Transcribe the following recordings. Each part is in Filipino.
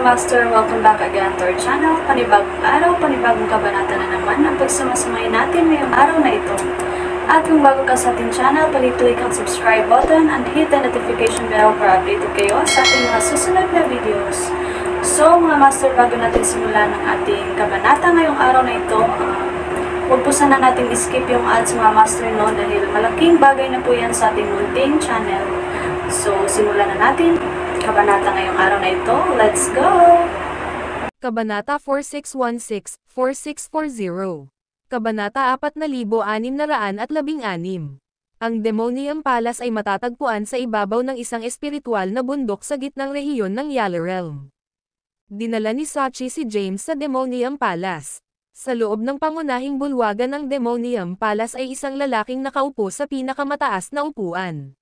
Master, welcome back again to our channel. Panibagong araw, panibagong kabanata na naman ang pagsumasamayin natin ngayong araw na ito. At kung bago ka sa ating channel, pag-click ang subscribe button and hit the notification bell para updated kayo sa ating mga susunod na videos. So mga Master, bago natin simulan ang ating kabanata ngayong araw na ito, huwag po sana natin skip yung ads mga Master, no, dahil malaking bagay na po yan sa ating munting channel. So simulan na natin kabanata ngayong araw na ito. Let's go! Kabanata 4616-4640. Kabanata 4616. Ang Demonium Palace ay matatagpuan sa ibabaw ng isang espiritual na bundok sa gitnang rehiyon ng Yala Realm. Dinala ni Sachi si James sa Demonium Palace. Sa loob ng pangunahing bulwagan ng Demonium Palace ay isang lalaking nakaupo sa pinakamataas na upuan.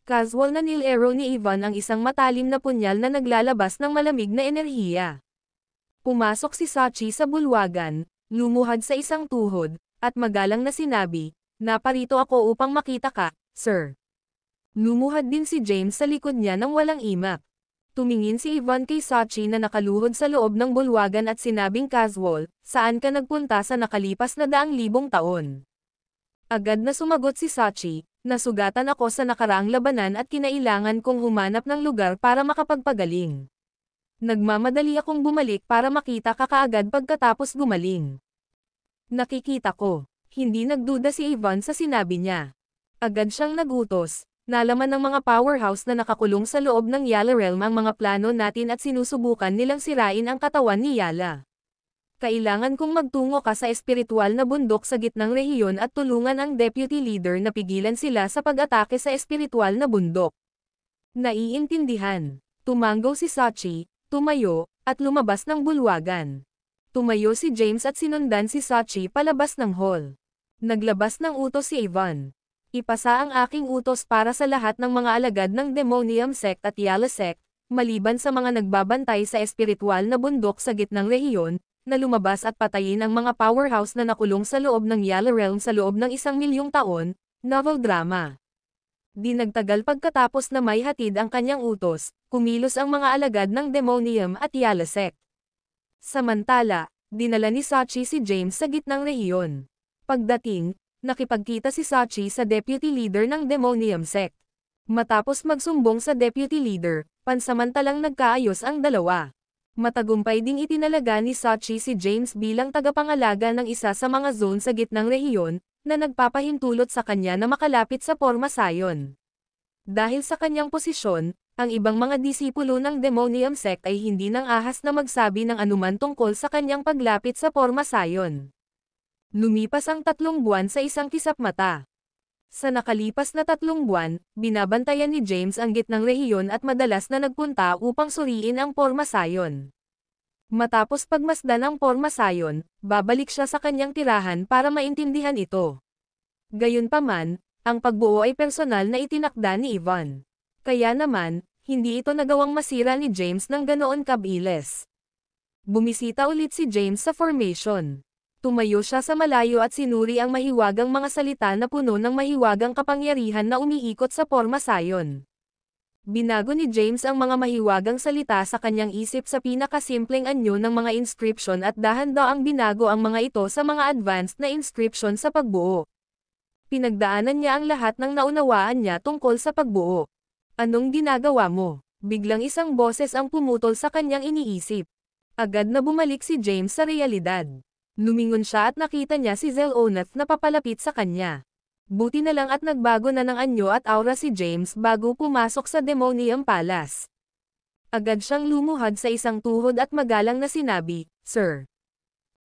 Casual na nilero ni Ivan ang isang matalim na punyal na naglalabas ng malamig na enerhiya. Pumasok si Sachi sa bulwagan, lumuhad sa isang tuhod, at magalang na sinabi, "Naparito ako upang makita ka, sir." Lumuhad din si James sa likod niya nang walang imak. Tumingin si Ivan kay Sachi na nakaluhod sa loob ng bulwagan at sinabing casual, "Saan ka nagpunta sa nakalipas na 2,000 taon?" Agad na sumagot si Sachi, "Nasugatan ako sa nakaraang labanan at kinailangan kong humanap ng lugar para makapagpagaling. Nagmamadali akong bumalik para makita ka kaagad pagkatapos gumaling." "Nakikita ko." Hindi nagduda si Ivan sa sinabi niya. Agad siyang nagutos, "Nalaman ng mga powerhouse na nakakulong sa loob ng Yala Realm ang mga plano natin at sinusubukan nilang sirain ang katawan ni Yala. Kailangan kong magtungo ka sa espiritual na bundok sa gitnang rehiyon at tulungan ang deputy leader na pigilan sila sa pag-atake sa espiritual na bundok." "Naiintindihan." Tumanggaw si Sachi, tumayo, at lumabas ng bulwagan. Tumayo si James at sinundan si Sachi palabas ng hall. Naglabas ng utos si Ivan. "Ipasa ang aking utos para sa lahat ng mga alagad ng Demonium Sect at Yala Sect, maliban sa mga nagbabantay sa espiritual na bundok sa gitnang rehiyon, na lumabas at patayin ang mga powerhouse na nakulong sa loob ng Yala Realm sa loob ng 1,000,000 taon, novel drama." Di nagtagal pagkatapos na may hatid ang kanyang utos, kumilos ang mga alagad ng Demonium at Yala Sect. Samantala, dinala ni Sachi si James sa gitnang rehiyon. Pagdating, nakipagkita si Sachi sa deputy leader ng Demonium Sect. Matapos magsumbong sa deputy leader, pansamantalang nagkaayos ang dalawa. Matagumpay ding itinalaga ni Sachi si James bilang tagapangalaga ng isa sa mga zone sa gitnang rehiyon, na nagpapahintulot sa kanya na makalapit sa Porma Sion. Dahil sa kanyang posisyon, ang ibang mga disipulo ng Demonium Sect ay hindi nang ahas na magsabi ng anuman tungkol sa kanyang paglapit sa Porma Sion. Lumipas ang 3 buwan sa isang kisap mata. Sa nakalipas na 3 buwan, binabantayan ni James ang gitnang rehiyon at madalas na nagpunta upang suriin ang Porma Sion. Matapos pagmasdan ang Porma Sion, babalik siya sa kanyang tirahan para maintindihan ito. Gayunpaman, ang pagbuo ay personal na itinakda ni Ivan. Kaya naman, hindi ito nagawang masira ni James ng ganoon kabilis. Bumisita ulit si James sa formation. Tumayo siya sa malayo at sinuri ang mahiwagang mga salita na puno ng mahiwagang kapangyarihan na umiikot sa Porma Sion. Binago ni James ang mga mahiwagang salita sa kanyang isip sa pinakasimpleng anyo ng mga inscription at dahan-daang binago ang mga ito sa mga advanced na inscription sa pagbuo. Pinagdaanan niya ang lahat ng naunawaan niya tungkol sa pagbuo. "Anong ginagawa mo?" Biglang isang boses ang pumutol sa kanyang iniisip. Agad na bumalik si James sa realidad. Lumingon siya at nakita niya si Zelonath na papalapit sa kanya. Buti na lang at nagbago na ng anyo at aura si James bago pumasok sa Demonium Palace. Agad siyang lumuhad sa isang tuhod at magalang na sinabi, "Sir."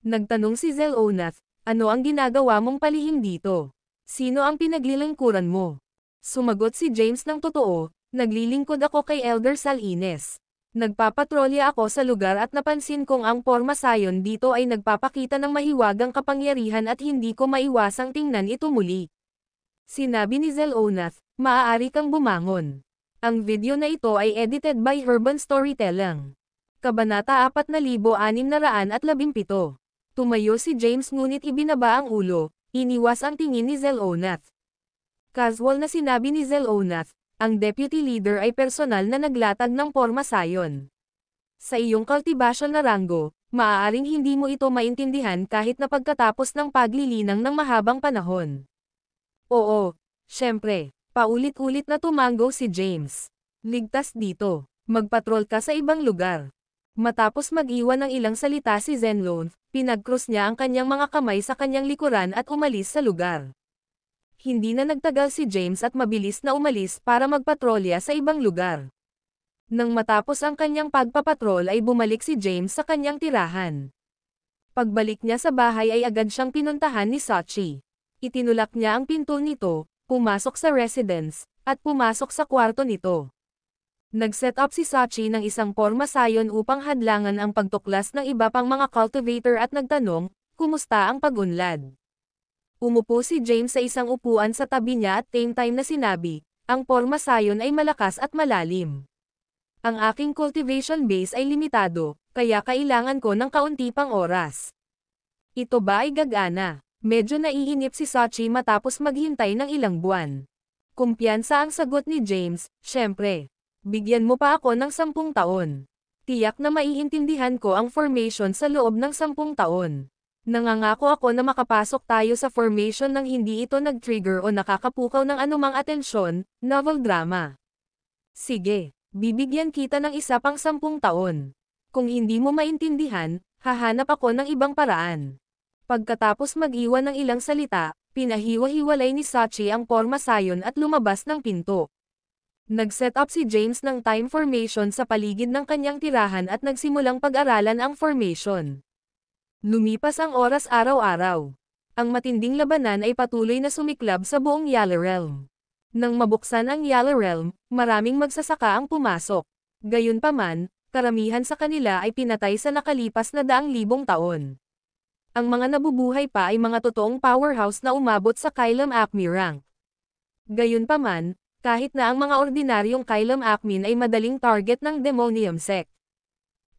Nagtanong si Zelonath, "Ano ang ginagawa mong palihim dito? Sino ang pinaglilingkuran mo?" Sumagot si James ng totoo, "Naglilingkod ako kay Elder Salines. Nagpapatrolya ako sa lugar at napansin kong ang Porma Sion dito ay nagpapakita ng mahiwagang kapangyarihan at hindi ko maiwasang tingnan ito muli." Sinabi ni Zelonath, "Maaari kang bumangon." Ang video na ito ay edited by Urban Storytelling. Kabanata 4617. Tumayo si James ngunit ibinaba ang ulo, iniwas ang tingin ni Zelonath. Casual na sinabi ni Zelonath, "Ang deputy leader ay personal na naglatag ng Porma Sion." Sa iyong kultibasyon na ranggo, maaaring hindi mo ito maintindihan kahit na pagkatapos ng paglilinang ng mahabang panahon. Oo, syempre, paulit-ulit na tumango si James. Ligtas dito, magpatrol ka sa ibang lugar. Matapos mag-iwan ng ilang salita si Zenlong, pinag-cross niya ang kanyang mga kamay sa kanyang likuran at umalis sa lugar. Hindi na nagtagal si James at mabilis na umalis para magpatrolya sa ibang lugar. Nang matapos ang kanyang pagpapatrol ay bumalik si James sa kanyang tirahan. Pagbalik niya sa bahay ay agad siyang pinuntahan ni Sachi. Itinulak niya ang pinto nito, pumasok sa residence, at pumasok sa kwarto nito. Nag-set up si Sachi ng isang porma sayon upang hadlangan ang pagtuklas ng iba pang mga cultivator at nagtanong, kumusta ang pag-unlad? Umupo si James sa isang upuan sa tabi niya at same time na sinabi, ang porma sayon ay malakas at malalim. Ang aking cultivation base ay limitado, kaya kailangan ko ng kaunti pang oras. Ito ba ay gagana? Medyo naiinip si Sachi matapos maghintay ng ilang buwan. Kumpiyansa ang sagot ni James, syempre. Bigyan mo pa ako ng 10 taon. Tiyak na maiintindihan ko ang formation sa loob ng 10 taon. Nangangako ako na makapasok tayo sa formation nang hindi ito nag-trigger o nakakapukaw ng anumang atensyon, novel drama. Sige, bibigyan kita ng isa pang 10 taon. Kung hindi mo maintindihan, hahanap ako ng ibang paraan. Pagkatapos mag-iwan ng ilang salita, pinahiwa-hiwalay ni Sachi ang porma sayon at lumabas ng pinto. Nag-set up si James ng time formation sa paligid ng kanyang tirahan at nagsimulang pag-aralan ang formation. Lumipas ang oras araw-araw. Ang matinding labanan ay patuloy na sumiklab sa buong Yala Realm. Nang mabuksan ang Yala Realm, maraming magsasaka ang pumasok. Gayunpaman, karamihan sa kanila ay pinatay sa nakalipas na 100,000 taon. Ang mga nabubuhay pa ay mga totoong powerhouse na umabot sa Kylum Acme rank. Gayunpaman, kahit na ang mga ordinaryong Kylum Acme ay madaling target ng Demonium Sect.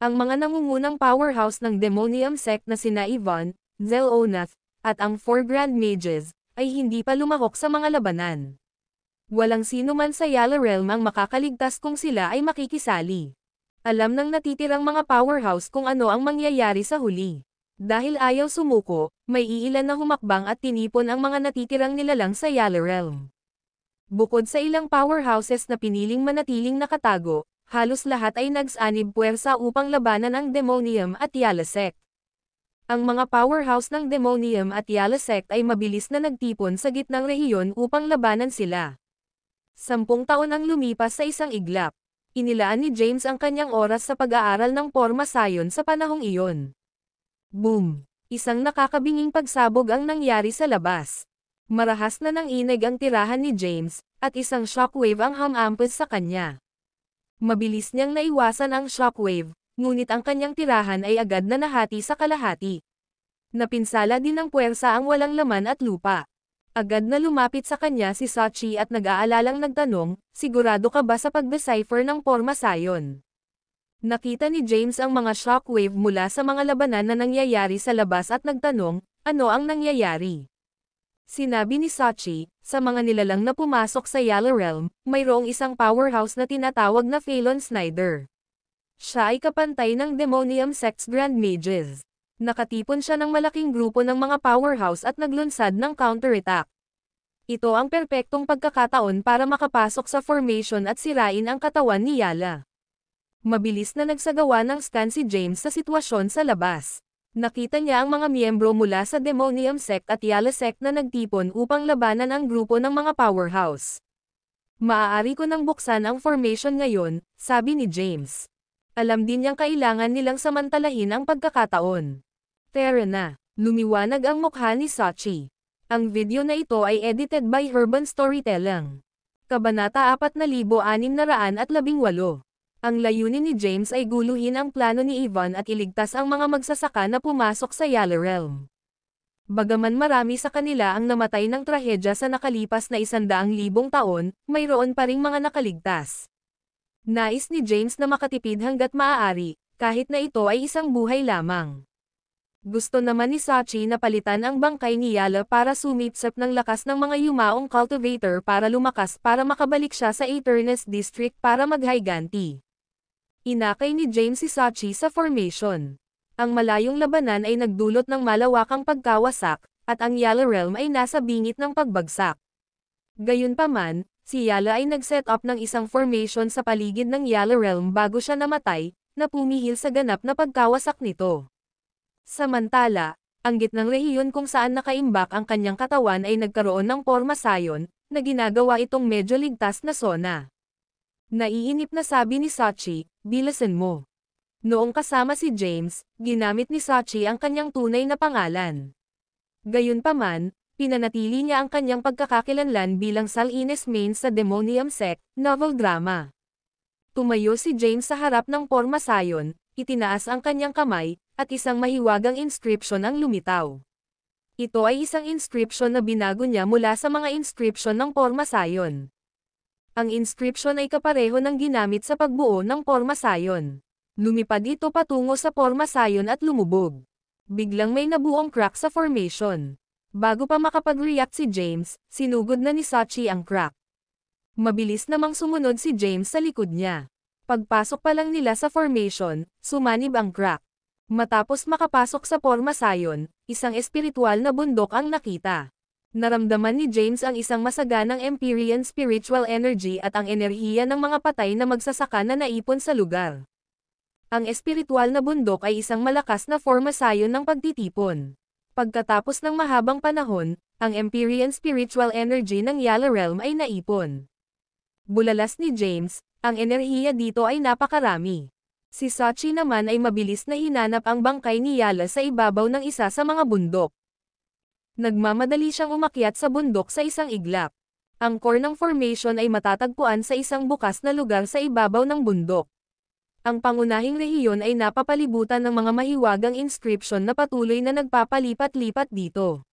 Ang mga nangungunang powerhouse ng Demonium Sect na sina Ivan, Zelonath, at ang 4 Grand Mages, ay hindi pa lumahok sa mga labanan. Walang sino man sa Yala Realm ang makakaligtas kung sila ay makikisali. Alam ng natitirang mga powerhouse kung ano ang mangyayari sa huli. Dahil ayaw sumuko, may iilan na humakbang at tinipon ang mga natitirang nilalang sa Yala Realm. Bukod sa ilang powerhouses na piniling manatiling nakatago, halos lahat ay nagsanib puwersa upang labanan ang Demonium at Yala Sect. Ang mga powerhouse ng Demonium at Yala Sect ay mabilis na nagtipon sa gitnang rehiyon upang labanan sila. 10 taon ang lumipas sa isang iglap. Inilaan ni James ang kanyang oras sa pag-aaral ng porma sayon sa panahong iyon. Boom! Isang nakakabinging pagsabog ang nangyari sa labas. Marahas na nanginig ang tirahan ni James, at isang shockwave ang humampas sa kanya. Mabilis niyang naiwasan ang shockwave, ngunit ang kanyang tirahan ay agad na nahati sa kalahati. Napinsala din ng puwersa ang walang laman at lupa. Agad na lumapit sa kanya si Sachi at nag-aalalang nagtanong, sigurado ka ba sa pag-decipher ng porma sayon? Nakita ni James ang mga shockwave mula sa mga labanan na nangyayari sa labas at nagtanong, ano ang nangyayari? Sinabi ni Sachi, sa mga nilalang na pumasok sa Yala Realm, mayroong isang powerhouse na tinatawag na Phalon Snyder. Siya ay kapantay ng Demonium Sect's Grand Mages. Nakatipon siya ng malaking grupo ng mga powerhouse at naglunsad ng counterattack. Ito ang perpektong pagkakataon para makapasok sa formation at sirain ang katawan ni Yala. Mabilis na nagsagawa ng scan si James sa sitwasyon sa labas. Nakita niya ang mga miyembro mula sa Demonium Sect at Yala Sect na nagtipon upang labanan ang grupo ng mga powerhouse. Maaari ko nang buksan ang formation ngayon, sabi ni James. Alam din niyang kailangan nilang samantalahin ang pagkakataon. Tara na, lumiwanag ang mukha ni Sachi. Ang video na ito ay edited by Urban Storytelling. Kabanata 4618. Ang layunin ni James ay guluhin ang plano ni Ivan at iligtas ang mga magsasaka na pumasok sa Yala Realm. Bagaman marami sa kanila ang namatay ng trahedya sa nakalipas na 100,000 taon, mayroon pa ring mga nakaligtas. Nais ni James na makatipid hanggat maaari, kahit na ito ay isang buhay lamang. Gusto naman ni Sachi na palitan ang bangkay ni Yala para sumipsip ng lakas ng mga yumaong cultivator para lumakas para makabalik siya sa Aeternus District para maghiganti. Inakay ni James si Sachi sa formation. Ang malayong labanan ay nagdulot ng malawakang pagkawasak, at ang Yala Realm ay nasa bingit ng pagbagsak. Gayunpaman, si Yala ay nag-set up ng isang formation sa paligid ng Yala Realm bago siya namatay, na pumihil sa ganap na pagkawasak nito. Samantala, ang gitnang rehiyon kung saan nakaimbak ang kanyang katawan ay nagkaroon ng porma sayon, na ginagawa itong medyo ligtas na zona. Naiinip na sabi ni Sachi, "Bilasan mo." Noong kasama si James, ginamit ni Sachi ang kanyang tunay na pangalan. Gayunpaman, pinanatili niya ang kanyang pagkakakilanlan bilang Sal Ines Main sa Demonium Sect, novel drama. Tumayo si James sa harap ng porma sayon, itinaas ang kanyang kamay, at isang mahiwagang inscription ang lumitaw. Ito ay isang inscription na binago niya mula sa mga inscription ng porma sayon. Ang inscription ay kapareho ng ginamit sa pagbuo ng porma sayon. Lumipad ito patungo sa porma sayon at lumubog. Biglang may nabuong crack sa formation. Bago pa makapag-react si James, sinugod na ni Sachi ang crack. Mabilis namang sumunod si James sa likod niya. Pagpasok pa lang nila sa formation, sumanib ang crack. Matapos makapasok sa porma sayon, isang espiritual na bundok ang nakita. Naramdaman ni James ang isang masaganang Empyrean spiritual energy at ang enerhiya ng mga patay na magsasaka na naipon sa lugar. Ang espiritual na bundok ay isang malakas na forma sayon ng pagtitipon. Pagkatapos ng mahabang panahon, ang Empyrean spiritual energy ng Yala Realm ay naipon. Bulalas ni James, ang enerhiya dito ay napakarami. Si Sachi naman ay mabilis na hinanap ang bangkay ni Yala sa ibabaw ng isa sa mga bundok. Nagmamadali siyang umakyat sa bundok sa isang iglap. Ang core ng formation ay matatagpuan sa isang bukas na lugar sa ibabaw ng bundok. Ang pangunahing rehiyon ay napapalibutan ng mga mahiwagang inscription na patuloy na nagpapalipat-lipat dito.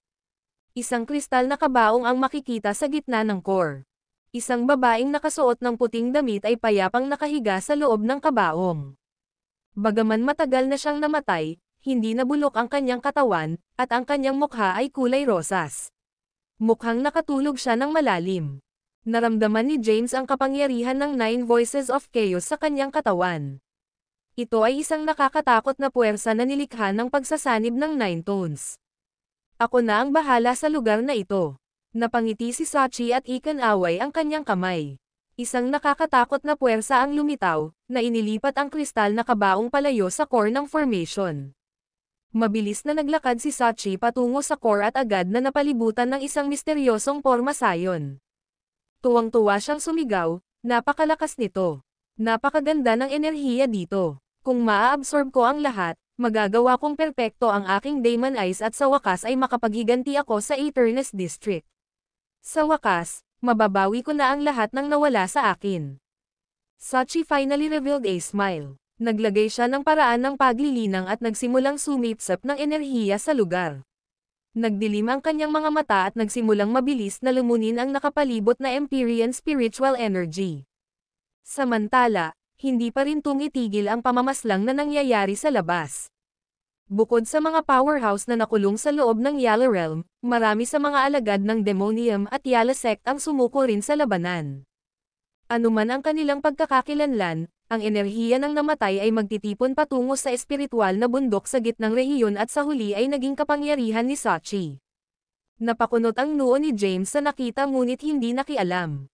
Isang kristal na kabaong ang makikita sa gitna ng core. Isang babaeng nakasuot ng puting damit ay payapang nakahiga sa loob ng kabaong. Bagaman matagal na siyang namatay, hindi nabulok ang kanyang katawan, at ang kanyang mukha ay kulay rosas. Mukhang nakatulog siya ng malalim. Naramdaman ni James ang kapangyarihan ng 9 Voices of Chaos sa kanyang katawan. Ito ay isang nakakatakot na puwersa na nilikha ng pagsasanib ng 9 tones. "Ako na ang bahala sa lugar na ito." Napangiti si Sachi at ikanaway ang kanyang kamay. Isang nakakatakot na puwersa ang lumitaw, na inilipat ang kristal na kabaong palayo sa core ng formation. Mabilis na naglakad si Sachi patungo sa core at agad na napalibutan ng isang misteryosong porma sayon. Tuwang-tuwa siyang sumigaw, "Napakalakas nito. Napakaganda ng enerhiya dito. Kung maa-absorb ko ang lahat, magagawa kong perpekto ang aking Demon Eyes at sa wakas ay makapaghiganti ako sa Eternus District. Sa wakas, mababawi ko na ang lahat ng nawala sa akin." Sachi finally revealed a smile. Naglagay siya ng paraan ng paglilinang at nagsimulang sumipsap ng enerhiya sa lugar. Nagdilim ang kanyang mga mata at nagsimulang mabilis na lumunin ang nakapalibot na Empyrean spiritual energy. Samantala, hindi pa rin tumitigil ang pamamaslang na nangyayari sa labas. Bukod sa mga powerhouse na nakulong sa loob ng Yala Realm, marami sa mga alagad ng Demonium at Yala Sect ang sumuko rin sa labanan. Anuman ang kanilang pagkakakilanlan, ang enerhiya ng namatay ay magtitipon patungo sa espiritual na bundok sa gitnang rehiyon at sa huli ay naging kapangyarihan ni Sachi. Napakunot ang noo ni James sa nakita ngunit hindi nakialam.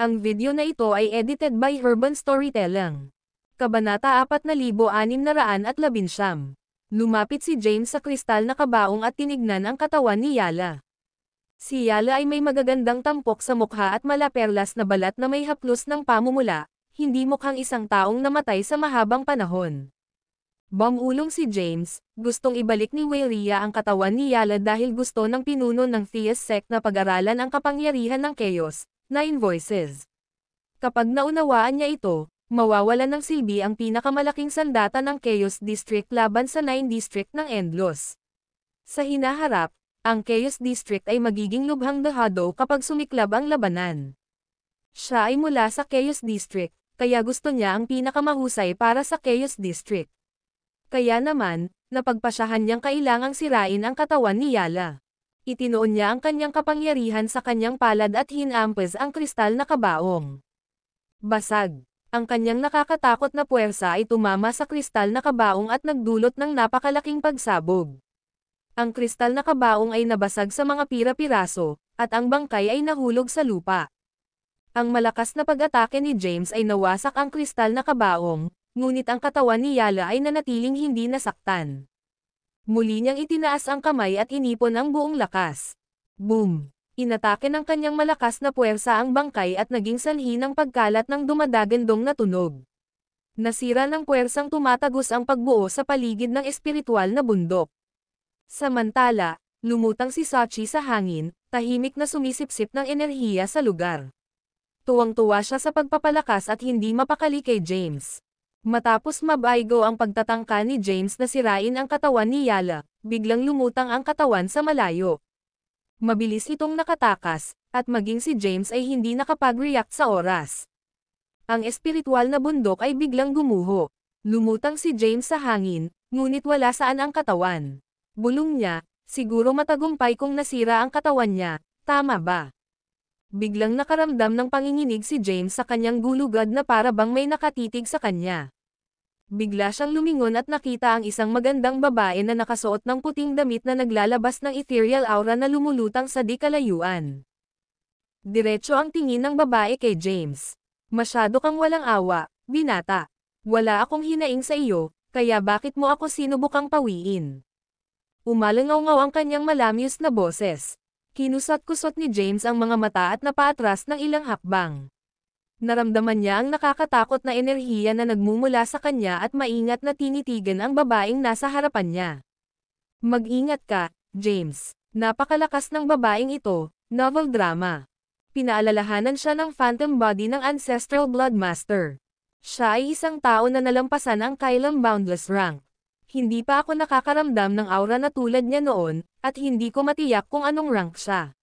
Ang video na ito ay edited by Urban Storytelling. Kabanata 4619. Lumapit si James sa kristal na kabaong at tinignan ang katawan ni Yala. Si Yala ay may magagandang tampok sa mukha at malaperlas na balat na may haplos ng pamumula, hindi mukhang isang taong namatay sa mahabang panahon. Bumulong si James, gustong ibalik ni Weyria ang katawan ni Yala dahil gusto ng pinuno ng Theist Sect na pag-aralan ang kapangyarihan ng Chaos, 9 Voices. Kapag naunawaan niya ito, mawawalan ng silbi ang pinakamalaking sandata ng Chaos District laban sa 9 District ng Endlos. Sa hinaharap, ang Chaos District ay magiging lubhang dahado kapag sumiklab ang labanan. Siya ay mula sa Chaos District, kaya gusto niya ang pinakamahusay para sa Chaos District. Kaya naman, napagpasyahan niyang kailangang sirain ang katawan ni Yala. Itinoon niya ang kanyang kapangyarihan sa kanyang palad at hinampes ang kristal na kabaong. Basag. Ang kanyang nakakatakot na puwersa ay tumama sa kristal na kabaong at nagdulot ng napakalaking pagsabog. Ang kristal na kabaong ay nabasag sa mga pira-piraso, at ang bangkay ay nahulog sa lupa. Ang malakas na pag-atake ni James ay nawasak ang kristal na kabaong, ngunit ang katawan ni Yala ay nanatiling hindi nasaktan. Muli niyang itinaas ang kamay at inipon ang buong lakas. Boom! Inatake ng kanyang malakas na puwersa ang bangkay at naging sanhi ng pagkalat ng dumadagandong na tunog. Nasira ng puwersang tumatagos ang pagbuo sa paligid ng espiritual na bundok. Samantala, lumutang si Sachi sa hangin, tahimik na sumisipsip ng enerhiya sa lugar. Tuwang-tuwa siya sa pagpapalakas at hindi mapakali kay James. Matapos mabaygo ang pagtatangka ni James na sirain ang katawan ni Yala, biglang lumutang ang katawan sa malayo. Mabilis itong nakatakas, at maging si James ay hindi nakapag-react sa oras. Ang espiritual na bundok ay biglang gumuho. Lumutang si James sa hangin, ngunit wala saan ang katawan. Bulong niya, siguro matagumpay kung nasira ang katawan niya, tama ba? Biglang nakaramdam ng panginginig si James sa kanyang gulugad na para bang may nakatitig sa kanya. Bigla siyang lumingon at nakita ang isang magandang babae na nakasuot ng puting damit na naglalabas ng ethereal aura na lumulutang sa di kalayuan. Diretso ang tingin ng babae kay James. Masyado kang walang awa, binata. Wala akong hinaing sa iyo, kaya bakit mo ako sinubukang pawiin? Umalangaw-ngaw ang kanyang malamyos na boses. Kinusat-kusot ni James ang mga mata at napaatras ng ilang hakbang. Naramdaman niya ang nakakatakot na enerhiya na nagmumula sa kanya at maingat na tinitigan ang babaeng nasa harapan niya. Mag-ingat ka, James. Napakalakas ng babaeng ito, novel drama. Pinaalalahanan siya ng phantom body ng Ancestral Blood Master. Siya ay isang tao na nalampasan ang kailang boundless rank. Hindi pa ako nakakaramdam ng aura na tulad niya noon, at hindi ko matiyak kung anong rank siya.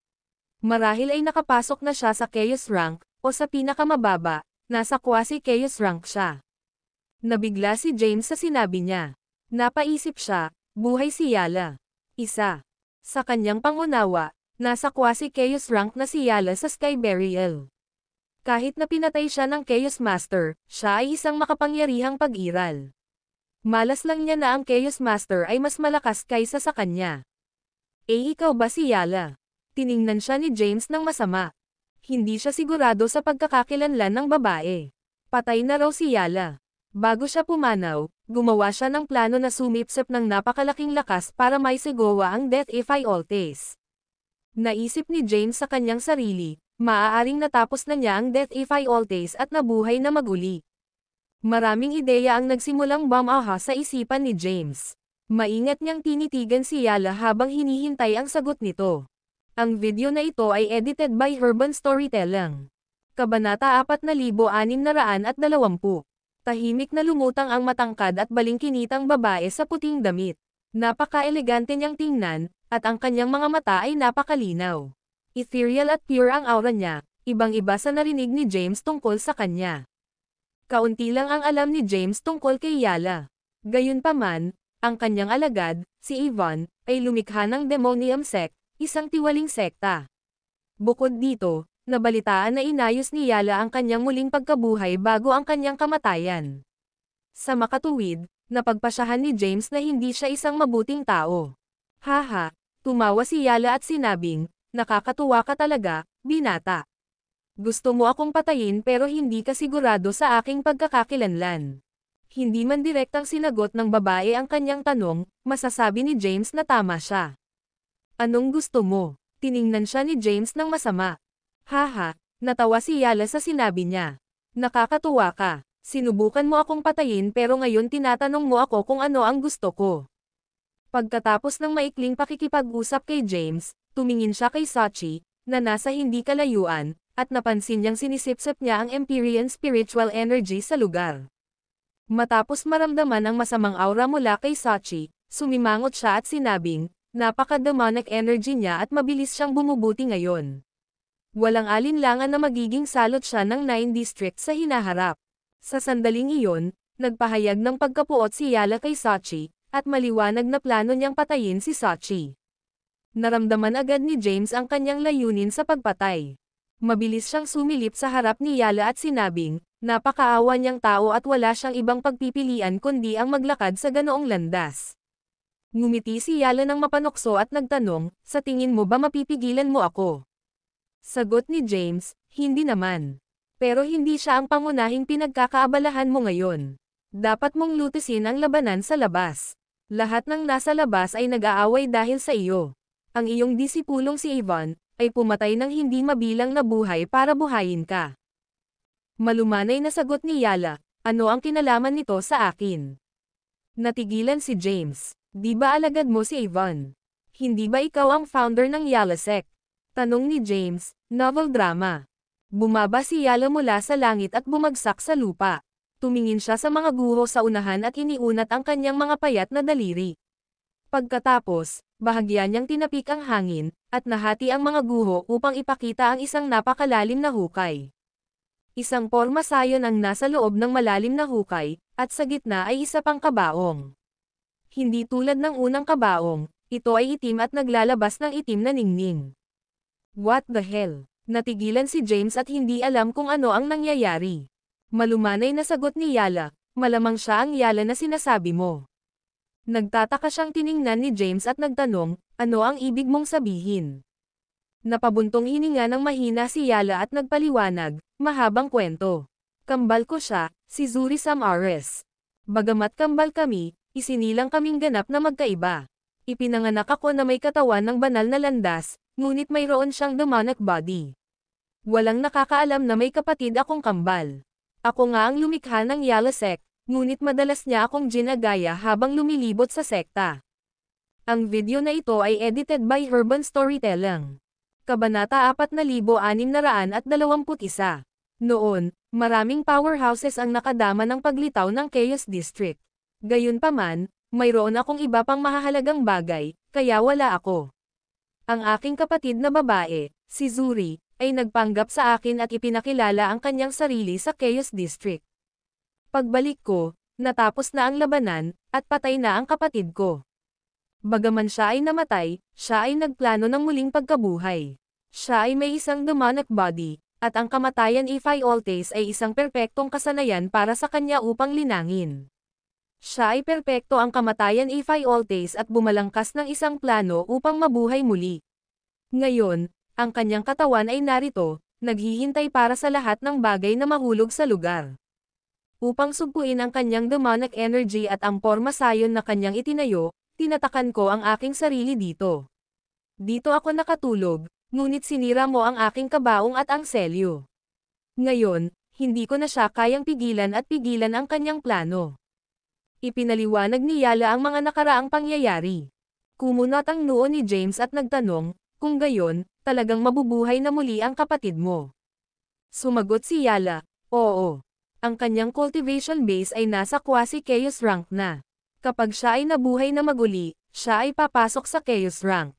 Marahil ay nakapasok na siya sa Chaos rank, o sa pinakamababa, nasa quasi Chaos rank siya. Nabigla si James sa sinabi niya. Napaisip siya, buhay si Yala. Isa. Sa kanyang pangunawa, nasa quasi Chaos rank na si Yala sa Sky Burial. Kahit na pinatay siya ng Chaos Master, siya ay isang makapangyarihang pag-iral. Malas lang niya na ang Chaos Master ay mas malakas kaysa sa kanya. Ikaw ba si Yala? Tiningnan siya ni James ng masama. Hindi siya sigurado sa pagkakakilanlan ng babae. Patay na raw si Yala. Bago siya pumanaw, gumawa siya ng plano na sumipsip ng napakalaking lakas para maisigwa ang Death Ify Altes. Naisip ni James sa kanyang sarili, maaaring natapos na niya ang Death Ify Altes at nabuhay na maguli. Maraming ideya ang nagsimulang bumaha sa isipan ni James. Maingat niyang tinitigan si Yala habang hinihintay ang sagot nito. Ang video na ito ay edited by Urban Storytelling. Kabanata 4620. Tahimik na lumutang ang matangkad at balingkinitang babae sa puting damit. Napaka-elegante niyang tingnan, at ang kanyang mga mata ay napakalinaw. Ethereal at pure ang aura niya, ibang-iba sa narinig ni James tungkol sa kanya. Kaunti lang ang alam ni James tungkol kay Yala. Gayunpaman, ang kanyang alagad, si Ivan, ay lumikha ng Demonium Sect, isang tiwaling sekta. Bukod dito, nabalitaan na inayos ni Yala ang kanyang muling pagkabuhay bago ang kanyang kamatayan. Sa makatuwid, napagpasyahan ni James na hindi siya isang mabuting tao. Haha, tumawa si Yala at sinabing, nakakatuwa ka talaga, binata. Gusto mo akong patayin pero hindi ka sigurado sa aking pagkakakilanlan. Hindi man direktang sinagot ng babae ang kanyang tanong, masasabi ni James na tama siya. Anong gusto mo? Tiningnan siya ni James ng masama. Haha, natawa si Yala sa sinabi niya. Nakakatuwa ka. Sinubukan mo akong patayin pero ngayon tinatanong mo ako kung ano ang gusto ko. Pagkatapos ng maikling pakikipag-usap kay James, tumingin siya kay Sachi, na nasa hindi kalayuan, at napansin niyang sinisipsip niya ang Empyrean spiritual energy sa lugar. Matapos maramdaman ang masamang aura mula kay Sachi, sumimangot siya at sinabing, napaka-demonic energy niya at mabilis siyang bumubuti ngayon. Walang alinlangan na magiging salot siya ng 9 district sa hinaharap. Sa sandaling iyon, nagpahayag ng pagkapuot si Yala kay Sachi, at maliwanag na plano niyang patayin si Sachi. Naramdaman agad ni James ang kanyang layunin sa pagpatay. Mabilis siyang sumilip sa harap ni Yala at sinabing, Napakaawa niyang tao at wala siyang ibang pagpipilian kundi ang maglakad sa ganoong landas. Ngumiti si Yala ng mapanokso at nagtanong, sa tingin mo ba mapipigilan mo ako? Sagot ni James, hindi naman. Pero hindi siya ang pangunahing pinagkakaabalahan mo ngayon. Dapat mong lutisin ang labanan sa labas. Lahat ng nasa labas ay nag-aaway dahil sa iyo. Ang iyong disipulong si Ivan, ay pumatay ng hindi mabilang na buhay para buhayin ka. Malumanay na sagot ni Yala, ano ang kinalaman nito sa akin? Natigilan si James. Di ba alagad mo si Ivan? Hindi ba ikaw ang founder ng Yala Sect? Tanong ni James, novel drama. Bumaba si Yala mula sa langit at bumagsak sa lupa. Tumingin siya sa mga guho sa unahan at iniunat ang kanyang mga payat na daliri. Pagkatapos, bahagya niyang tinapik ang hangin, at nahati ang mga guho upang ipakita ang isang napakalalim na hukay. Isang porma sayon ang nasa loob ng malalim na hukay, at sa gitna ay isa pang kabaong. Hindi tulad ng unang kabaong, ito ay itim at naglalabas ng itim na ningning. What the hell? Natigilan si James at hindi alam kung ano ang nangyayari. Malumanay na sagot ni Yala, malamang siya ang Yala na sinasabi mo. Nagtataka siyang tiningnan ni James at nagtanong, ano ang ibig mong sabihin? Napabuntong hininga ng mahina si Yala at nagpaliwanag, mahabang kwento. Kambal ko siya, si Zuri Samares. Bagamat kambal kami, isinilang kaming ganap na magkaiba. Ipinanganak ako na may katawan ng banal na landas, ngunit mayroon siyang demonic body. Walang nakakaalam na may kapatid akong kambal. Ako nga ang lumikha ng Yala Sect, ngunit madalas niya akong ginagaya habang lumilibot sa sekta. Ang video na ito ay edited by Urban Storytelling. Kabanata 4621. Noon, maraming powerhouses ang nakadama ng paglitaw ng Chaos District. Gayunpaman, mayroon akong iba pang mahahalagang bagay, kaya wala ako. Ang aking kapatid na babae, si Zuri, ay nagpanggap sa akin at ipinakilala ang kanyang sarili sa Chaos District. Pagbalik ko, natapos na ang labanan, at patay na ang kapatid ko. Bagaman siya ay namatay, siya ay nagplano ng muling pagkabuhay. Siya ay may isang demonic body, at ang kamatayan Ephialtes ay isang perpektong kasanayan para sa kanya upang linangin. Siya ay perpekto ang kamatayan Ephialtes at bumalangkas ng isang plano upang mabuhay muli. Ngayon, ang kanyang katawan ay narito, naghihintay para sa lahat ng bagay na mahulog sa lugar. Upang sugpuin ang kanyang demonic energy at ang porma sayon na kanyang itinayo, tinatakan ko ang aking sarili dito. Dito ako nakatulog, ngunit sinira mo ang aking kabaong at ang selyo. Ngayon, hindi ko na siya kayang pigilan at pigilan ang kanyang plano. Ipinaliwanag ni Yala ang mga nakaraang pangyayari. Kumunot ang noo ni James at nagtanong, kung gayon, talagang mabubuhay na muli ang kapatid mo. Sumagot si Yala, oo. Ang kanyang cultivation base ay nasa quasi-chaos rank na. Kapag siya ay nabuhay na maguli, siya ay papasok sa chaos rank.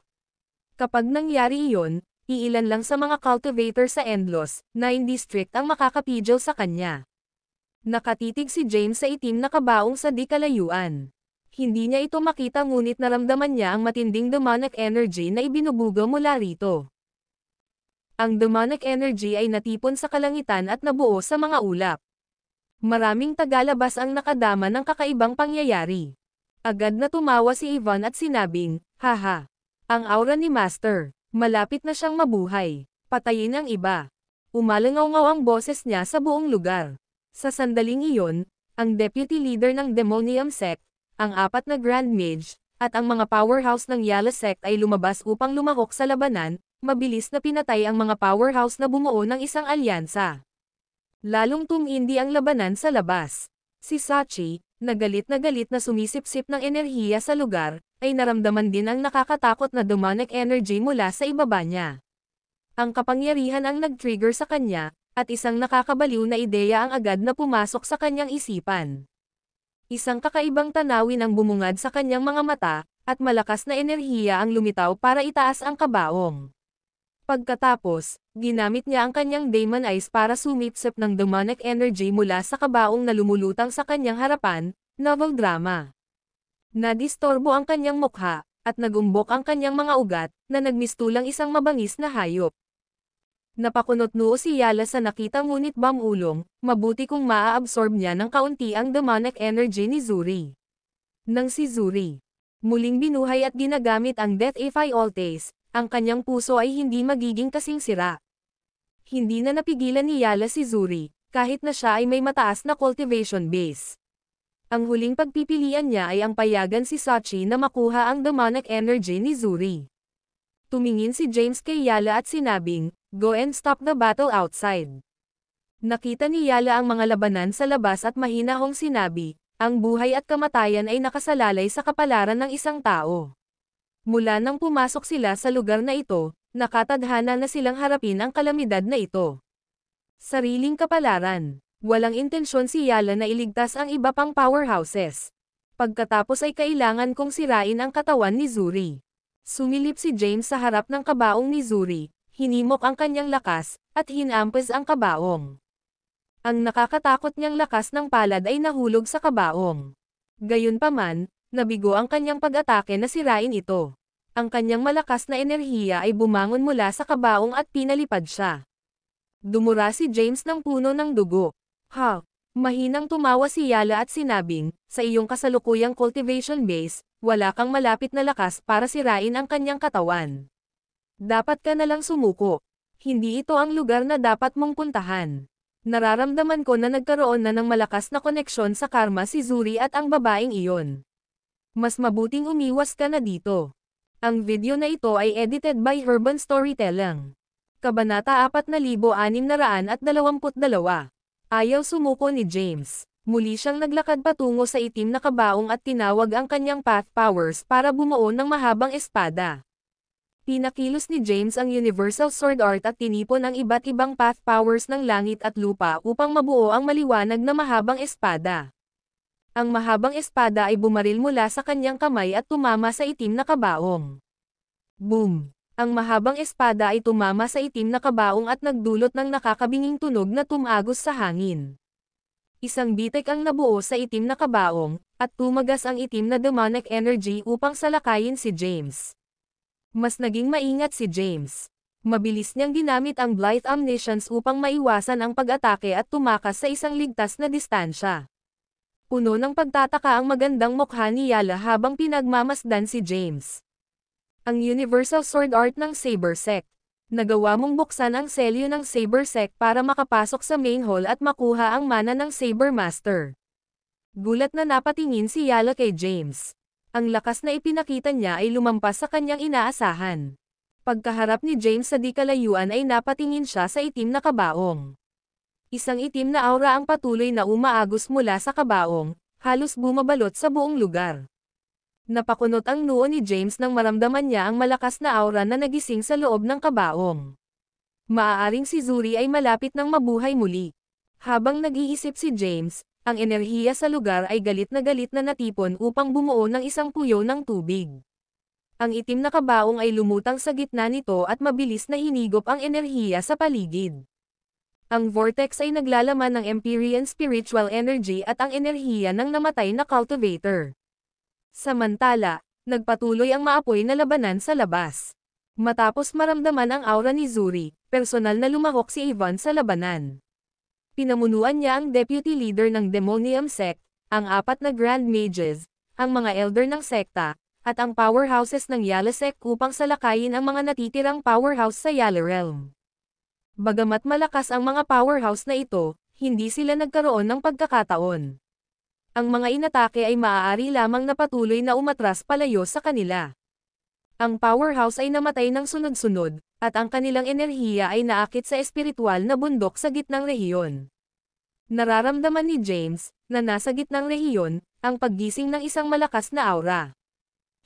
Kapag nangyari iyon, iilan lang sa mga cultivator sa Endless, 9 district ang makakapigil sa kanya. Nakatitig si James sa itim na kabaong sa di kalayuan. Hindi niya ito makita ngunit naramdaman niya ang matinding demonic energy na ibinubuga mula rito. Ang demonic energy ay natipon sa kalangitan at nabuo sa mga ulap. Maraming tagalabas ang nakadama ng kakaibang pangyayari. Agad na tumawa si Ivan at sinabing, haha. Ang aura ni Master, malapit na siyang mabuhay. Patayin ang iba. Umalangaw-ngaw ang boses niya sa buong lugar. Sa sandaling iyon, ang deputy leader ng Demonium Sect, ang 4 na Grand Mage, at ang mga powerhouse ng Yala Sect ay lumabas upang lumahok sa labanan, mabilis na pinatay ang mga powerhouse na bumuo ng isang alyansa. Lalong tumindi ang labanan sa labas. Si Sachi, na galit na sumisipsip ng enerhiya sa lugar, ay naramdaman din ang nakakatakot na demonic energy mula sa ibaba niya. Ang kapangyarihan ang nag-trigger sa kanya, at isang nakakabaliw na ideya ang agad na pumasok sa kanyang isipan. Isang kakaibang tanawin ang bumungad sa kanyang mga mata, at malakas na enerhiya ang lumitaw para itaas ang kabaong. Pagkatapos, ginamit niya ang kanyang Demon Eyes para sumipsip ng demonic energy mula sa kabaong na lumulutang sa kanyang harapan, novel drama. Nadistorbo ang kanyang mukha, at nagumbok ang kanyang mga ugat, na nagmistulang isang mabangis na hayop. Napakunot noo si Yala sa nakita ngunit bamulong, mabuti kung maa-absorb niya ng kaunti ang demonic energy ni Zuri. Nang si Zuri muling binuhay at ginagamit ang Death Ify Altes, ang kanyang puso ay hindi magiging kasing sira. Hindi na napigilan ni Yala si Zuri, kahit na siya ay may mataas na cultivation base. Ang huling pagpipilian niya ay ang payagan si Sachi na makuha ang demonic energy ni Zuri. Tumingin si James kay Yala at sinabing, "Go and stop the battle outside." Nakita ni Yala ang mga labanan sa labas at mahinahong sinabi, "Ang buhay at kamatayan ay nakasalalay sa kapalaran ng isang tao." Mula nang pumasok sila sa lugar na ito, nakatadhana na silang harapin ang kalamidad na ito. Sariling kapalaran. Walang intensyon si Yala na iligtas ang iba pang powerhouses. Pagkatapos ay kailangan kong sirain ang katawan ni Zuri. Sumilip si James sa harap ng kabaong ni Zuri, hinimok ang kanyang lakas, at hinampas ang kabaong. Ang nakakatakot niyang lakas ng palad ay nahulog sa kabaong. Gayunpaman, nabigo ang kanyang pag-atake na sirain ito. Ang kanyang malakas na enerhiya ay bumangon mula sa kabaong at pinalipad siya. Dumura si James ng puno ng dugo. "Ha?" Mahinang tumawa si Yala at sinabing, "Sa iyong kasalukuyang cultivation base, wala kang malapit na lakas para sirain ang kanyang katawan. Dapat ka na lang sumuko. Hindi ito ang lugar na dapat mong puntahan." Nararamdaman ko na nagkaroon na ng malakas na koneksyon sa karma si Zuri at ang babaeng iyon. Mas mabuting umiwas ka na dito. Ang video na ito ay edited by Herban Storytelling. Kabanata 4622. Ayaw sumuko ni James. Muli siyang naglakad patungo sa itim na kabaong at tinawag ang kanyang path powers para bumuo ng mahabang espada. Pinakilos ni James ang Universal Sword Art at tinipon ang iba't ibang path powers ng langit at lupa upang mabuo ang maliwanag na mahabang espada. Ang mahabang espada ay bumaril mula sa kanyang kamay at tumama sa itim na kabaong. Boom! Ang mahabang espada ay tumama sa itim na kabaong at nagdulot ng nakakabinging tunog na tumagos sa hangin. Isang bitek ang nabuo sa itim na kabaong, at tumagas ang itim na demonic energy upang salakayin si James. Mas naging maingat si James. Mabilis niyang ginamit ang Blithe Omniscience upang maiwasan ang pag-atake at tumakas sa isang ligtas na distansya. Puno ng pagtataka ang magandang mukha ni Yala habang pinagmamasdan si James. Ang Universal Sword Art ng Saber Sect. Nagawa mong buksan ang selyo ng Saber Sect para makapasok sa main hall at makuha ang mana ng Saber Master. Gulat na napatingin si Yala kay James. Ang lakas na ipinakita niya ay lumampas sa kanyang inaasahan. Pagkaharap ni James sa di kalayuan ay napatingin siya sa itim na kabaong. Isang itim na aura ang patuloy na umaagos mula sa kabaong, halos bumabalot sa buong lugar. Napakunot ang noo ni James nang maramdaman niya ang malakas na aura na nagising sa loob ng kabaong. Maaaring si Zuri ay malapit ng mabuhay muli. Habang nag-iisip si James, ang enerhiya sa lugar ay galit na natipon upang bumuo ng isang puyo ng tubig. Ang itim na kabaong ay lumutang sa gitna nito at mabilis na hinigop ang enerhiya sa paligid. Ang vortex ay naglalaman ng Empyrean spiritual energy at ang enerhiya ng namatay na cultivator. Samantala, nagpatuloy ang maapoy na labanan sa labas. Matapos maramdaman ang aura ni Zuri, personal na lumahok si Ivan sa labanan. Pinamunuan niya ang deputy leader ng Demonium Sect, ang 4 na Grand Mages, ang mga elder ng sekta, at ang powerhouses ng Yala Sect upang salakayin ang mga natitirang powerhouse sa Yala Realm. Bagamat malakas ang mga powerhouse na ito, hindi sila nagkaroon ng pagkakataon. Ang mga inatake ay maaari lamang na patuloy na umatras palayo sa kanila. Ang powerhouse ay namatay ng sunod-sunod, at ang kanilang enerhiya ay naakit sa espiritual na bundok sa gitnang rehiyon. Nararamdaman ni James, na nasa gitnang rehiyon, ang paggising ng isang malakas na aura.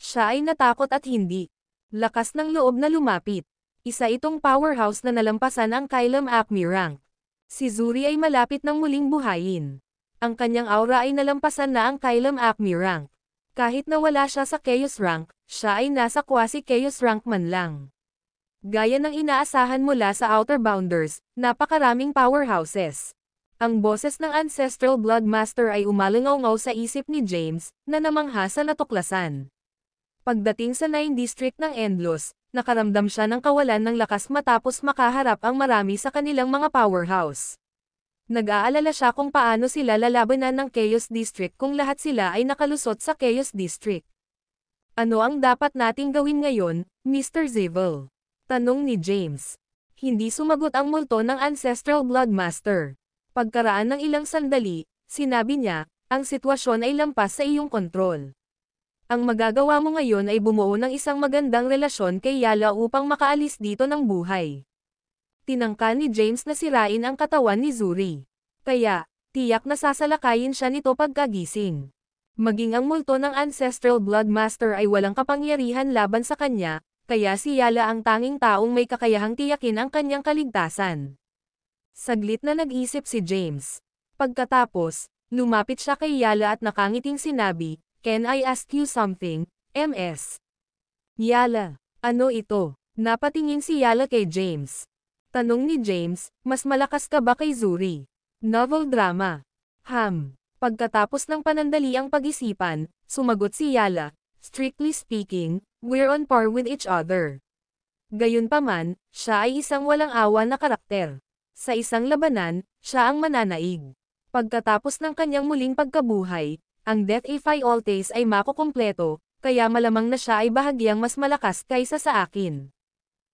Siya ay natakot at hindi lakas ng loob na lumapit. Isa itong powerhouse na nalampasan ang Kylum Acme rank. Si Zuri ay malapit ng muling buhayin. Ang kanyang aura ay nalampasan na ang Kylum Acme rank. Kahit na wala siya sa Chaos rank, siya ay nasa quasi-Chaos rank man lang. Gaya ng inaasahan mula sa Outer Bounders, napakaraming powerhouses. Ang boses ng Ancestral Blood Master ay umalangaw sa isip ni James, na namangha sa natuklasan. Pagdating sa 9 district ng Endless, nakaramdam siya ng kawalan ng lakas matapos makaharap ang marami sa kanilang mga powerhouse. Nag-aalala siya kung paano sila lalabanan ng Chaos District kung lahat sila ay nakalusot sa Chaos District. Ano ang dapat nating gawin ngayon, Mr. Zevil? Tanong ni James. Hindi sumagot ang multo ng Ancestral Blood Master. Pagkaraan ng ilang sandali, sinabi niya, ang sitwasyon ay lampas sa iyong kontrol. Ang magagawa mo ngayon ay bumuo ng isang magandang relasyon kay Yala upang makaalis dito ng buhay. Tinangka ni James na sirain ang katawan ni Zuri. Kaya, tiyak na sasalakayin siya nito pagkagising. Maging ang multo ng Ancestral Blood Master ay walang kapangyarihan laban sa kanya, kaya si Yala ang tanging taong may kakayahang tiyakin ang kanyang kaligtasan. Saglit na nag-isip si James. Pagkatapos, lumapit siya kay Yala at nakangiting sinabi, "Can I ask you something, MS?" Yala, ano ito? Napatingin si Yala kay James. Tanong ni James, mas malakas ka ba kay Zuri? Novel drama. Pagkatapos ng panandaliang pag-isipan, sumagot si Yala, strictly speaking, we're on par with each other. Gayunpaman, siya ay isang walang awa na karakter. Sa isang labanan, siya ang mananaig. Pagkatapos ng kanyang muling pagkabuhay, ang Death Ify Altace ay makukumpleto, kaya malamang na siya ay bahagyang mas malakas kaysa sa akin.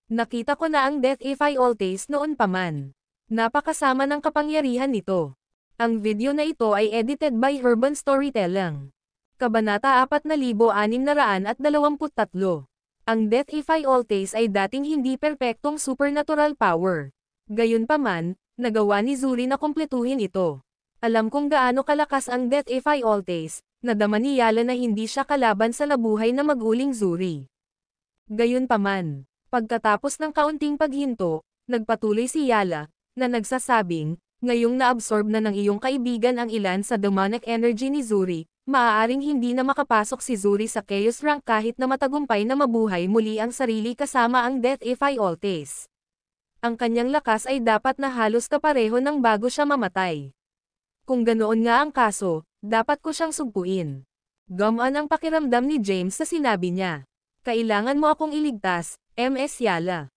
Nakita ko na ang Death Ify Altace noon pa man. Napakasama ng kapangyarihan nito. Ang video na ito ay edited by Urban Storytelling. Kabanata 4623. Ang Death Ify Altace ay dating hindi perpektong supernatural power. Gayunpaman, nagawa ni Zuri na kumpletuhin ito. Alam kung gaano kalakas ang Death Ify Altace, nadama ni Yala na hindi siya kalaban sa nabuhay na maguling Zuri. Gayunpaman, pagkatapos ng kaunting paghinto, nagpatuloy si Yala, na nagsasabing, ngayong naabsorb na ng iyong kaibigan ang ilan sa demonic energy ni Zuri, maaaring hindi na makapasok si Zuri sa Chaos Rank kahit na matagumpay na mabuhay muli ang sarili kasama ang Death Ify Altace. Ang kanyang lakas ay dapat na halos kapareho ng bago siya mamatay. Kung ganoon nga ang kaso, dapat ko siyang sugpuin. Gumaan ang pakiramdam ni James sa sinabi niya. Kailangan mo akong iligtas, MS Yala.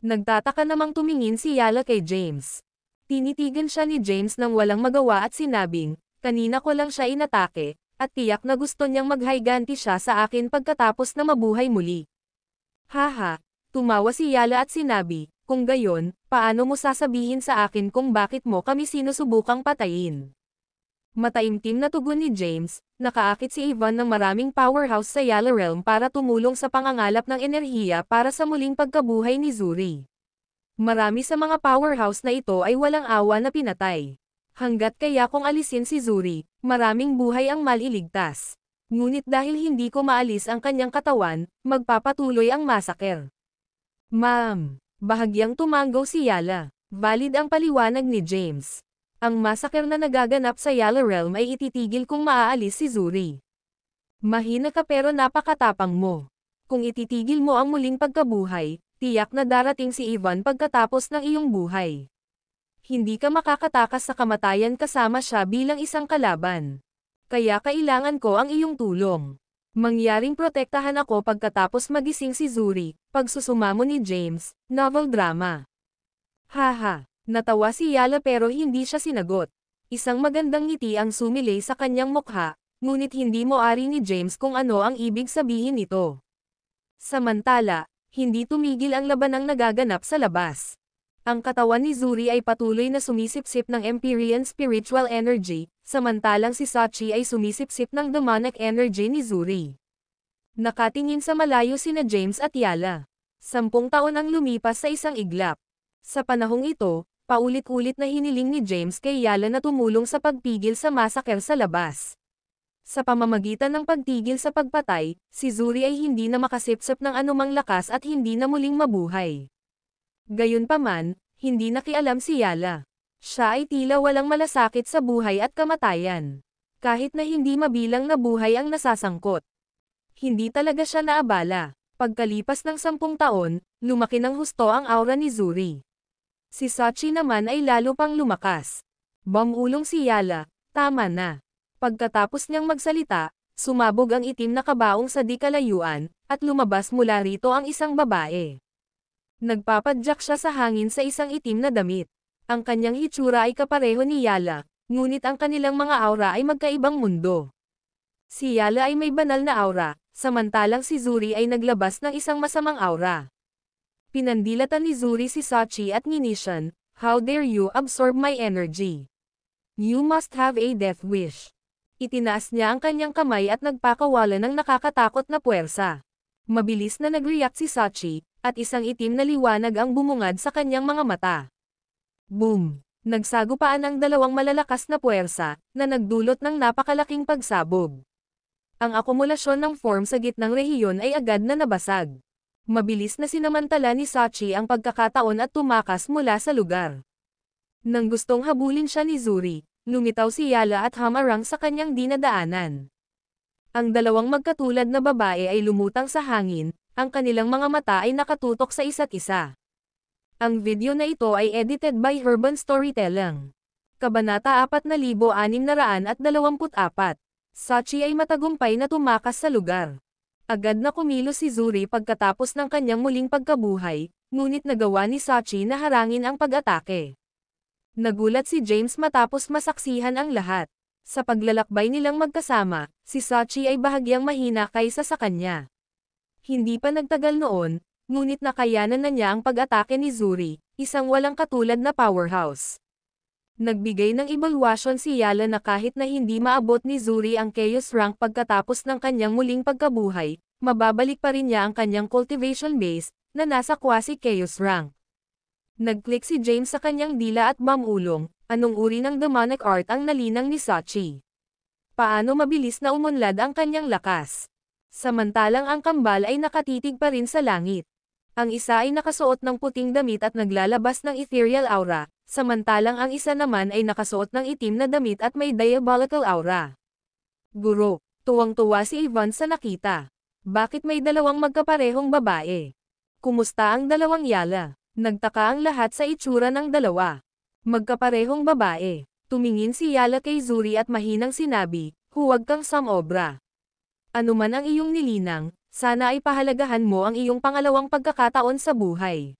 Nagtataka namang tumingin si Yala kay James. Tinitigan siya ni James nang walang magawa at sinabing, kanina ko lang siya inatake, at tiyak na gusto niyang maghayganti siya sa akin pagkatapos na mabuhay muli. Tumawa si Yala at sinabi, kung gayon, paano mo sasabihin sa akin kung bakit mo kami sinusubukang patayin? Mataimtim na tugon ni James, nakaakit si Ivan ng maraming powerhouse sa Yala Realm para tumulong sa pangangalap ng enerhiya para sa muling pagkabuhay ni Zuri. Marami sa mga powerhouse na ito ay walang awa na pinatay. Hanggat kaya kung alisin si Zuri, maraming buhay ang maliligtas. Ngunit dahil hindi ko maalis ang kanyang katawan, magpapatuloy ang masaker. Ma'am. Bahagyang tumanggaw si Yala. Valid ang paliwanag ni James. Ang massacre na nagaganap sa Yala Realm ay ititigil kung maaalis si Zuri. Mahina ka pero napakatapang mo. Kung ititigil mo ang muling pagkabuhay, tiyak na darating si Ivan pagkatapos ng iyong buhay. Hindi ka makakatakas sa kamatayan kasama siya bilang isang kalaban. Kaya kailangan ko ang iyong tulong. Mangyaring protektahan ako pagkatapos magising si Zuri, pagsusumamo ni James, novel drama. Natawa si Yala pero hindi siya sinagot. Isang magandang ngiti ang sumilay sa kanyang mukha, ngunit hindi moari ni James kung ano ang ibig sabihin nito. Samantala, hindi tumigil ang labanang nagaganap sa labas. Ang katawan ni Zuri ay patuloy na sumisipsip ng Empyrean spiritual energy, samantalang si Sachi ay sumisipsip ng demonic energy ni Zuri. Nakatingin sa malayo sina James at Yala. 10 taon ang lumipas sa isang iglap. Sa panahong ito, paulit-ulit na hiniling ni James kay Yala na tumulong sa pagpigil sa massacre sa labas. Sa pamamagitan ng pagtigil sa pagpatay, si Zuri ay hindi na makasipsip ng anumang lakas at hindi na muling mabuhay. Gayunpaman, hindi nakialam si Yala. Siya ay tila walang malasakit sa buhay at kamatayan. Kahit na hindi mabilang na buhay ang nasasangkot. Hindi talaga siya naabala. Pagkalipas ng 10 taon, lumaki ng husto ang aura ni Zuri. Si Sachi naman ay lalo pang lumakas. Bumulong si Yala, tama na. Pagkatapos niyang magsalita, Sumabog ang itim na kabaong sa di kalayuan, at lumabas mula rito ang isang babae. Nagpapadyak siya sa hangin sa isang itim na damit. Ang kanyang hitsura ay kapareho ni Yala, ngunit ang kanilang mga aura ay magkaibang mundo. Si Yala ay may banal na aura, samantalang si Zuri ay naglabas ng isang masamang aura. Pinandilatan ni Zuri si Sachi at ni Nishan, "How dare you absorb my energy? You must have a death wish." Itinaas niya ang kanyang kamay at nagpakawala ng nakakatakot na puwersa. Mabilis na nag-react si Sachi, at isang itim na liwanag ang bumungad sa kanyang mga mata. Boom! Nagsagupaan ang dalawang malalakas na puwersa, na nagdulot ng napakalaking pagsabog. Ang akumulasyon ng form sa gitnang rehiyon ay agad na nabasag. Mabilis na sinamantala ni Sachi ang pagkakataon at tumakas mula sa lugar. Nang gustong habulin siya ni Zuri, lumitaw si Yala at hamarang sa kanyang dinadaanan. Ang dalawang magkatulad na babae ay lumutang sa hangin, ang kanilang mga mata ay nakatutok sa isa't isa. Ang video na ito ay edited by Urban Storytelling. Kabanata 4624. Sachi ay matagumpay na tumakas sa lugar. Agad na kumilos si Zuri pagkatapos ng kanyang muling pagkabuhay, ngunit nagawa ni Sachi na harangin ang pag-atake. Nagulat si James matapos masaksihan ang lahat. Sa paglalakbay nilang magkasama, si Sachi ay bahagyang mahina kaysa sa kanya. Hindi pa nagtagal noon, ngunit nakayanan na niya ang pag-atake ni Zuri, isang walang katulad na powerhouse. Nagbigay ng ebalwasyon si Yala na kahit na hindi maabot ni Zuri ang Chaos Rank pagkatapos ng kanyang muling pagkabuhay, mababalik pa rin niya ang kanyang cultivation base, na nasa quasi Chaos Rank. Nag-click si James sa kanyang dila at mamulong, anong uri ng demonic art ang nalinang ni Sachi? Paano mabilis na umunlad ang kanyang lakas? Samantalang ang kambal ay nakatitig pa rin sa langit. Ang isa ay nakasuot ng puting damit at naglalabas ng ethereal aura, samantalang ang isa naman ay nakasuot ng itim na damit at may diabolical aura. Guro, tuwang-tuwa si Ivan sa nakita. Bakit may dalawang magkaparehong babae? Kumusta ang dalawang Yala? Nagtaka ang lahat sa itsura ng dalawa. Magkaparehong babae. Tumingin si Yala kay Zuri at mahinang sinabi, "Huwag kang samobra. Ano man ang iyong nilinang, sana ay pahalagahan mo ang iyong pangalawang pagkakataon sa buhay."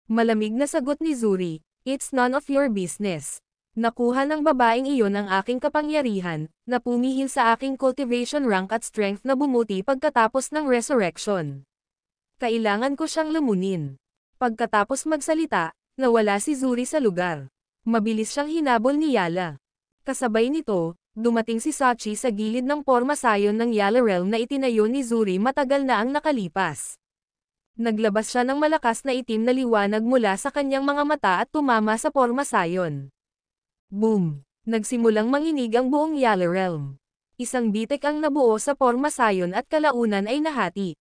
Malamig na sagot ni Zuri, "It's none of your business. Nakuha ng babaeng iyon ang aking kapangyarihan, na pumihil sa aking cultivation rank at strength na bumuti pagkatapos ng resurrection. Kailangan ko siyang lumunin." Pagkatapos magsalita, nawala si Zuri sa lugar. Mabilis siyang hinabol ni Yala. Kasabay nito, dumating si Sachi sa gilid ng pormasayon ng Yala Realm na itinayo ni Zuri matagal na ang nakalipas. Naglabas siya ng malakas na itim na liwanag mula sa kanyang mga mata at tumama sa pormasayon. Boom! Nagsimulang manginig ang buong Yala Realm. Isang bitek ang nabuo sa pormasayon at kalaunan ay nahati.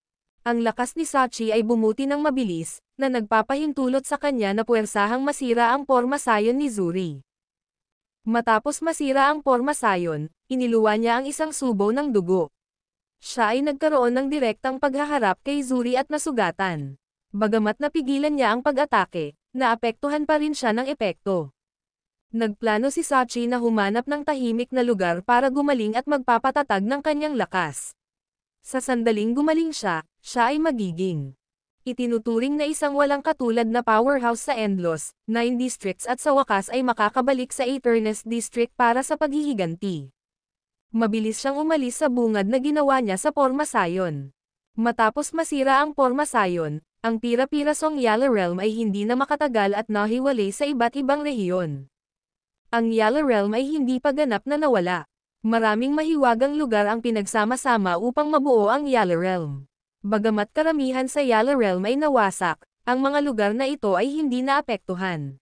Ang lakas ni Sachi ay bumuti ng mabilis, na nagpapahintulot sa kanya na puwersahang masira ang pormasayon ni Zuri. Matapos masira ang pormasayon, iniluwa niya ang isang subo ng dugo. Siya ay nagkaroon ng direktang paghaharap kay Zuri at nasugatan. Bagamat napigilan niya ang pag-atake, naapektuhan pa rin siya ng epekto. Nagplano si Sachi na humanap ng tahimik na lugar para gumaling at magpapatatag ng kanyang lakas. Sa sandaling gumaling siya ay magiging itinuturing na isang walang katulad na powerhouse sa Endless 9 districts at sa wakas ay makakabalik sa Aeternus District para sa paghihiganti. Mabilis siyang umalis sa bungad na ginawa niya sa pormasayon. Matapos masira ang pormasayon, ang pira-pirasong Yala Realm ay hindi na makatagal at nahiwalay sa iba't ibang rehiyon. Ang Yala Realm ay hindi pa ganap na nawala. Maraming mahiwagang lugar ang pinagsama-sama upang mabuo ang Yala Realm. Bagamat karamihan sa Yala Realm ay nawasak, ang mga lugar na ito ay hindi naapektuhan.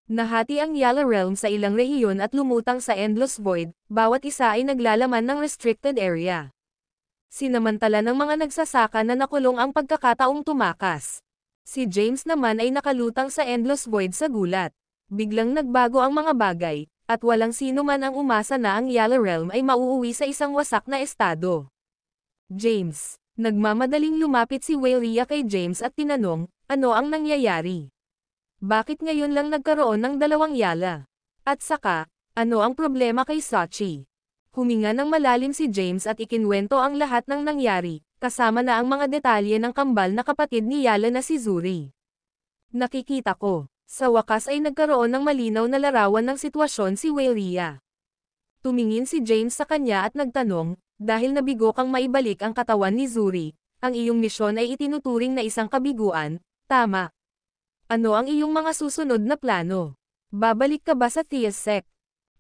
Nahati ang Yala Realm sa ilang rehiyon at lumutang sa Endless Void, bawat isa ay naglalaman ng restricted area. Sinamantala ng mga nagsasaka na nakulong ang pagkakataong tumakas. Si James naman ay nakalutang sa Endless Void sa gulat. Biglang nagbago ang mga bagay, at walang sino man ang umasa na ang Yala Realm ay mauuwi sa isang wasak na estado. James. Nagmamadaling lumapit si Wayria kay James at tinanong, ano ang nangyayari? Bakit ngayon lang nagkaroon ng dalawang Yala? At saka, ano ang problema kay Sachi? Huminga ng malalim si James at ikinwento ang lahat ng nangyari, kasama na ang mga detalye ng kambal na kapatid ni Yala na si Zuri. Nakikita ko, sa wakas ay nagkaroon ng malinaw na larawan ng sitwasyon si Weylia. Tumingin si James sa kanya at nagtanong, dahil nabigo kang maibalik ang katawan ni Zuri, ang iyong misyon ay itinuturing na isang kabiguan, tama. Ano ang iyong mga susunod na plano? Babalik ka ba sa TSEC?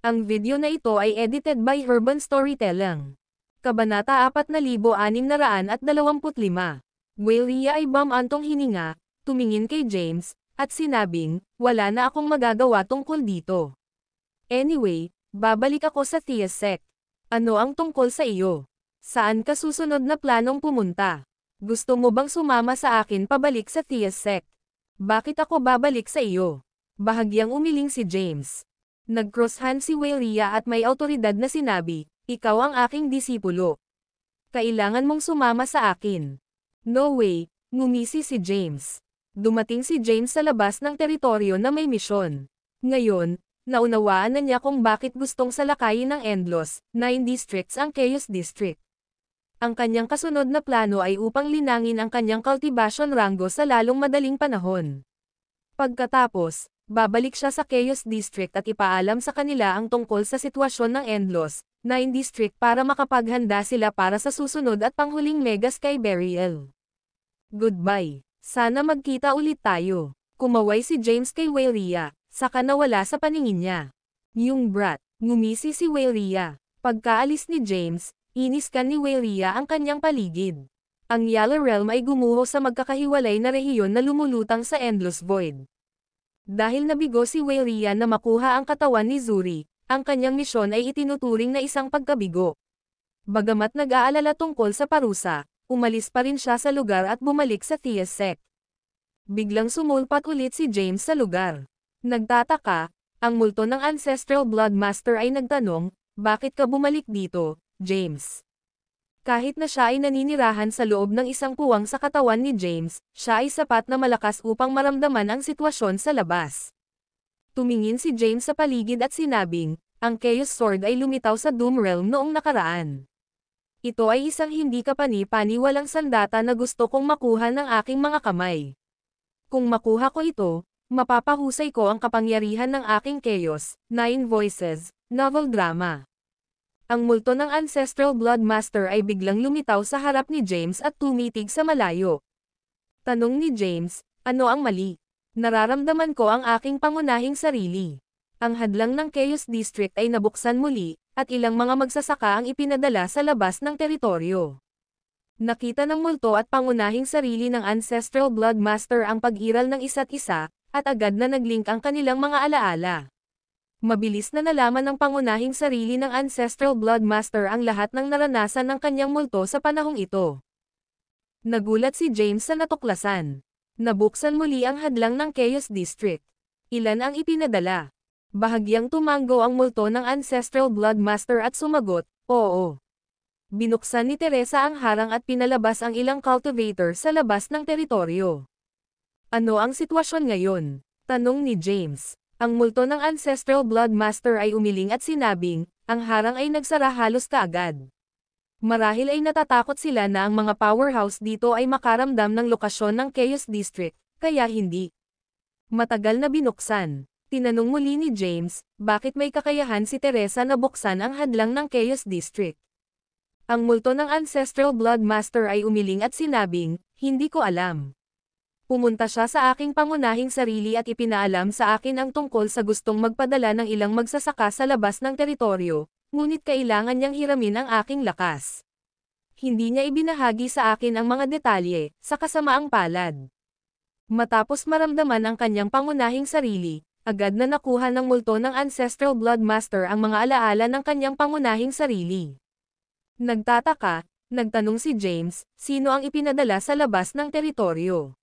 Ang video na ito ay edited by Urban Storytelling. Kabanata 4625. Weylia ay bumantong hininga, tumingin kay James, at sinabing, wala na akong magagawa tungkol dito. Anyway, babalik ako sa TSEC. Ano ang tungkol sa iyo? Saan ka susunod na planong pumunta? Gusto mo bang sumama sa akin pabalik sa TSEC? Bakit ako babalik sa iyo? Bahagyang umiling si James. Nag-cross-hand si Weylia at may autoridad na sinabi, ikaw ang aking disipulo. Kailangan mong sumama sa akin. No way, ngumisi si James. Dumating si James sa labas ng teritoryo na may misyon. Ngayon, naunawaan na niya kung bakit gustong salakayin ng Endlos, 9 districts ang Chaos District. Ang kanyang kasunod na plano ay upang linangin ang kanyang cultivation rango sa lalong madaling panahon. Pagkatapos, babalik siya sa Chaos District at ipaalam sa kanila ang tungkol sa sitwasyon ng Endlos, 9 district para makapaghanda sila para sa susunod at panghuling Mega Sky Burial. Goodbye. Sana magkita ulit tayo. Kumaway si James kay Weylia, saka nawala sa paningin niya. Yung brat, ngumisi si Weylia. Pagkaalis ni James, iniskan ni Weylia ang kanyang paligid. Ang Yala Realm ay gumuho sa magkakahiwalay na rehiyon na lumulutang sa Endless Void. Dahil nabigo si Weylia na makuha ang katawan ni Zuri, ang kanyang misyon ay itinuturing na isang pagkabigo. Bagamat nag-aalala tungkol sa parusa, umalis pa rin siya sa lugar at bumalik sa TSEC. Biglang sumulpat ulit si James sa lugar. Nagtataka, ang multo ng Ancestral Blood Master ay nagtanong, bakit ka bumalik dito, James? Kahit na siya ay naninirahan sa loob ng isang puwang sa katawan ni James, siya ay sapat na malakas upang maramdaman ang sitwasyon sa labas. Tumingin si James sa paligid at sinabing, ang Chaos Sword ay lumitaw sa Doom Realm noong nakaraan. Ito ay isang hindi kapani-paniwalang sandata na gusto kong makuha ng aking mga kamay. Kung makuha ko ito, mapapahusay ko ang kapangyarihan ng aking Chaos, 9 Voices, novel drama. Ang multo ng Ancestral Blood Master ay biglang lumitaw sa harap ni James at tumitig sa malayo. Tanong ni James, ano ang mali? Nararamdaman ko ang aking pangunahing sarili. Ang hadlang ng Chaos District ay nabuksan muli, at ilang mga magsasaka ang ipinadala sa labas ng teritoryo. Nakita ng multo at pangunahing sarili ng Ancestral Blood Master ang pag-iral ng isa't isa, at agad na nag-link ang kanilang mga alaala. Mabilis na nalaman ng pangunahing sarili ng Ancestral Blood Master ang lahat ng naranasan ng kanyang multo sa panahong ito. Nagulat si James sa natuklasan. Nabuksan muli ang hadlang ng Chaos District. Ilan ang ipinadala? Bahagyang tumanggo ang multo ng Ancestral Blood Master at sumagot, oo. Binuksan ni Teresa ang harang at pinalabas ang ilang cultivator sa labas ng teritoryo. Ano ang sitwasyon ngayon? Tanong ni James. Ang multo ng Ancestral Blood Master ay umiling at sinabing, ang harang ay nagsara halos kaagad. Marahil ay natatakot sila na ang mga powerhouse dito ay makaramdam ng lokasyon ng Chaos District, kaya hindi. Matagal na binuksan. Tinanong muli ni James, bakit may kakayahan si Teresa na buksan ang hadlang ng Chaos District? Ang multo ng Ancestral Blood Master ay umiling at sinabing, hindi ko alam. Pumunta siya sa aking pangunahing sarili at ipinaalam sa akin ang tungkol sa gustong magpadala ng ilang magsasaka sa labas ng teritoryo, ngunit kailangan niyang hiramin ang aking lakas. Hindi niya ibinahagi sa akin ang mga detalye, sa kasamaang palad. Matapos maramdaman ang kanyang pangunahing sarili, agad na nakuha ng multo ng Ancestral Blood Master ang mga alaala ng kanyang pangunahing sarili. Nagtataka, nagtanong si James, sino ang ipinadala sa labas ng teritoryo?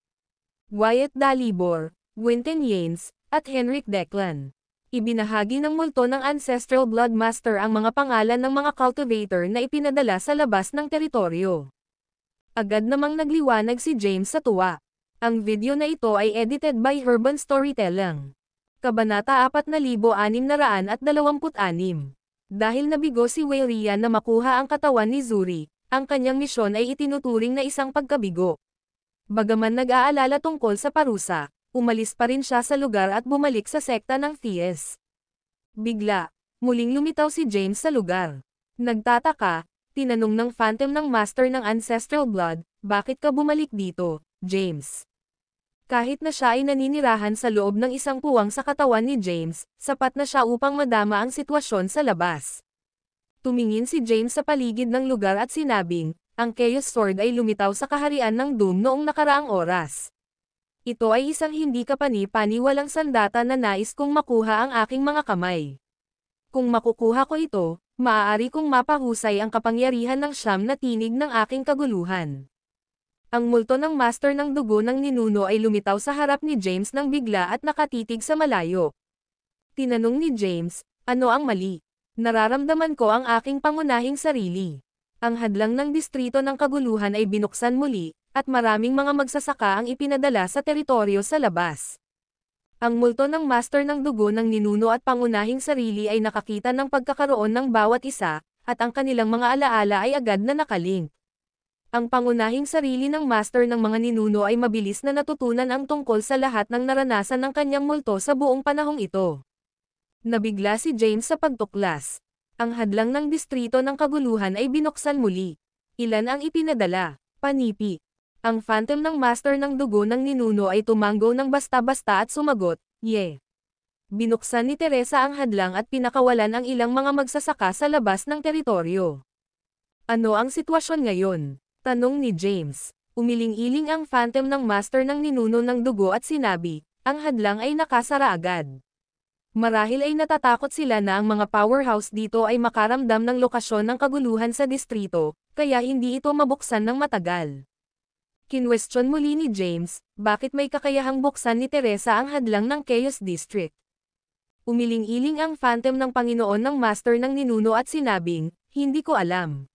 Wyatt Dalibor, Wynton Yanes, at Henrik Declan. Ibinahagi ng multo ng Ancestral Blood Master ang mga pangalan ng mga cultivator na ipinadala sa labas ng teritoryo. Agad namang nagliwanag si James sa tuwa. Ang video na ito ay edited by Urban Storytelling. Kabanata 4626. Dahil nabigo si Wei Rian na makuha ang katawan ni Zuri, ang kanyang misyon ay itinuturing na isang pagkabigo. Bagaman nag-aalala tungkol sa parusa, umalis pa rin siya sa lugar at bumalik sa sekta ng Thies. Bigla, muling lumitaw si James sa lugar. Nagtataka, tinanong ng Phantom ng Master ng Ancestral Blood, bakit ka bumalik dito, James? Kahit na siya ay naninirahan sa loob ng isang puwang sa katawan ni James, sapat na siya upang madama ang sitwasyon sa labas. Tumingin si James sa paligid ng lugar at sinabing, ang Chaos Sword ay lumitaw sa kaharian ng Doom noong nakaraang oras. Ito ay isang hindi kapani-paniwalang sandata na nais kong makuha ang aking mga kamay. Kung makukuha ko ito, maaari kong mapahusay ang kapangyarihan ng siyam na tinig ng aking kaguluhan. Ang multo ng Master ng Dugo ng Ninuno ay lumitaw sa harap ni James nang bigla at nakatitig sa malayo. Tinanong ni James, ano ang mali? Nararamdaman ko ang aking pangunahing sarili. Ang hadlang ng distrito ng kaguluhan ay binuksan muli, at maraming mga magsasaka ang ipinadala sa teritoryo sa labas. Ang multo ng Master ng Dugo ng Ninuno at pangunahing sarili ay nakakita ng pagkakaroon ng bawat isa, at ang kanilang mga alaala ay agad na nakalink. Ang pangunahing sarili ng Master ng mga ninuno ay mabilis na natutunan ang tungkol sa lahat ng naranasan ng kanyang multo sa buong panahong ito. Nabigla si James sa pagtuklas. Ang hadlang ng distrito ng kaguluhan ay binuksan muli. Ilan ang ipinadala? Panipi. Ang Phantom ng Master ng Dugo ng Ninuno ay tumanggo ng basta-basta at sumagot, "Ye." Binuksan ni Teresa ang hadlang at pinakawalan ang ilang mga magsasaka sa labas ng teritoryo. Ano ang sitwasyon ngayon? Tanong ni James. Umiling-iling ang Phantom ng Master ng Ninuno ng Dugo at sinabi, ang hadlang ay nakasara agad. Marahil ay natatakot sila na ang mga powerhouse dito ay makaramdam ng lokasyon ng kaguluhan sa distrito, kaya hindi ito mabuksan ng matagal. Kinwestiyon muli ni James, bakit may kakayahang buksan ni Teresa ang hadlang ng Chaos District? Umiling-iling ang Phantom ng Panginoon ng Master ng Ninuno at sinabing, hindi ko alam.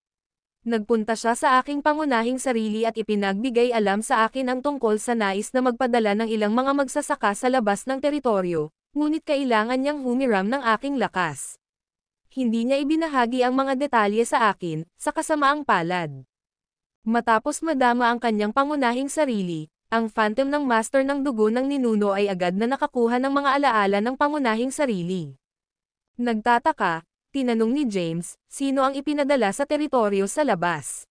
Nagpunta siya sa aking pangunahing sarili at ipinagbigay alam sa akin ang tungkol sa nais na magpadala ng ilang mga magsasaka sa labas ng teritoryo, ngunit kailangan niyang humiram ng aking lakas. Hindi niya ibinahagi ang mga detalye sa akin, sa kasamaang palad. Matapos madama ang kanyang pangunahing sarili, ang Phantom ng Master ng Dugo ng Ninuno ay agad na nakakuha ng mga alaala ng pangunahing sarili. Nagtataka, tinanong ni James, sino ang ipinadala sa teritoryo sa labas?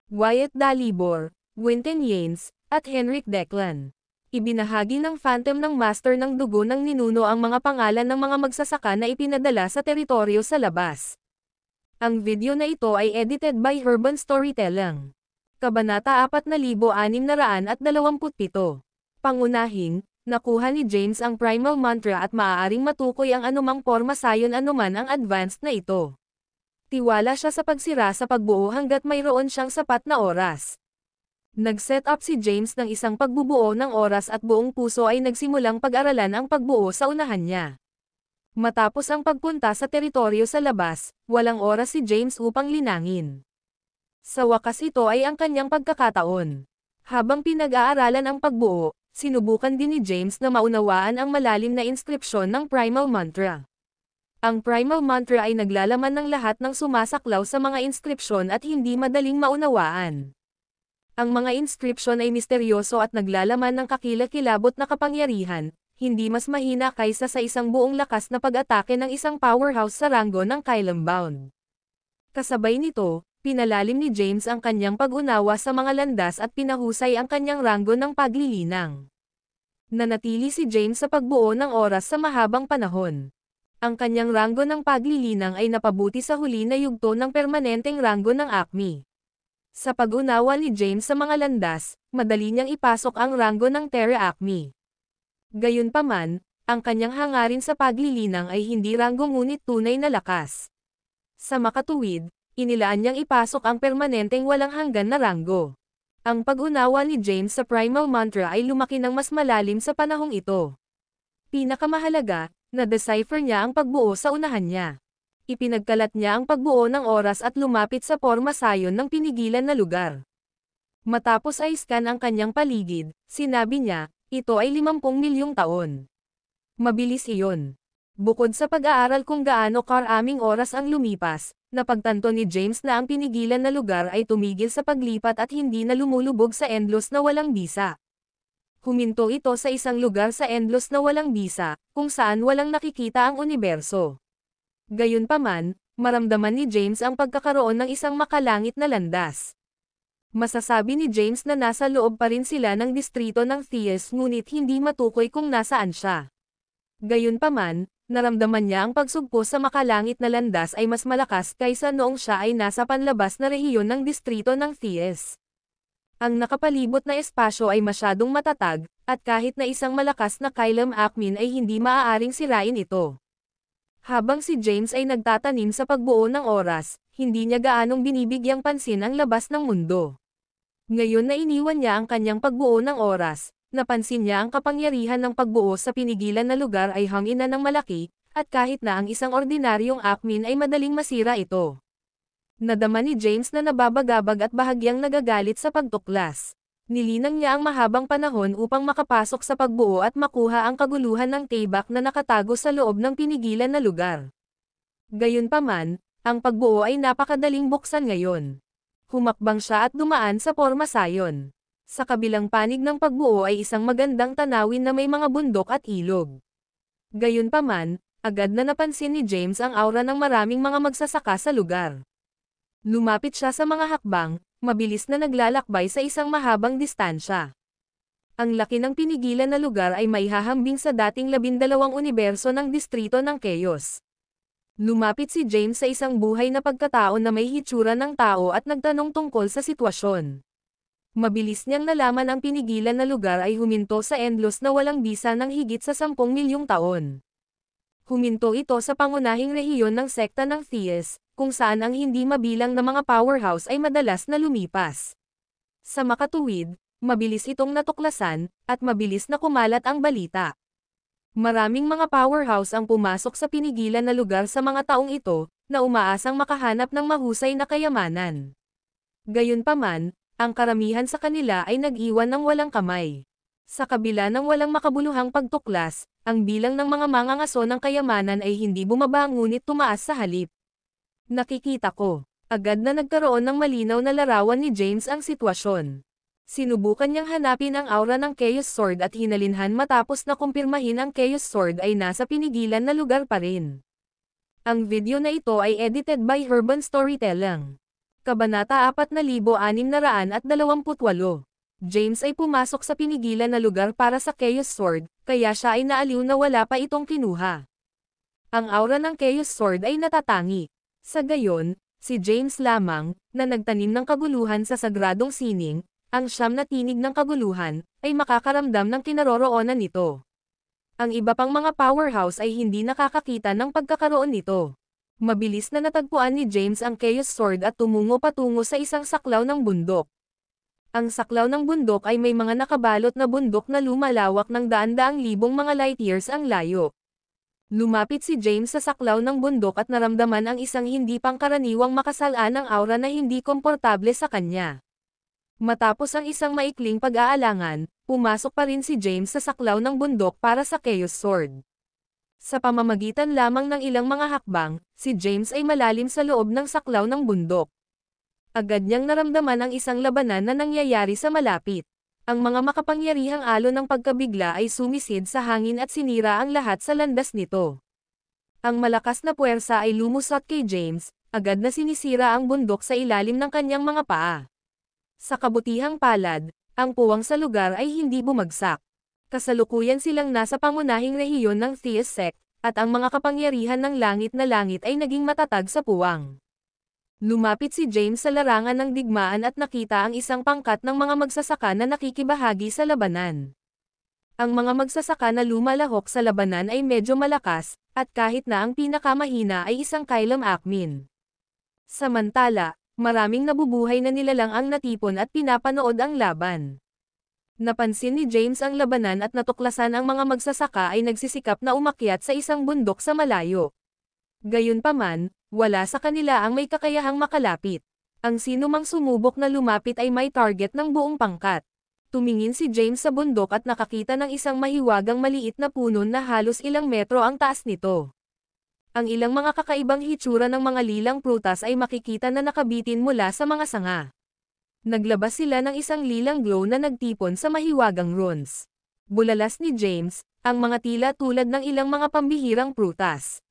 Wyatt Dalibor, Wynton Yanes, at Henrik Declan. Ibinahagi ng Phantom ng Master ng Dugo ng Ninuno ang mga pangalan ng mga magsasaka na ipinadala sa teritoryo sa labas. Ang video na ito ay edited by Urban Storytelling. Kabanata 4627. Pangunahing, nakuha ni James ang primal mantra at maaaring matukoy ang anumang porma sayon anuman ang advanced na ito. Tiwala siya sa pagsira sa pagbuo hanggat mayroon siyang sapat na oras. Nag-set up si James ng isang pagbubuo ng oras at buong puso ay nagsimulang pag-aralan ang pagbuo sa unahan niya. Matapos ang pagpunta sa teritoryo sa labas, walang oras si James upang linangin. Sa wakas ito ay ang kanyang pagkakataon. Habang pinag-aaralan ang pagbuo, sinubukan din ni James na maunawaan ang malalim na inskripsyon ng primal mantra. Ang primal mantra ay naglalaman ng lahat ng sumasaklaw sa mga inskripsyon at hindi madaling maunawaan. Ang mga inskripsyon ay misteryoso at naglalaman ng kakilakilabot na kapangyarihan, hindi mas mahina kaysa sa isang buong lakas na pag-atake ng isang powerhouse sa ranggo ng Kylem Bound. Kasabay nito, pinalalim ni James ang kanyang pag-unawa sa mga landas at pinahusay ang kanyang ranggo ng paglilinang. Nanatili si James sa pagbuo ng oras sa mahabang panahon. Ang kanyang ranggo ng paglilinang ay napabuti sa huli na yugto ng permanenteng ranggo ng Acme. Sa pag-unawa ni James sa mga landas, madali niyang ipasok ang ranggo ng Terra Acme. Gayunpaman, ang kanyang hangarin sa paglilinang ay hindi ranggo ngunit tunay na lakas. Sa makatuwid, inilaan niyang ipasok ang permanenteng walang hanggan na ranggo. Ang pag-unawa ni James sa primal mantra ay lumaki ng mas malalim sa panahong ito. Pinakamahalaga, na-decipher niya ang pagbuo sa unahan niya. Ipinagkalat niya ang pagbuo ng oras at lumapit sa porma sayon ng pinigilan na lugar. Matapos ay scan ang kanyang paligid, sinabi niya, ito ay 50 milyong taon. Mabilis iyon. Bukod sa pag-aaral kung gaano karaming oras ang lumipas, napagtanto ni James na ang pinigilan na lugar ay tumigil sa paglipat at hindi na lumulubog sa endless na walang bisa. Huminto ito sa isang lugar sa endless na walang bisa, kung saan walang nakikita ang universo. Gayunpaman, maramdaman ni James ang pagkakaroon ng isang makalangit na landas. Masasabi ni James na nasa loob pa rin sila ng distrito ng Theus ngunit hindi matukoy kung nasaan siya. Gayunpaman, naramdaman niya ang pagsugpo sa makalangit na landas ay mas malakas kaysa noong siya ay nasa panlabas na rehiyon ng distrito ng Theus. Ang nakapalibot na espasyo ay masyadong matatag, at kahit na isang malakas na Kylem Akmin ay hindi maaaring sirain ito. Habang si James ay nagtatanim sa pagbuo ng oras, hindi niya gaanong binibigyang pansin ang labas ng mundo. Ngayon na iniwan niya ang kanyang pagbuo ng oras, napansin niya ang kapangyarihan ng pagbuo sa pinigilan na lugar ay hangin na ng malaki, at kahit na ang isang ordinaryong Akmin ay madaling masira ito. Nadama ni James na nababagabag at bahagyang nagagalit sa pagtuklas. Nilinang niya ang mahabang panahon upang makapasok sa pagbuo at makuha ang kaguluhan ng tibak na nakatago sa loob ng pinigilan na lugar. Gayunpaman, ang pagbuo ay napakadaling buksan ngayon. Humakbang siya at dumaan sa Pormasayon. Sa kabilang panig ng pagbuo ay isang magandang tanawin na may mga bundok at ilog. Gayunpaman, agad na napansin ni James ang aura ng maraming mga magsasaka sa lugar. Lumapit siya sa mga hakbang, mabilis na naglalakbay sa isang mahabang distansya. Ang laki ng pinigilan na lugar ay maihahambing sa dating 12 universo ng distrito ng Chaos. Lumapit si James sa isang buhay na pagkatao na may hitsura ng tao at nagtanong tungkol sa sitwasyon. Mabilis niyang nalaman ang pinigilan na lugar ay huminto sa endless na walang bisa ng higit sa 10 milyong taon. Huminto ito sa pangunahing rehiyon ng sekta ng Theus, kung saan ang hindi mabilang na mga powerhouse ay madalas na lumipas. Sa makatuwid, mabilis itong natuklasan, at mabilis na kumalat ang balita. Maraming mga powerhouse ang pumasok sa pinigilan na lugar sa mga taong ito, na umaasang makahanap ng mahusay na kayamanan. Gayunpaman, ang karamihan sa kanila ay nag-iwan ng walang kamay. Sa kabila ng walang makabuluhang pagtuklas, ang bilang ng mga mangangaso ng kayamanan ay hindi bumaba ngunit tumaas sa halip. Nakikita ko, agad na nagkaroon ng malinaw na larawan ni James ang sitwasyon. Sinubukan niyang hanapin ang aura ng Chaos Sword at hinalinhan matapos na kumpirmahin ang Chaos Sword ay nasa pinigilan na lugar pa rin. Ang video na ito ay edited by Herban Storytelling. Kabanata 4628. James ay pumasok sa pinigilan na lugar para sa Chaos Sword, kaya siya ay naaliw na wala pa itong kinuha. Ang aura ng Chaos Sword ay natatangi. Sa gayon, si James lamang, na nagtanim ng kaguluhan sa sagradong sining, ang siyam na tinig ng kaguluhan, ay makakaramdam ng kinaroroonan nito. Ang iba pang mga powerhouse ay hindi nakakakita ng pagkakaroon nito. Mabilis na natagpuan ni James ang Chaos Sword at tumungo patungo sa isang saklaw ng bundok. Ang saklaw ng bundok ay may mga nakabalot na bundok na lumalawak ng daan-daang libong mga light years ang layo. Lumapit si James sa saklaw ng bundok at naramdaman ang isang hindi pangkaraniwang makasalanang aura na hindi komportable sa kanya. Matapos ang isang maikling pag-aalangan, pumasok pa rin si James sa saklaw ng bundok para sa Chaos Sword. Sa pamamagitan lamang ng ilang mga hakbang, si James ay malalim sa loob ng saklaw ng bundok. Agad niyang naramdaman ang isang labanan na nangyayari sa malapit. Ang mga makapangyarihang alon ng pagkabigla ay sumisid sa hangin at sinira ang lahat sa landas nito. Ang malakas na puwersa ay lumusot kay James, agad na sinisira ang bundok sa ilalim ng kanyang mga paa. Sa kabutihang palad, ang puwang sa lugar ay hindi bumagsak. Kasalukuyan silang nasa pangunahing rehiyon ng Theus sect, at ang mga kapangyarihan ng langit na langit ay naging matatag sa puwang. Lumapit si James sa larangan ng digmaan at nakita ang isang pangkat ng mga magsasaka na nakikibahagi sa labanan. Ang mga magsasaka na lumalahok sa labanan ay medyo malakas, at kahit na ang pinakamahina ay isang Kylem Akmin. Samantala, maraming nabubuhay na nilalang ang natipon at pinapanood ang laban. Napansin ni James ang labanan at natuklasan ang mga magsasaka ay nagsisikap na umakyat sa isang bundok sa malayo. Gayunpaman, wala sa kanila ang may kakayahang makalapit. Ang sinumang sumubok na lumapit ay may target ng buong pangkat. Tumingin si James sa bundok at nakakita ng isang mahiwagang maliit na puno na halos ilang metro ang taas nito. Ang ilang mga kakaibang hitsura ng mga lilang prutas ay makikita na nakabitin mula sa mga sanga. Naglabas sila ng isang lilang glow na nagtipon sa mahiwagang runes. Bulalas ni James, ang mga tila tulad ng ilang mga pambihirang prutas.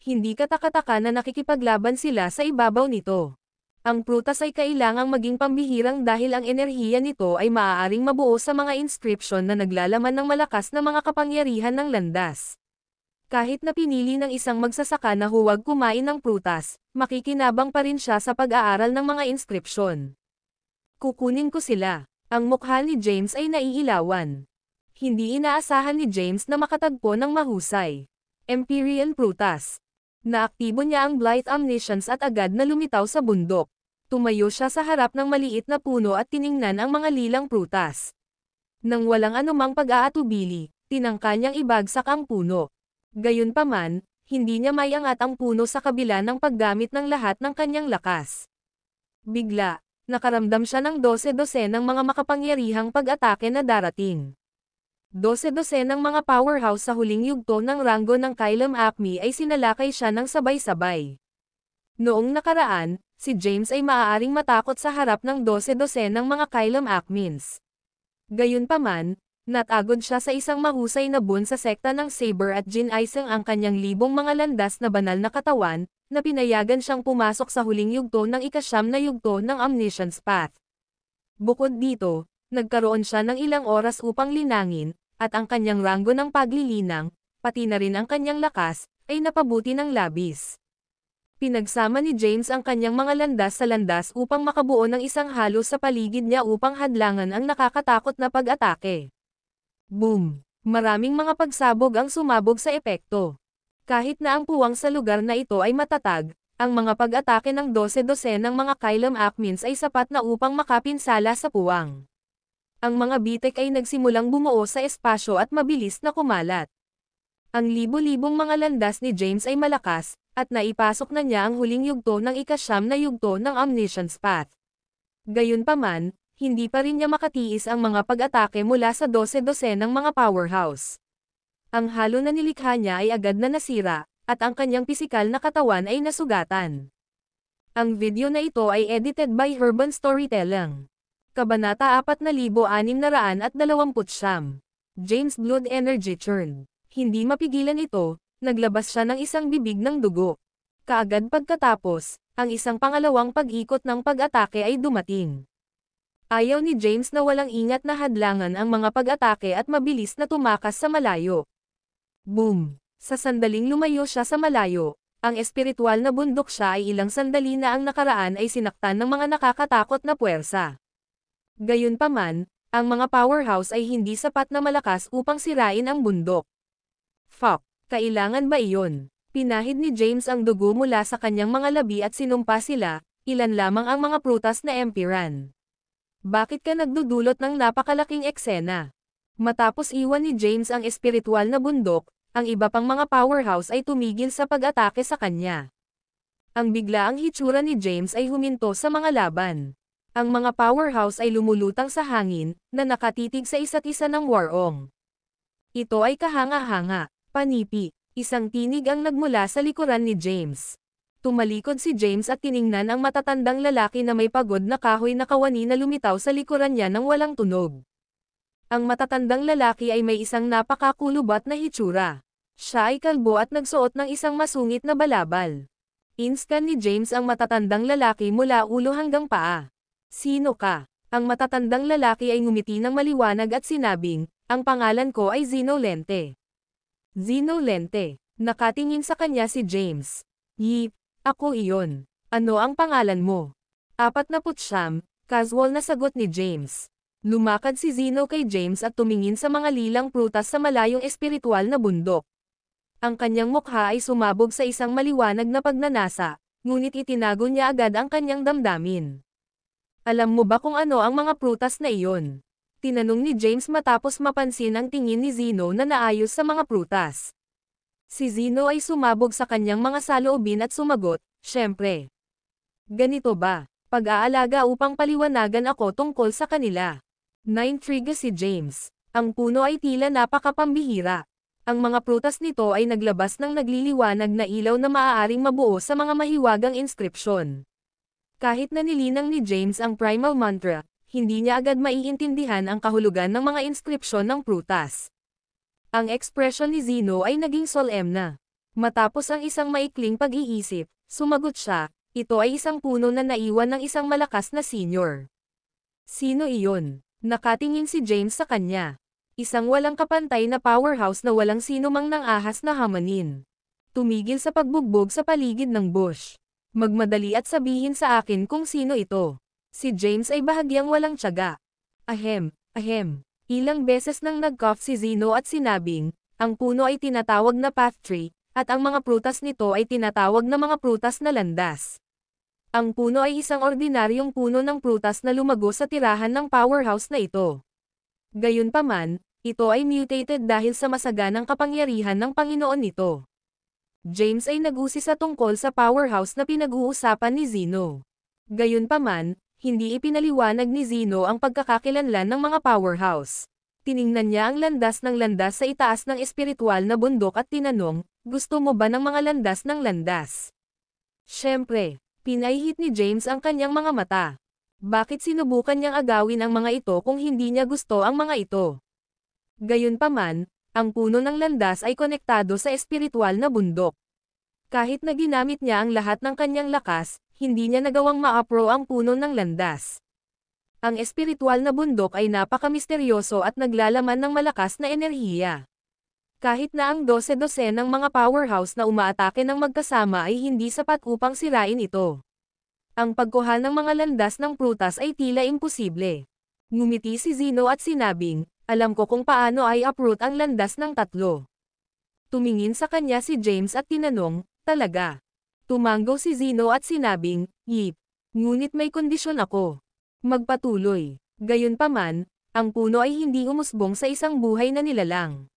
Hindi katakataka na nakikipaglaban sila sa ibabaw nito. Ang prutas ay kailangang maging pambihirang dahil ang enerhiya nito ay maaaring mabuo sa mga inscription na naglalaman ng malakas na mga kapangyarihan ng landas. Kahit na pinili ng isang magsasaka na huwag kumain ng prutas, makikinabang pa rin siya sa pag-aaral ng mga inscription. Kukunin ko sila. Ang mukha ni James ay naiilawan. Hindi inaasahan ni James na makatagpo ng mahusay. Empyrean prutas. Naaktibo niya ang Blight Omniscience at agad na lumitaw sa bundok. Tumayo siya sa harap ng maliit na puno at tiningnan ang mga lilang prutas. Nang walang anumang pag-aatubili, tinangka niyang ibagsak ang puno. Gayunpaman, hindi niya maiangat ang puno sa kabila ng paggamit ng lahat ng kanyang lakas. Bigla, nakaramdam siya ng 12 ng mga makapangyarihang pag-atake na darating. 12 ng mga powerhouse sa huling yugto ng ranggo ng Kylum Acme ay sinalakay siya ng sabay-sabay. Noong nakaraan, si James ay maaaring matakot sa harap ng 12 ng mga Kylum Acmens. Gayunpaman, natagod siya sa isang mahusay na bun sa sekta ng Saber at ginaisang ang kanyang libong mga landas na banal na katawan, na pinayagan siyang pumasok sa huling yugto ng ikasyam na yugto ng Omniscience Path. Bukod dito, nagkaroon siya ng ilang oras upang linangin, at ang kanyang ranggo ng paglilinang, pati na rin ang kanyang lakas, ay napabuti ng labis. Pinagsama ni James ang kanyang mga landas sa landas upang makabuo ng isang halo sa paligid niya upang hadlangan ang nakakatakot na pag-atake. Boom! Maraming mga pagsabog ang sumabog sa epekto. Kahit na ang puwang sa lugar na ito ay matatag, ang mga pag-atake ng 12 ng mga Kylum Acmens ay sapat na upang makapinsala sa puwang. Ang mga bitek ay nagsimulang bumuo sa espasyo at mabilis na kumalat. Ang libo-libong mga landas ni James ay malakas, at naipasok na niya ang huling yugto ng ikasyam na yugto ng Omniscience Path. Gayunpaman, hindi pa rin niya makatiis ang mga pag-atake mula sa 12 ng mga powerhouse. Ang halo na nilikha niya ay agad na nasira, at ang kanyang pisikal na katawan ay nasugatan. Ang video na ito ay edited by Urban Storytelling. Kabanata 4629. James Blood Energy Churn. Hindi mapigilan ito, naglabas siya ng isang bibig ng dugo. Kaagad pagkatapos, ang isang pangalawang pag-ikot ng pag-atake ay dumating. Ayaw ni James na walang ingat na hadlangan ang mga pag-atake at mabilis na tumakas sa malayo. Boom! Sa sandaling lumayo siya sa malayo, ang espiritual na bundok siya ay ilang sandali na ang nakaraan ay sinaktan ng mga nakakatakot na puwersa. Gayunpaman, ang mga powerhouse ay hindi sapat na malakas upang sirain ang bundok. Fuck! Kailangan ba iyon? Pinahid ni James ang dugo mula sa kanyang mga labi at sinumpa sila, ilan lamang ang mga prutas na Empiran. Bakit ka nagdudulot ng napakalaking eksena? Matapos iwan ni James ang espiritual na bundok, ang iba pang mga powerhouse ay tumigil sa pag-atake sa kanya. Ang biglaang hitsura ni James ay huminto sa mga laban. Ang mga powerhouse ay lumulutang sa hangin, na nakatitig sa isa't isa ng warong. Ito ay kahanga-hanga. Panipi, isang tinig ang nagmula sa likuran ni James. Tumalikod si James at tiningnan ang matatandang lalaki na may pagod na kahoy na kawani na lumitaw sa likuran niya nang walang tunog. Ang matatandang lalaki ay may isang napakakulubat na hitsura. Siya ay kalbo at nagsuot ng isang masungit na balabal. Inscan ni James ang matatandang lalaki mula ulo hanggang paa. Sino ka? Ang matatandang lalaki ay ngumiti ng maliwanag at sinabing, ang pangalan ko ay Zeno Lente. Zeno Lente. Nakatingin sa kanya si James. Yip, ako iyon. Ano ang pangalan mo? 49, casual na sagot ni James. Lumakad si Zeno kay James at tumingin sa mga lilang prutas sa malayong espiritual na bundok. Ang kanyang mukha ay sumabog sa isang maliwanag na pagnanasa, ngunit itinago niya agad ang kanyang damdamin. Alam mo ba kung ano ang mga prutas na iyon? Tinanong ni James matapos mapansin ang tingin ni Zeno na naayos sa mga prutas. Si Zeno ay sumabog sa kanyang mga saloobin at sumagot, syempre. Ganito ba? Pag-aalaga upang paliwanagan ako tungkol sa kanila. Naintriga si James. Ang puno ay tila napakapambihira. Ang mga prutas nito ay naglabas ng nagliliwanag na ilaw na maaaring mabuo sa mga mahiwagang inskripsyon. Kahit na nilinang ni James ang primal mantra, hindi niya agad maiintindihan ang kahulugan ng mga inskripsyon ng prutas. Ang ekspresyon ni Zeno ay naging solemna. Matapos ang isang maikling pag-iisip, sumagot siya, ito ay isang puno na naiwan ng isang malakas na senior. Sino iyon? Nakatingin si James sa kanya. Isang walang kapantay na powerhouse na walang sino mang nang ahas na hamanin. Tumigil sa pagbugbog sa paligid ng bush. Magmadali at sabihin sa akin kung sino ito. Si James ay bahagyang walang tiyaga. Ahem, ahem. Ilang beses nang nag-cough si Zeno at sinabing, ang puno ay tinatawag na path tree, at ang mga prutas nito ay tinatawag na mga prutas na landas. Ang puno ay isang ordinaryong puno ng prutas na lumago sa tirahan ng powerhouse na ito. Gayunpaman, ito ay mutated dahil sa masaganang kapangyarihan ng Panginoon nito. James ay nag-usisa tungkol sa powerhouse na pinag-uusapan ni Zeno. Gayunpaman, hindi ipinaliwanag ni Zeno ang pagkakakilanlan ng mga powerhouse. Tiningnan niya ang landas ng landas sa itaas ng espiritual na bundok at tinanong, gusto mo ba ng mga landas ng landas? Siyempre, pinahihit ni James ang kanyang mga mata. Bakit sinubukan niyang agawin ang mga ito kung hindi niya gusto ang mga ito? Gayunpaman, ang puno ng landas ay konektado sa espiritual na bundok. Kahit na ginamit niya ang lahat ng kanyang lakas, hindi niya nagawang ma-apro ang puno ng landas. Ang espiritual na bundok ay napakamisteryoso at naglalaman ng malakas na enerhiya. Kahit na ang 12-12 ng mga powerhouse na umaatake ng magkasama ay hindi sapat upang sirain ito. Ang pagkuha ng mga landas ng prutas ay tila imposible. Ngumiti si Zeno at sinabing, alam ko kung paano ay uproot ang landas ng tatlo. Tumingin sa kanya si James at tinanong, talaga? Tumango si Zeno at sinabing, yip. Ngunit may kondisyon ako. Magpatuloy. Gayunpaman, ang puno ay hindi umusbong sa isang buhay na nilalang.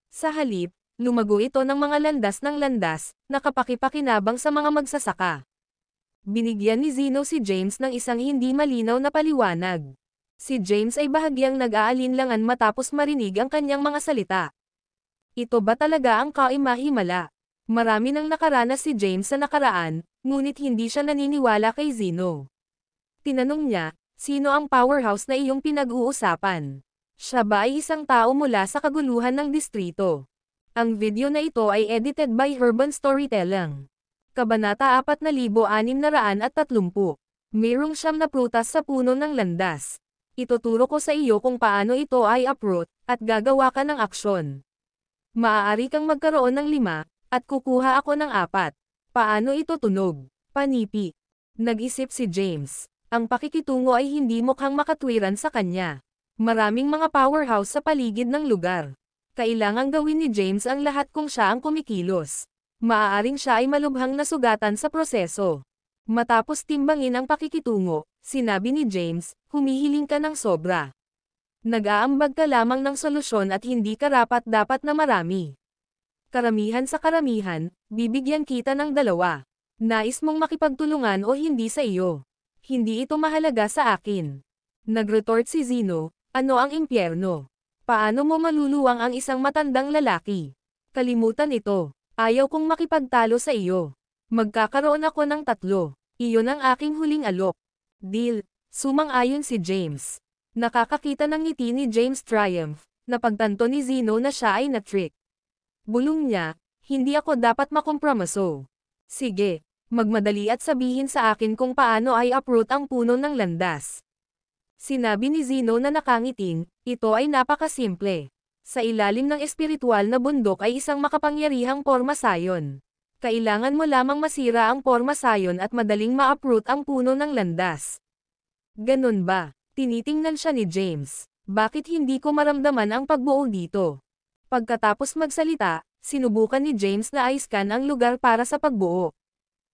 Sa halip, lumago ito ng mga landas ng landas, nakapakipakinabang sa mga magsasaka. Binigyan ni Zeno si James ng isang hindi malinaw na paliwanag. Si James ay bahagyang nag-aalinlangan matapos marinig ang kanyang mga salita. Ito ba talaga ang kaimahimala? Marami nang nakaranas si James sa nakaraan, ngunit hindi siya naniniwala kay Zeno. Tinanong niya, sino ang powerhouse na iyong pinag-uusapan? Siya ba ay isang tao mula sa kaguluhan ng distrito? Ang video na ito ay edited by Urban Storytelling. Kabanata 4630. Mayroong 9 na prutas sa puno ng landas. Ituturo ko sa iyo kung paano ito ay uproot, at gagawa ka ng aksyon. Maaari kang magkaroon ng 5, at kukuha ako ng 4. Paano ito tunog? Panipi. Nag-isip si James. Ang pakikitungo ay hindi mukhang makatwiran sa kanya. Maraming mga powerhouse sa paligid ng lugar. Kailangang gawin ni James ang lahat kung siya ang kumikilos. Maaaring siya ay malubhang nasugatan sa proseso. Matapos timbangin ang pakikitungo, sinabi ni James, humihiling ka ng sobra. Nag-aambag ka lamang ng solusyon at hindi karapat-dapat na marami. Karamihan sa karamihan, bibigyan kita ng 2. Nais mong makipagtulungan o hindi sa iyo. Hindi ito mahalaga sa akin. Nagretort si Zeno, ano ang impyerno? Paano mo maluluwang ang isang matandang lalaki? Kalimutan ito. Ayaw kong makipagtalo sa iyo. Magkakaroon ako ng 3. Iyon ang aking huling alok. Deal. Sumang-ayon si James. Nakakakita ng ngiti ni James Triumph, na pagtanto ni Zeno na siya ay na-trick. Bulong niya, hindi ako dapat makompromiso. Sige, magmadali at sabihin sa akin kung paano ay uproot ang puno ng landas. Sinabi ni Zeno na nakangiting, ito ay napakasimple. Sa ilalim ng espiritual na bundok ay isang makapangyarihang pormasayon. Kailangan mo lamang masira ang pormasayon at madaling ma-uproot ang puno ng landas. Ganun ba? Tinitingnan siya ni James. Bakit hindi ko maramdaman ang pagbuo dito? Pagkatapos magsalita, sinubukan ni James na i-scan ang lugar para sa pagbuo.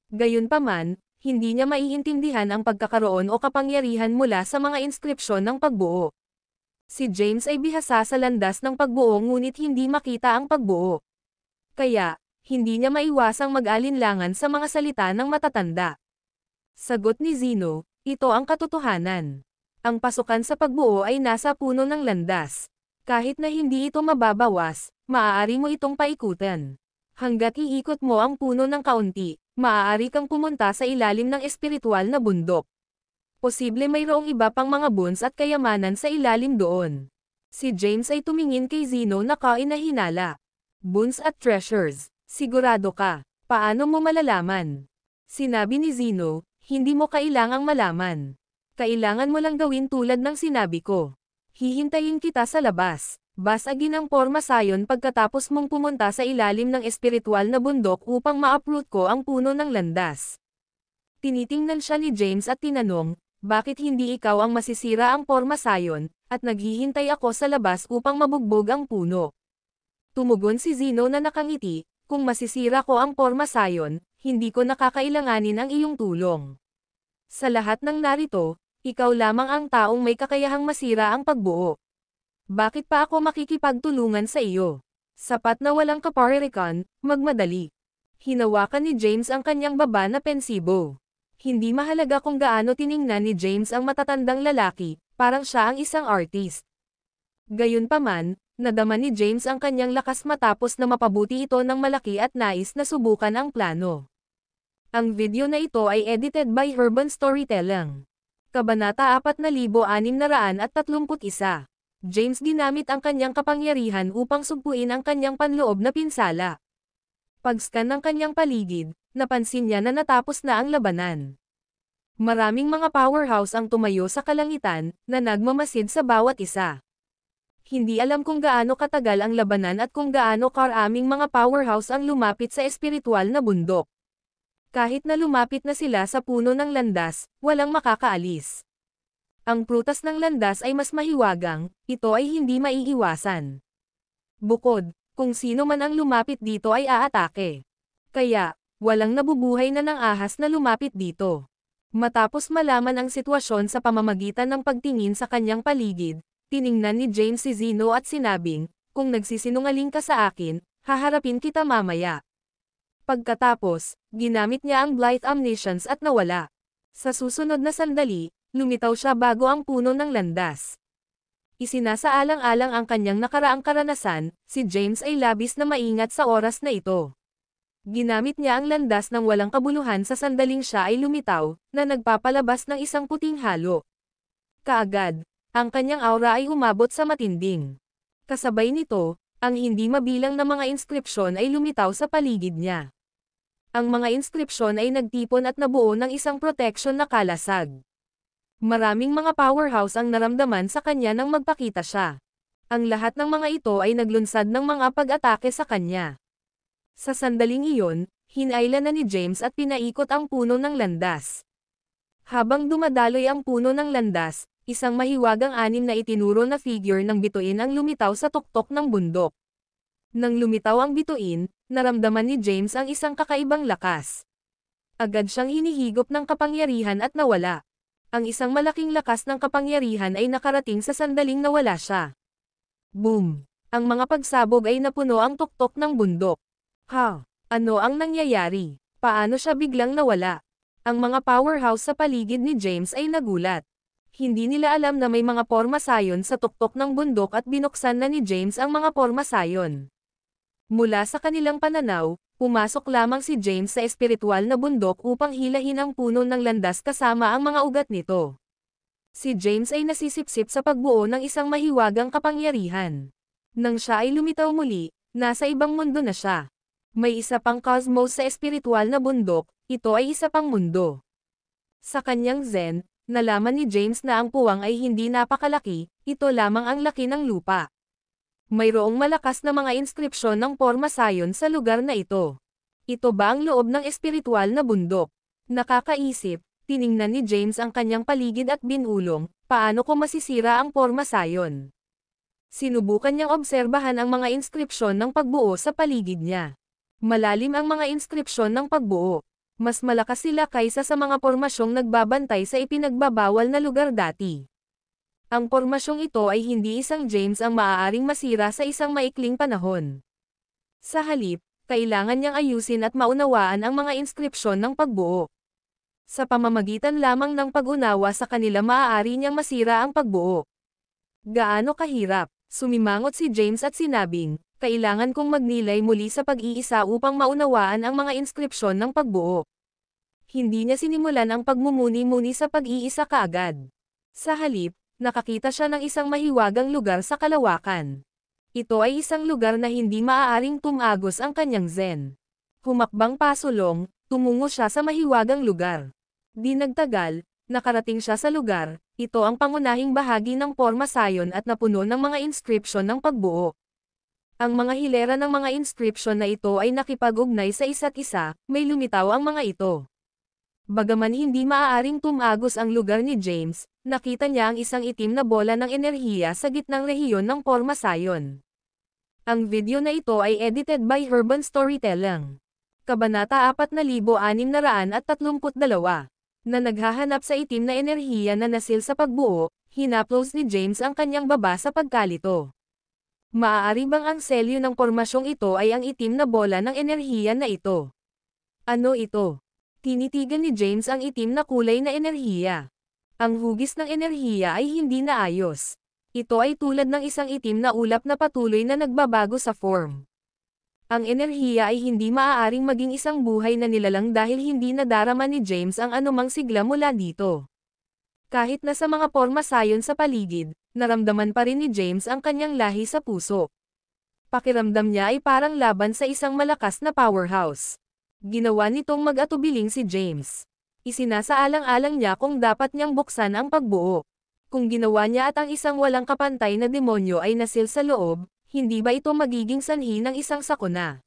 Gayunpaman, hindi niya maiintindihan ang pagkakaroon o kapangyarihan mula sa mga inskripsyon ng pagbuo. Si James ay bihasa sa landas ng pagbuo ngunit hindi makita ang pagbuo. Kaya, hindi niya maiwasang mag-alinlangan sa mga salita ng matatanda. Sagot ni Zeno, ito ang katotohanan. Ang pasukan sa pagbuo ay nasa puno ng landas. Kahit na hindi ito mababawas, maaari mo itong paikutan. Hanggat iikot mo ang puno ng kaunti, maaari kang pumunta sa ilalim ng espiritual na bundok. Posible mayroong iba pang mga boons at kayamanan sa ilalim doon. Si James ay tumingin kay Zeno na kainahinala. Boons at treasures, sigurado ka, paano mo malalaman? Sinabi ni Zeno, hindi mo kailangang malaman. Kailangan mo lang gawin tulad ng sinabi ko. Hihintayin kita sa labas. Basagin ang porma sayon pagkatapos mong pumunta sa ilalim ng espiritual na bundok upang ma-uproot ko ang puno ng landas. Tinitingnan siya ni James at tinanong, bakit hindi ikaw ang masisira ang porma sayon, at naghihintay ako sa labas upang mabugbog ang puno. Tumugon si Zeno na nakangiti, kung masisira ko ang porma sayon, hindi ko nakakailanganin ang iyong tulong. Sa lahat ng narito, ikaw lamang ang taong may kakayahang masira ang pagbuo. Bakit pa ako makikipagtulungan sa iyo? Sapat na walang kaparirikan, magmadali. Hinawakan ni James ang kanyang baba na pensibo. Hindi mahalaga kung gaano tiningnan ni James ang matatandang lalaki, parang siya ang isang artist. Gayunpaman, nadama ni James ang kanyang lakas matapos na mapabuti ito ng malaki at nais na subukan ang plano. Ang video na ito ay edited by Urban Storytelling. Kabanata 4631. James ginamit ang kanyang kapangyarihan upang sugpuin ang kanyang panloob na pinsala. Pag-scan ng kanyang paligid, napansin niya na natapos na ang labanan. Maraming mga powerhouse ang tumayo sa kalangitan, na nagmamasid sa bawat isa. Hindi alam kung gaano katagal ang labanan at kung gaano karaming mga powerhouse ang lumapit sa espiritual na bundok. Kahit na lumapit na sila sa puno ng landas, walang makakaalis. Ang prutas ng landas ay mas mahiwagang, ito ay hindi maiiwasan. Bukod, kung sino man ang lumapit dito ay aatake. Kaya, walang nabubuhay na ng ahas na lumapit dito. Matapos malaman ang sitwasyon sa pamamagitan ng pagtingin sa kanyang paligid, tiningnan ni James si Zeno at sinabing, kung nagsisinungaling ka sa akin, haharapin kita mamaya. Pagkatapos, ginamit niya ang Blight Omniscience at nawala. Sa susunod na sandali, lumitaw siya bago ang puno ng landas. Isinasaalang-alang ang kanyang nakaraang karanasan, si James ay labis na maingat sa oras na ito. Ginamit niya ang landas ng walang kabuluhan sa sandaling siya ay lumitaw, na nagpapalabas ng isang puting halo. Kaagad, ang kanyang aura ay umabot sa matinding. Kasabay nito, ang hindi mabilang na mga inskripsyon ay lumitaw sa paligid niya. Ang mga inskripsyon ay nagtipon at nabuo ng isang protection na kalasag. Maraming mga powerhouse ang naramdaman sa kanya nang magpakita siya. Ang lahat ng mga ito ay naglunsad ng mga pag-atake sa kanya. Sa sandaling iyon, hinayla na ni James at pinaikot ang puno ng landas. Habang dumadaloy ang puno ng landas, isang mahiwagang anim na itinuro na figure ng bituin ang lumitaw sa tuktok ng bundok. Nang lumitaw ang bituin, naramdaman ni James ang isang kakaibang lakas. Agad siyang hinihigop ng kapangyarihan at nawala. Ang isang malaking lakas ng kapangyarihan ay nakarating sa sandaling nawala siya. Boom! Ang mga pagsabog ay napuno ang tuktok ng bundok. Ha! Ano ang nangyayari? Paano siya biglang nawala? Ang mga powerhouse sa paligid ni James ay nagulat. Hindi nila alam na may mga porma sayon sa tuktok ng bundok at binuksan na ni James ang mga porma sayon. Mula sa kanilang pananaw, pumasok lamang si James sa espiritual na bundok upang hilahin ang puno ng landas kasama ang mga ugat nito. Si James ay nasisipsip sa pagbuo ng isang mahiwagang kapangyarihan. Nang siya ay lumitaw muli, nasa ibang mundo na siya. May isa pang cosmos sa espiritual na bundok, ito ay isa pang mundo. Sa kanyang zen, nalaman ni James na ang puwang ay hindi napakalaki, ito lamang ang laki ng lupa. Mayroong malakas na mga inskripsyon ng porma sayon sa lugar na ito. Ito ba ang loob ng espiritual na bundok? Nakakaisip, tiningnan ni James ang kanyang paligid at binulong, paano ko masisira ang porma sayon? Sinubukan niyang obserbahan ang mga inskripsyon ng pagbuo sa paligid niya. Malalim ang mga inskripsyon ng pagbuo. Mas malakas sila kaysa sa mga pormasyong nagbabantay sa ipinagbabawal na lugar dati. Ang pormasyong ito ay hindi isang James ang maaaring masira sa isang maikling panahon. Sa halip, kailangan niyang ayusin at maunawaan ang mga inskripsyon ng pagbuo. Sa pamamagitan lamang ng pag-unawa sa kanila maaari niyang masira ang pagbuo. Gaano kahirap? Sumimangot si James at sinabing, kailangan kong magnilay muli sa pag-iisa upang maunawaan ang mga inskripsyon ng pagbuo. Hindi niya sinimulan ang pagmumuni-muni sa pag-iisa kaagad. Sa halip, nakakita siya ng isang mahiwagang lugar sa kalawakan. Ito ay isang lugar na hindi maaaring tumagos ang kanyang zen. Humakbang pasulong, tumungo siya sa mahiwagang lugar. Di nagtagal, nakarating siya sa lugar. Ito ang pangunahing bahagi ng porma sayon at napuno ng mga inskripsyon ng pagbuo. Ang mga hilera ng mga inskripsyon na ito ay nakipag-ugnay sa isa't isa, may lumitaw ang mga ito. Bagaman hindi maaaring tumagos ang lugar ni James, nakita niya ang isang itim na bola ng enerhiya sa gitnang rehiyon ng porma sayon. Ang video na ito ay edited by Urban Storytelling. Kabanata 4632 na naghahanap sa itim na enerhiya na nasil sa pagbuo, hinaplos ni James ang kanyang baba sa pagkalito. Maaari bang ang selyo ng pormasyong ito ay ang itim na bola ng enerhiya na ito? Ano ito? Tinitigan ni James ang itim na kulay na enerhiya. Ang hugis ng enerhiya ay hindi naayos. Ito ay tulad ng isang itim na ulap na patuloy na nagbabago sa form. Ang enerhiya ay hindi maaaring maging isang buhay na nilalang dahil hindi nadarama ni James ang anumang sigla mula dito. Kahit na sa mga porma sayon sa paligid, naramdaman pa rin ni James ang kanyang lahi sa puso. Pakiramdam niya ay parang laban sa isang malakas na powerhouse. Ginawa nitong mag-atubiling si James. Isinasaalang-alang niya kung dapat niyang buksan ang pagbuo. Kung ginawa niya at ang isang walang kapantay na demonyo ay nasil sa loob, hindi ba ito magiging sanhi ng isang sakuna?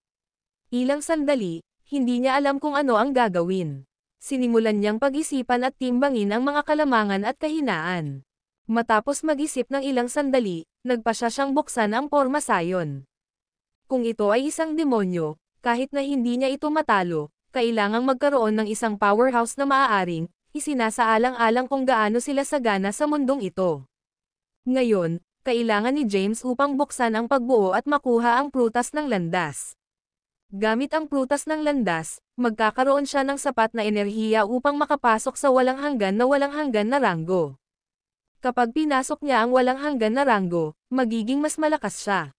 Ilang sandali, hindi niya alam kung ano ang gagawin. Sinimulan niyang pag-isipan at timbangin ang mga kalamangan at kahinaan. Matapos mag-isip ng ilang sandali, nagpasya siyang buksan ang porma sayon. Kung ito ay isang demonyo, kahit na hindi niya ito matalo, kailangang magkaroon ng isang powerhouse na maaaring, isinasaalang-alang kung gaano sila sagana sa mundong ito. Ngayon, kailangan ni James upang buksan ang pagbuo at makuha ang prutas ng landas. Gamit ang prutas ng landas, magkakaroon siya ng sapat na enerhiya upang makapasok sa walang hanggan na ranggo. Kapag pinasok niya ang walang hanggan na ranggo, magiging mas malakas siya.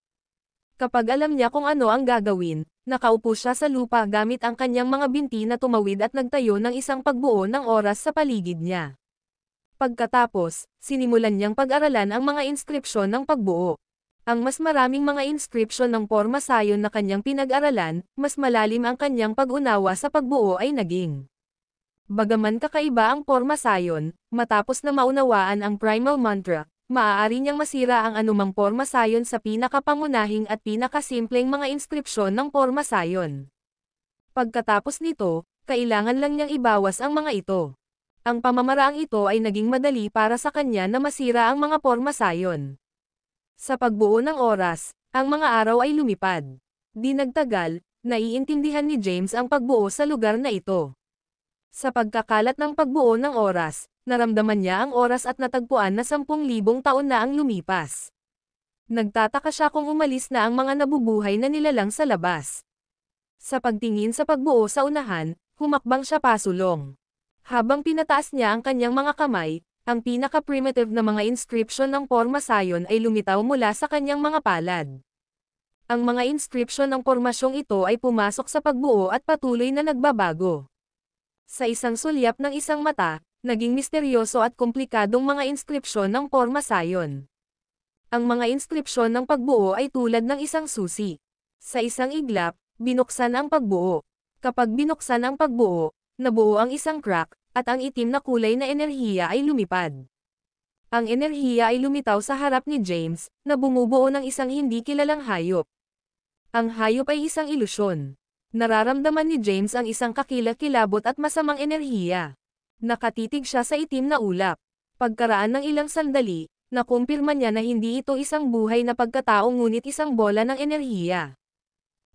Kapag alam niya kung ano ang gagawin, nakaupo siya sa lupa gamit ang kanyang mga binti na tumawid at nagtayo ng isang pagbuo ng oras sa paligid niya. Pagkatapos, sinimulan niyang pag-aralan ang mga inskripsyon ng pagbuo. Ang mas maraming mga inskripsyon ng porma sayon na kanyang pinag-aralan, mas malalim ang kanyang pag-unawa sa pagbuo ay naging. Bagaman kakaiba ang porma sayon, matapos na maunawaan ang primal mantra, maaari niyang masira ang anumang porma sayon sa pinakapangunahing at pinakasimpleng mga inskripsyon ng porma sayon. Pagkatapos nito, kailangan lang niyang ibawas ang mga ito. Ang pamamaraang ito ay naging madali para sa kanya na masira ang mga porma sayon. Sa pagbuo ng oras, ang mga araw ay lumipad. Di nagtagal, naiintindihan ni James ang pagbuo sa lugar na ito. Sa pagkakalat ng pagbuo ng oras, naramdaman niya ang oras at natagpuan na 10,000 taon na ang lumipas. Nagtataka siya kung umalis na ang mga nabubuhay na nilalang sa labas. Sa pagtingin sa pagbuo sa unahan, humakbang siya pasulong. Habang pinataas niya ang kanyang mga kamay, ang pinaka-primitive na mga inscription ng porma sayon ay lumitaw mula sa kanyang mga palad. Ang mga inscription ng pormasyong ito ay pumasok sa pagbuo at patuloy na nagbabago. Sa isang sulyap ng isang mata, naging misteryoso at komplikadong mga inskripsyon ng porma sayon. Ang mga inskripsyon ng pagbuo ay tulad ng isang susi. Sa isang iglap, binuksan ang pagbuo. Kapag binuksan ang pagbuo, nabuo ang isang crack, at ang itim na kulay na enerhiya ay lumipad. Ang enerhiya ay lumitaw sa harap ni James, na bumubuo ng isang hindi kilalang hayop. Ang hayop ay isang ilusyon. Nararamdaman ni James ang isang kakilakilabot at masamang enerhiya. Nakatitig siya sa itim na ulap. Pagkaraan ng ilang sandali, nakumpirma niya na hindi ito isang buhay na pagkatao ngunit isang bola ng enerhiya.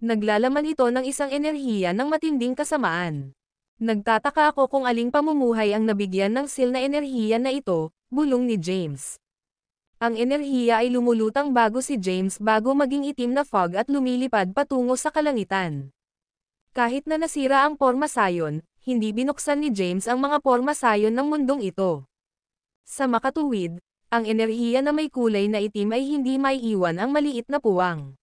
Naglalaman ito ng isang enerhiya ng matinding kasamaan. Nagtataka ako kung aling pamumuhay ang nabigyan ng seal na enerhiya na ito, bulong ni James. Ang enerhiya ay lumulutang bago si James bago maging itim na fog at lumilipad patungo sa kalangitan. Kahit na nasira ang porma sayon, hindi binuksan ni James ang mga porma sayon ng mundong ito. Sa makatuwid, ang enerhiya na may kulay na itim ay hindi maiiwan ang maliit na puwang.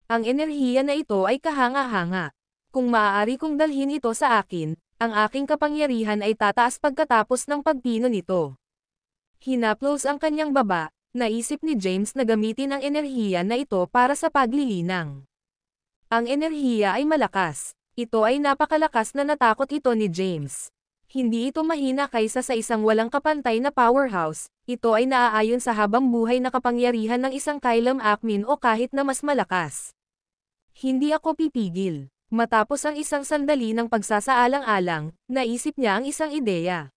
Ang enerhiya na ito ay kahanga-hanga. Kung maaari kong dalhin ito sa akin, ang aking kapangyarihan ay tataas pagkatapos ng pagpino nito. Hinaplos ang kanyang baba, naisip ni James na gamitin ang enerhiya na ito para sa paglilinang. Ang enerhiya ay malakas. Ito ay napakalakas na natakot ito ni James. Hindi ito mahina kaysa sa isang walang kapantay na powerhouse, ito ay naaayon sa habang buhay na kapangyarihan ng isang Kailam Akmin o kahit na mas malakas. Hindi ako pipigil. Matapos ang isang sandali ng pagsasaalang-alang, naisip niya ang isang ideya.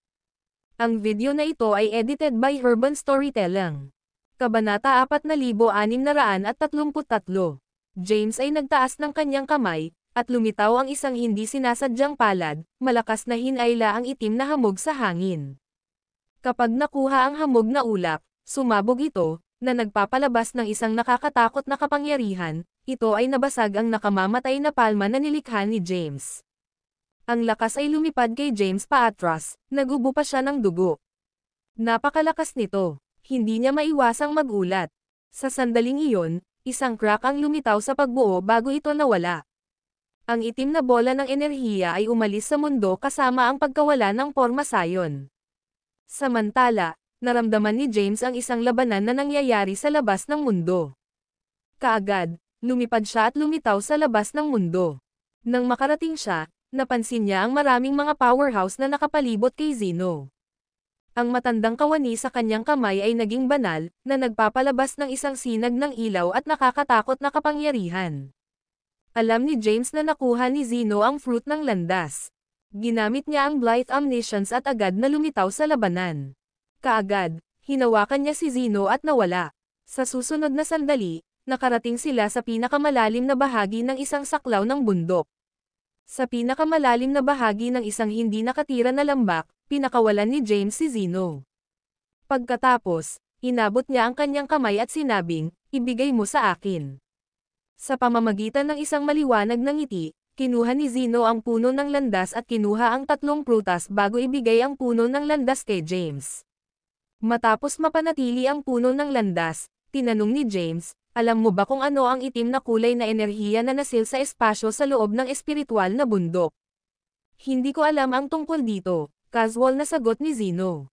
Ang video na ito ay edited by Urban Storytelling. Kabanata 4633. James ay nagtaas ng kanyang kamay, at lumitaw ang isang hindi sinasadyang palad, malakas na hinayla ang itim na hamog sa hangin. Kapag nakuha ang hamog na ulap, sumabog ito, na nagpapalabas ng isang nakakatakot na kapangyarihan, ito ay nabasag ang nakamamatay na palma na nilikha ni James. Ang lakas ay lumipad kay James paatras, nagubo pa siya ng dugo. Napakalakas nito, hindi niya maiwasang magulat. Sa sandaling iyon, isang crack ang lumitaw sa pagbuo bago ito nawala. Ang itim na bola ng enerhiya ay umalis sa mundo kasama ang pagkawala ng porma sayon. Samantala, naramdaman ni James ang isang labanan na nangyayari sa labas ng mundo. Kaagad, lumipad siya at lumitaw sa labas ng mundo. Nang makarating siya, napansin niya ang maraming mga powerhouse na nakapalibot kay Zeno. Ang matandang kawani sa kanyang kamay ay naging banal, na nagpapalabas ng isang sinag ng ilaw at nakakatakot na kapangyarihan. Alam ni James na nakuha ni Zeno ang fruit ng landas. Ginamit niya ang Blithe Omniscience at agad na lumitaw sa labanan. Kaagad, hinawakan niya si Zeno at nawala. Sa susunod na sandali, nakarating sila sa pinakamalalim na bahagi ng isang saklaw ng bundok. Sa pinakamalalim na bahagi ng isang hindi nakatira na lambak, pinakawalan ni James si Zeno. Pagkatapos, inabot niya ang kanyang kamay at sinabing, "Ibigay mo sa akin." Sa pamamagitan ng isang maliwanag na ngiti, kinuha ni Zeno ang puno ng landas at kinuha ang 3 prutas bago ibigay ang puno ng landas kay James. Matapos mapanatili ang puno ng landas, tinanong ni James, "Alam mo ba kung ano ang itim na kulay na enerhiya na nasil sa espasyo sa loob ng espiritual na bundok?" "Hindi ko alam ang tungkol dito," casual na sagot ni Zeno.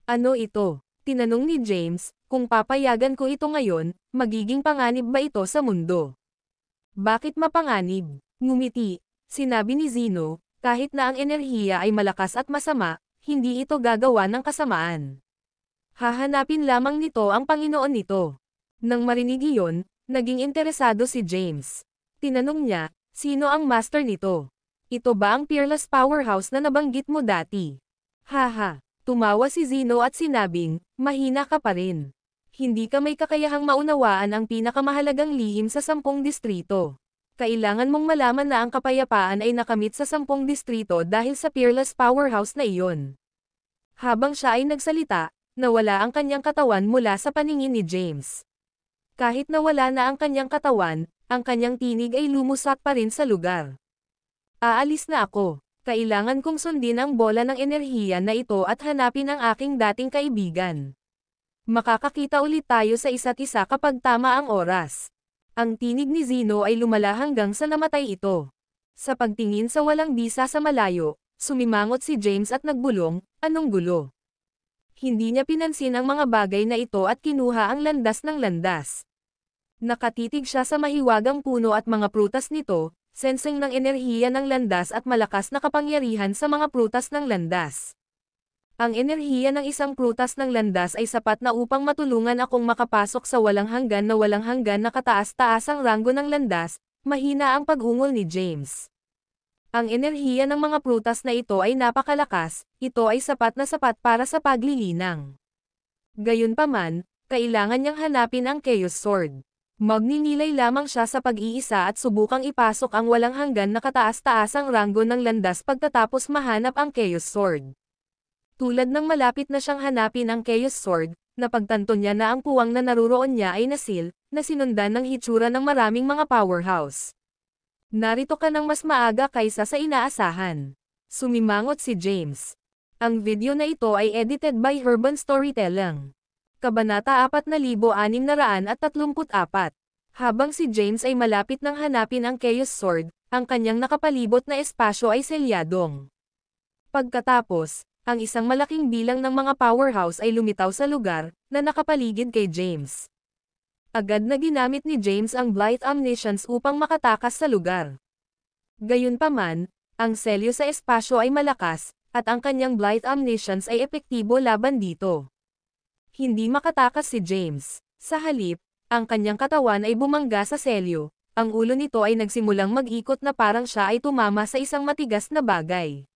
"Ano ito?" tinanong ni James, "Kung papayagan ko ito ngayon, magiging panganib ba ito sa mundo?" "Bakit mapanganib?" Ngumiti, sinabi ni Zeno, "Kahit na ang enerhiya ay malakas at masama, hindi ito gagawa ng kasamaan. Hahanapin lamang nito ang Panginoon nito." Nang marinig iyon, naging interesado si James. Tinanong niya, "Sino ang master nito? Ito ba ang Peerless Powerhouse na nabanggit mo dati?" "Haha." Tumawa si Zeno at sinabing, "Mahina ka pa rin. Hindi ka may kakayahang maunawaan ang pinakamahalagang lihim sa 10 distrito. Kailangan mong malaman na ang kapayapaan ay nakamit sa 10 distrito dahil sa Peerless Powerhouse na iyon." Habang siya ay nagsalita, nawala ang kanyang katawan mula sa paningin ni James. Kahit nawala na ang kanyang katawan, ang kanyang tinig ay lumusak pa rin sa lugar. "Aalis na ako. Kailangan kong sundin ang bola ng enerhiya na ito at hanapin ang aking dating kaibigan. Makakakita ulit tayo sa isa't isa kapag tama ang oras." Ang tinig ni Zeno ay lumala hanggang sa namatay ito. Sa pagtingin sa walang bisa sa malayo, sumimangot si James at nagbulong, "Anong gulo?" Hindi niya pinansin ang mga bagay na ito at kinuha ang landas ng landas. Nakatitig siya sa mahiwagang puno at mga prutas nito, sensing ng enerhiya ng landas at malakas na kapangyarihan sa mga prutas ng landas. Ang enerhiya ng isang prutas ng landas ay sapat na upang matulungan akong makapasok sa walang hanggan na kataas-taasang ranggo ng landas, mahina ang pag-ungol ni James. Ang enerhiya ng mga prutas na ito ay napakalakas, ito ay sapat na sapat para sa paglilinang. Gayunpaman, kailangan niyang hanapin ang Chaos Sword. Magninilay lamang siya sa pag-iisa at subukang ipasok ang walang hanggan na kataas-taasang ranggo ng landas pagkatapos mahanap ang Chaos Sword. Tulad ng malapit na siyang hanapin ang Chaos Sword, napagtanto niya na ang puwang na naruroon niya ay nasil, na sinundan ng hitsura ng maraming mga powerhouse. "Narito ka ng mas maaga kaysa sa inaasahan. Sumimangot si James. Ang video na ito ay edited by Urban Storytelling. Kabanata 4634. Habang si James ay malapit nang hanapin ang Chaos Sword, ang kanyang nakapalibot na espasyo ay selyadong. Pagkatapos, ang isang malaking bilang ng mga powerhouse ay lumitaw sa lugar na nakapaligid kay James. Agad na ginamit ni James ang Blight Omniscience upang makatakas sa lugar. Gayunpaman, ang selyo sa espasyo ay malakas, at ang kanyang Blight Omniscience ay epektibo laban dito. Hindi makatakas si James. Sa halip, ang kanyang katawan ay bumangga sa selyo, ang ulo nito ay nagsimulang mag-ikot na parang siya ay tumama sa isang matigas na bagay.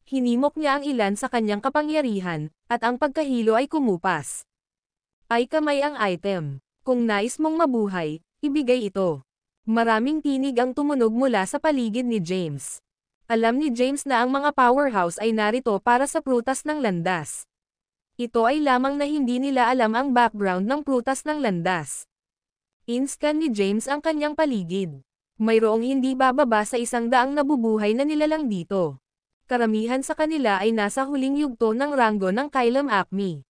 Hinimok niya ang ilan sa kanyang kapangyarihan, at ang pagkahilo ay kumupas. Ay kamay ang item. Kung nais mong mabuhay, ibigay ito. Maraming tinig ang tumunog mula sa paligid ni James. Alam ni James na ang mga powerhouse ay narito para sa prutas ng landas. Ito ay lamang na hindi nila alam ang background ng prutas ng landas. In-scan ni James ang kanyang paligid. Mayroong hindi bababa sa 100 nabubuhay na nilalang dito. Karamihan sa kanila ay nasa huling yugto ng ranggo ng Kylem Acme.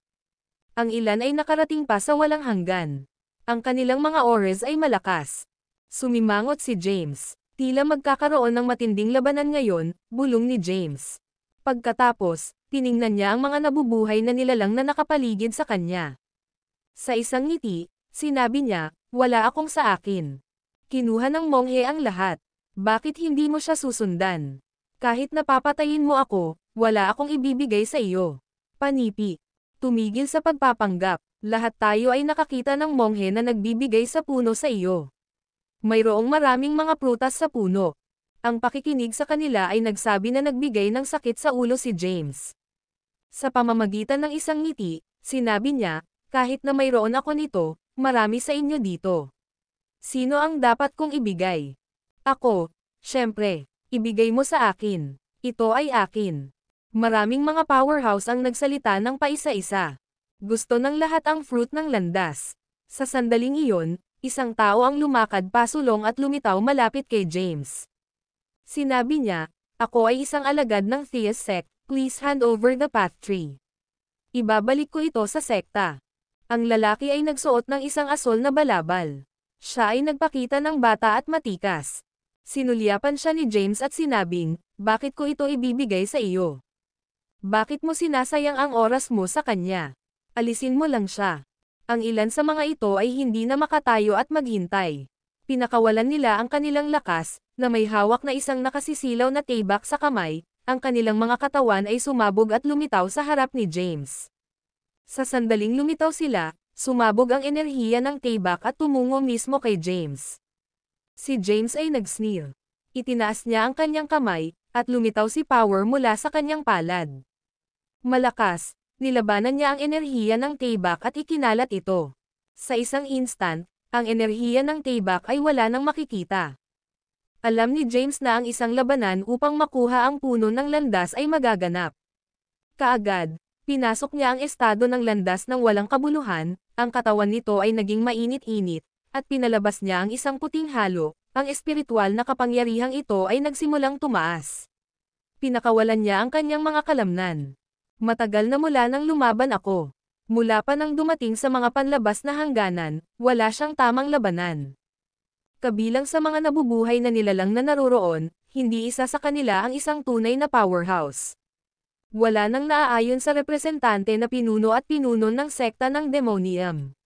Ang ilan ay nakarating pa sa walang hanggan. Ang kanilang mga auras ay malakas. Sumimangot si James. Tila magkakaroon ng matinding labanan ngayon, bulong ni James. Pagkatapos, tiningnan niya ang mga nabubuhay na nilalang na nakapaligid sa kanya. Sa isang ngiti, sinabi niya, wala akong sa akin. Kinuha ng monghe ang lahat. Bakit hindi mo siya susundan? Kahit napapatayin mo ako, wala akong ibibigay sa iyo. Panipi. Tumigil sa pagpapanggap. Lahat tayo ay nakakita ng monghe na nagbibigay sa puno sa iyo. Mayroong maraming mga prutas sa puno. Ang pakikinig sa kanila ay nagsabi na nagbigay ng sakit sa ulo si James. Sa pamamagitan ng isang ngiti, sinabi niya, kahit na mayroon ako nito, marami sa inyo dito. Sino ang dapat kong ibigay? Ako, syempre, ibigay mo sa akin. Ito ay akin. Maraming mga powerhouse ang nagsalita ng paisa-isa. Gusto ng lahat ang fruit ng landas. Sa sandaling iyon, isang tao ang lumakad pasulong at lumitaw malapit kay James. Sinabi niya, ako ay isang alagad ng Theus sect, please hand over the path tree. Ibabalik ko ito sa sekta. Ang lalaki ay nagsuot ng isang asol na balabal. Siya ay nagpakita ng bata at matikas. Sinulyapan siya ni James at sinabing, bakit ko ito ibibigay sa iyo? Bakit mo sinasayang ang oras mo sa kanya? Alisin mo lang siya. Ang ilan sa mga ito ay hindi na makatayo at maghintay. Pinakawalan nila ang kanilang lakas, na may hawak na isang nakasisilaw na taybak sa kamay, ang kanilang mga katawan ay sumabog at lumitaw sa harap ni James. Sa sandaling lumitaw sila, sumabog ang enerhiya ng taybak at tumungo mismo kay James. Si James ay nag-sneer. Itinaas niya ang kanyang kamay, at lumitaw si Power mula sa kanyang palad. Malakas, nilabanan niya ang enerhiya ng taybak at ikinalat ito. Sa isang instant, ang enerhiya ng taybak ay wala nang makikita. Alam ni James na ang isang labanan upang makuha ang puno ng landas ay magaganap. Kaagad, pinasok niya ang estado ng landas ng walang kabuluhan, ang katawan nito ay naging mainit-init, at pinalabas niya ang isang puting halo, ang espiritual na kapangyarihang ito ay nagsimulang tumaas. Pinakawalan niya ang kanyang mga kalamnan. Matagal na mula nang lumaban ako. Mula pa nang dumating sa mga panlabas na hangganan, wala siyang tamang labanan. Kabilang sa mga nabubuhay na nilalang na naroroon, hindi isa sa kanila ang isang tunay na powerhouse. Wala nang naaayon sa representante na pinuno at pinuno ng sekta ng Demonium.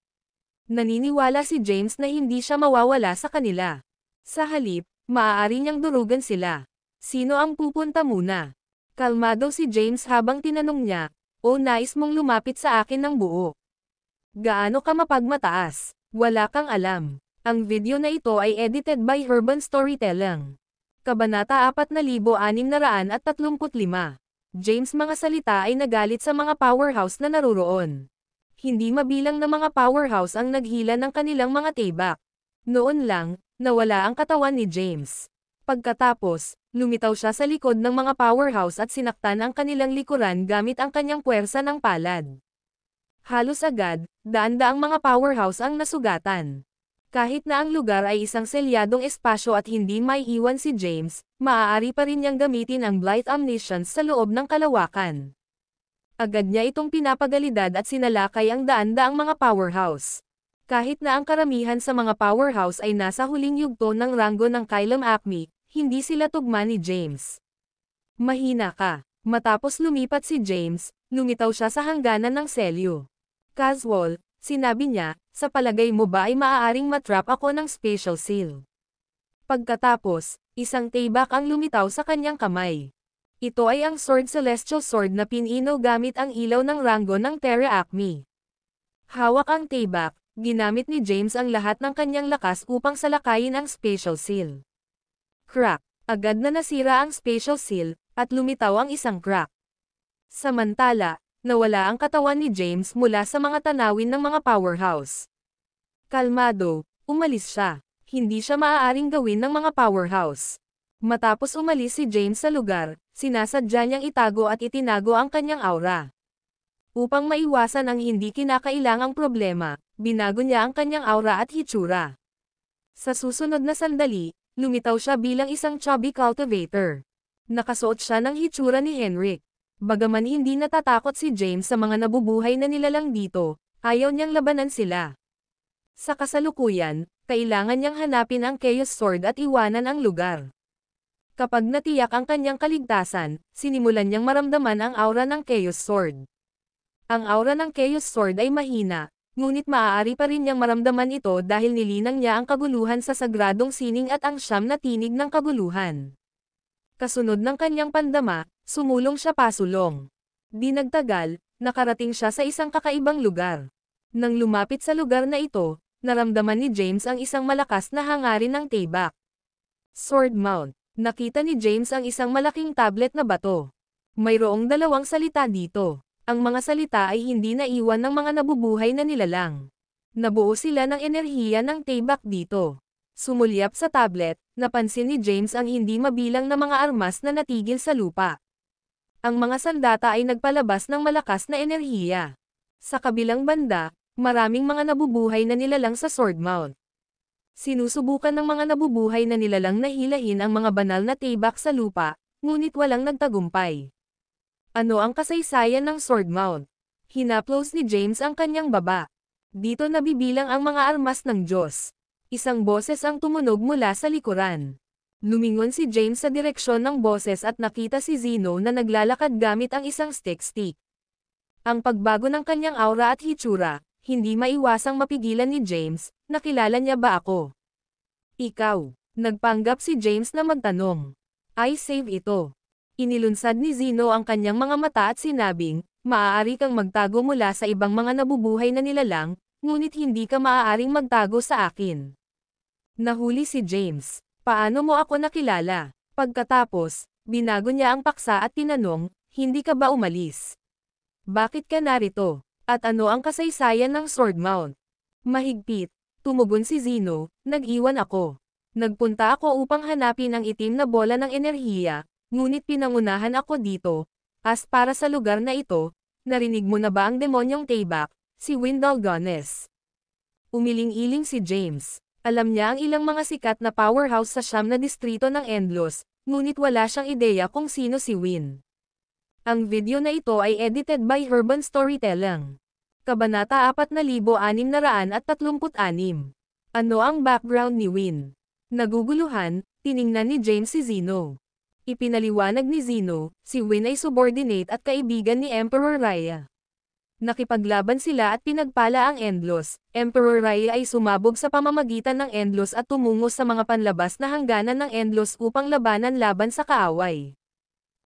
Naniniwala si James na hindi siya mawawala sa kanila. Sa halip, maaari niyang durugan sila. Sino ang pupunta muna? Kalmado si James habang tinanong niya, o nais mong lumapit sa akin ng buo? Gaano ka mapagmataas? Wala kang alam. Ang video na ito ay edited by Urban Storytelling. Kabanata 4635. James mga salita ay nagalit sa mga powerhouse na naroroon. Hindi mabilang na mga powerhouse ang naghila ng kanilang mga tibak. Noon lang, nawala ang katawan ni James. Pagkatapos, lumitaw siya sa likod ng mga powerhouse at sinaktan ang kanilang likuran gamit ang kanyang puwersa ng palad. Halos agad, daan-daang mga powerhouse ang nasugatan. Kahit na ang lugar ay isang selyadong espasyo at hindi maiiwan si James, maaari pa rin niyang gamitin ang Blight Omniscience sa loob ng kalawakan. Agad niya itong pinapagalidad at sinalakay ang daan-daang mga powerhouse. Kahit na ang karamihan sa mga powerhouse ay nasa huling yugto ng ranggo ng Kylum Acme, hindi sila tugma ni James. Mahina ka. Matapos lumipat si James, lumitaw siya sa hangganan ng selyo. Casual, sinabi niya, sa palagay mo ba ay maaaring matrap ako ng spatial seal? Pagkatapos, isang taybak ang lumitaw sa kanyang kamay. Ito ay ang Celestial Sword na pinino gamit ang ilaw ng ranggo ng Terra Acme. Hawak ang taybak, ginamit ni James ang lahat ng kanyang lakas upang salakayin ang spatial seal. Crack! Agad na nasira ang spatial seal, at lumitaw ang isang crack. Samantala, nawala ang katawan ni James mula sa mga tanawin ng mga powerhouse. Kalmado, umalis siya. Hindi siya maaaring gawin ng mga powerhouse. Matapos umalis si James sa lugar, sinasadya niyang itago at itinago ang kanyang aura. Upang maiwasan ang hindi kinakailangang problema, binago niya ang kanyang aura at hitsura. Sa susunod na sandali, lumitaw siya bilang isang chubby cultivator. Nakasuot siya ng hitsura ni Henrik. Bagaman hindi natatakot si James sa mga nabubuhay na nilalang dito, ayaw niyang labanan sila. Sa kasalukuyan, kailangan niyang hanapin ang Chaos Sword at iwanan ang lugar. Kapag natiyak ang kanyang kaligtasan, sinimulan niyang maramdaman ang aura ng Chaos Sword. Ang aura ng Chaos Sword ay mahina, ngunit maaari pa rin niyang maramdaman ito dahil nilinang niya ang kaguluhan sa sagradong sining at ang siyam na tinig ng kaguluhan. Kasunod ng kanyang pandama, sumulong siya pasulong. Di nagtagal, nakarating siya sa isang kakaibang lugar. Nang lumapit sa lugar na ito, naramdaman ni James ang isang malakas na hangarin ng taybak. Sword Mount. Nakita ni James ang isang malaking tablet na bato. Mayroong dalawang salita dito. Ang mga salita ay hindi naiwan ng mga nabubuhay na nilalang. Nabuo sila ng enerhiya ng taybak dito. Sumulyap sa tablet, napansin ni James ang hindi mabilang na mga armas na natigil sa lupa. Ang mga sandata ay nagpalabas ng malakas na enerhiya. Sa kabilang banda, maraming mga nabubuhay na nilalang sa Sword Mount. Sinusubukan ng mga nabubuhay na nilalang na hilahin ang mga banal na taybak sa lupa, ngunit walang nagtagumpay. Ano ang kasaysayan ng Sword Mount? Hinaplos ni James ang kanyang baba. Dito nabibilang ang mga armas ng Diyos. Isang boses ang tumunog mula sa likuran. Lumingon si James sa direksyon ng boses at nakita si Zeno na naglalakad gamit ang isang stick. Ang pagbago ng kanyang aura at hitsura, hindi maiwasang mapigilan ni James, nakilala niya ba ako? Ikaw. Nagpanggap si James na magtanong. I save ito. Inilunsad ni Zeno ang kanyang mga mata at sinabing, maaari kang magtago mula sa ibang mga nabubuhay na nilalang, ngunit hindi ka maaaring magtago sa akin. Nahuli si James. Paano mo ako nakilala? Pagkatapos, binago niya ang paksa at tinanong, hindi ka ba umalis? Bakit ka narito? At ano ang kasaysayan ng Sword Mount? Mahigpit, tumugon si Zeno, nag-iwan ako. Nagpunta ako upang hanapin ang itim na bola ng enerhiya, ngunit pinangunahan ako dito. As para sa lugar na ito, narinig mo na ba ang demonyong taybak, si Windalgones? Umiling-iling si James. Alam niya ang ilang mga sikat na powerhouse sa siyam na distrito ng Endlos, ngunit wala siyang ideya kung sino si Win. Ang video na ito ay edited by Urban Storytelling. Kabanata 4636. Ano ang background ni Win? Naguguluhan, tiningnan ni James si Zeno. Ipinaliwanag ni Zeno, si Win ay subordinate at kaibigan ni Emperor Raya. Nakipaglaban sila at pinagpala ang Endlos. Emperor Raya ay sumabog sa pamamagitan ng Endlos at tumungo sa mga panlabas na hangganan ng Endlos upang labanan laban sa kaaway.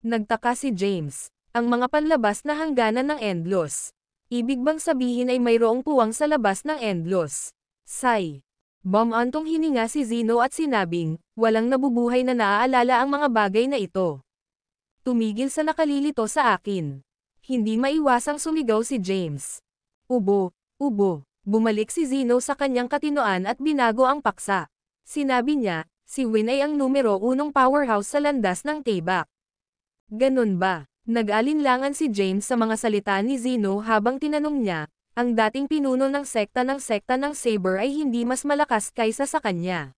Nagtaka si James. Ang mga panlabas na hangganan ng Endlos. Ibig bang sabihin ay mayroong puwang sa labas ng Endlos? Sigh. Bumantong hininga si Zeno at sinabing, walang nabubuhay na naaalala ang mga bagay na ito. Tumigil sa nakalilito sa akin. Hindi maiwasang sumigaw si James. Ubo, ubo. Bumalik si Zeno sa kanyang katinoan at binago ang paksa. Sinabi niya, si Win ay ang numero 1 powerhouse sa landas ng taybak. Ganun ba? Nag-alinlangan si James sa mga salita ni Zeno habang tinanong niya, Ang dating pinuno ng sekta ng Saber ay hindi mas malakas kaysa sa kanya.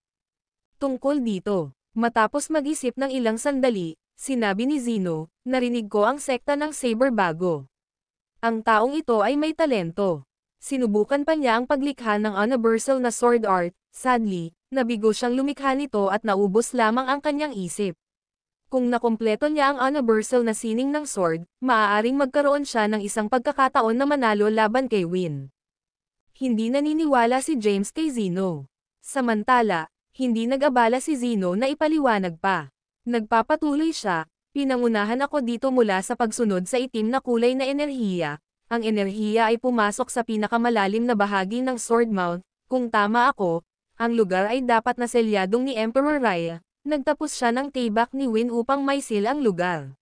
Tungkol dito, matapos mag-isip ng ilang sandali, sinabi ni Zeno, narinig ko ang sekta ng Saber bago. Ang taong ito ay may talento. Sinubukan pa niya ang paglikha ng universal na sword art, sadly, nabigo siyang lumikha nito at naubos lamang ang kanyang isip. Kung nakumpleto niya ang universal na sining ng sword, maaaring magkaroon siya ng isang pagkakataon na manalo laban kay Win. Hindi naniniwala si James kay Zeno. Samantala, hindi nag-abala si Zeno na ipaliwanag pa. Nagpapatuloy siya, pinangunahan ako dito mula sa pagsunod sa itim na kulay na enerhiya. Ang enerhiya ay pumasok sa pinakamalalim na bahagi ng sword mount. Kung tama ako, ang lugar ay dapat na selyadong ni Emperor Raya. Nagtapos siya ng tibak ni Win upang maisil ang lugar.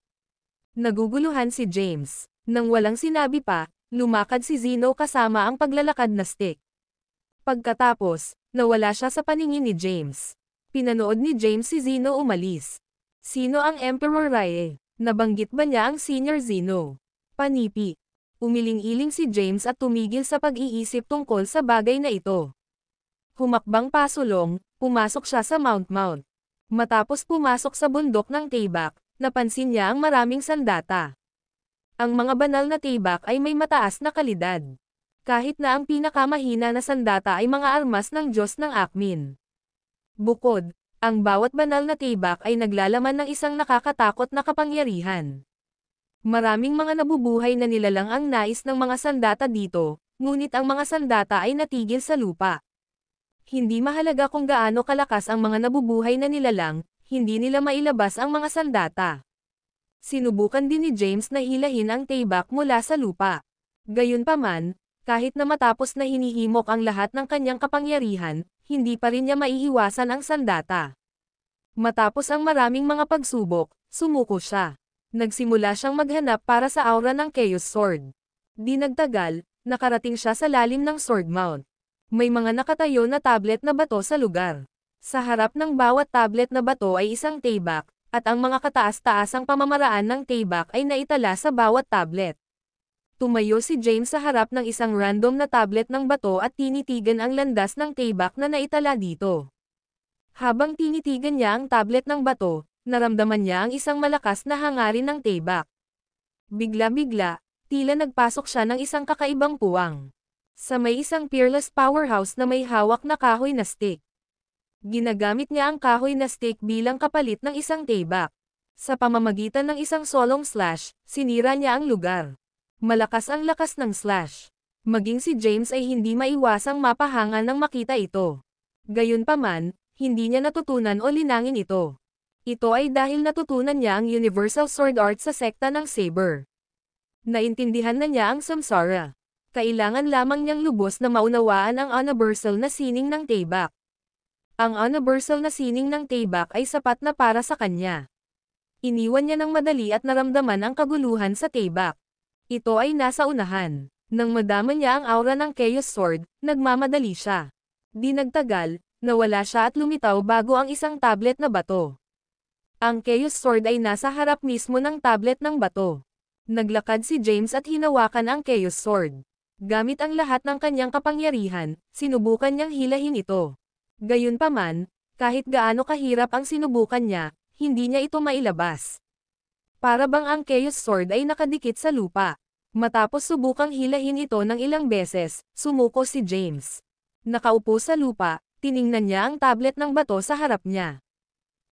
Naguguluhan si James. Nang walang sinabi pa, lumakad si Zeno kasama ang paglalakad na stick. Pagkatapos, nawala siya sa paningin ni James. Pinanood ni James si Zeno umalis. Sino ang Emperor Raya? Nabanggit ba niya ang Senior Zeno? Panipi. Umiling-iling si James at tumigil sa pag-iisip tungkol sa bagay na ito. Humakbang pasulong, pumasok siya sa Mount. Matapos pumasok sa bundok ng Tibak, napansin niya ang maraming sandata. Ang mga banal na Tibak ay may mataas na kalidad. Kahit na ang pinakamahina na sandata ay mga armas ng Diyos ng Akmin. Bukod, ang bawat banal na Tibak ay naglalaman ng isang nakakatakot na kapangyarihan. Maraming mga nabubuhay na nilalang ang nais ng mga sandata dito, ngunit ang mga sandata ay natigil sa lupa. Hindi mahalaga kung gaano kalakas ang mga nabubuhay na nilalang, hindi nila mailabas ang mga sandata. Sinubukan din ni James na hilahin ang Tibak mula sa lupa. Gayunpaman, kahit na matapos na hinihimok ang lahat ng kanyang kapangyarihan, hindi pa rin niya maiiwasan ang sandata. Matapos ang maraming mga pagsubok, sumuko siya. Nagsimula siyang maghanap para sa aura ng Chaos Sword. Di nagtagal, nakarating siya sa lalim ng Sword Mount. May mga nakatayo na tablet na bato sa lugar. Sa harap ng bawat tablet na bato ay isang Tibak, at ang mga kataas-taasang pamamaraan ng Tibak ay naitala sa bawat tablet. Tumayo si James sa harap ng isang random na tablet ng bato at tinitigan ang landas ng Tibak na naitala dito. Habang tinitigan niya ang tablet ng bato, naramdaman niya ang isang malakas na hangarin ng Tibak. Bigla-bigla, tila nagpasok siya ng isang kakaibang puwang. Sa may isang peerless powerhouse na may hawak na kahoy na stick. Ginagamit niya ang kahoy na stick bilang kapalit ng isang Tibak. Sa pamamagitan ng isang solong slash, sinira niya ang lugar. Malakas ang lakas ng slash. Maging si James ay hindi maiwasang mapahangal nang makita ito. Gayunpaman, hindi niya natutunan o linangin ito. Ito ay dahil natutunan niya ang Universal Sword Art sa sekta ng Saber. Naintindihan na niya ang samsara. Kailangan lamang niyang lubos na maunawaan ang universal na sining ng Tibak. Ang universal na sining ng Tibak ay sapat na para sa kanya. Iniwan niya ng madali at naramdaman ang kaguluhan sa Tibak. Ito ay nasa unahan. Nang madama niya ang aura ng Chaos Sword, nagmamadali siya. Di nagtagal, nawala siya at lumitaw bago ang isang tablet na bato. Ang Chaos Sword ay nasa harap mismo ng tablet ng bato. Naglakad si James at hinawakan ang Chaos Sword. Gamit ang lahat ng kanyang kapangyarihan, sinubukan niyang hilahin ito. Gayunpaman, kahit gaano kahirap ang sinubukan niya, hindi niya ito mailabas. Para bang ang Chaos Sword ay nakadikit sa lupa. Matapos subukang hilahin ito ng ilang beses, sumuko si James. Nakaupo sa lupa, tiningnan niya ang tablet ng bato sa harap niya.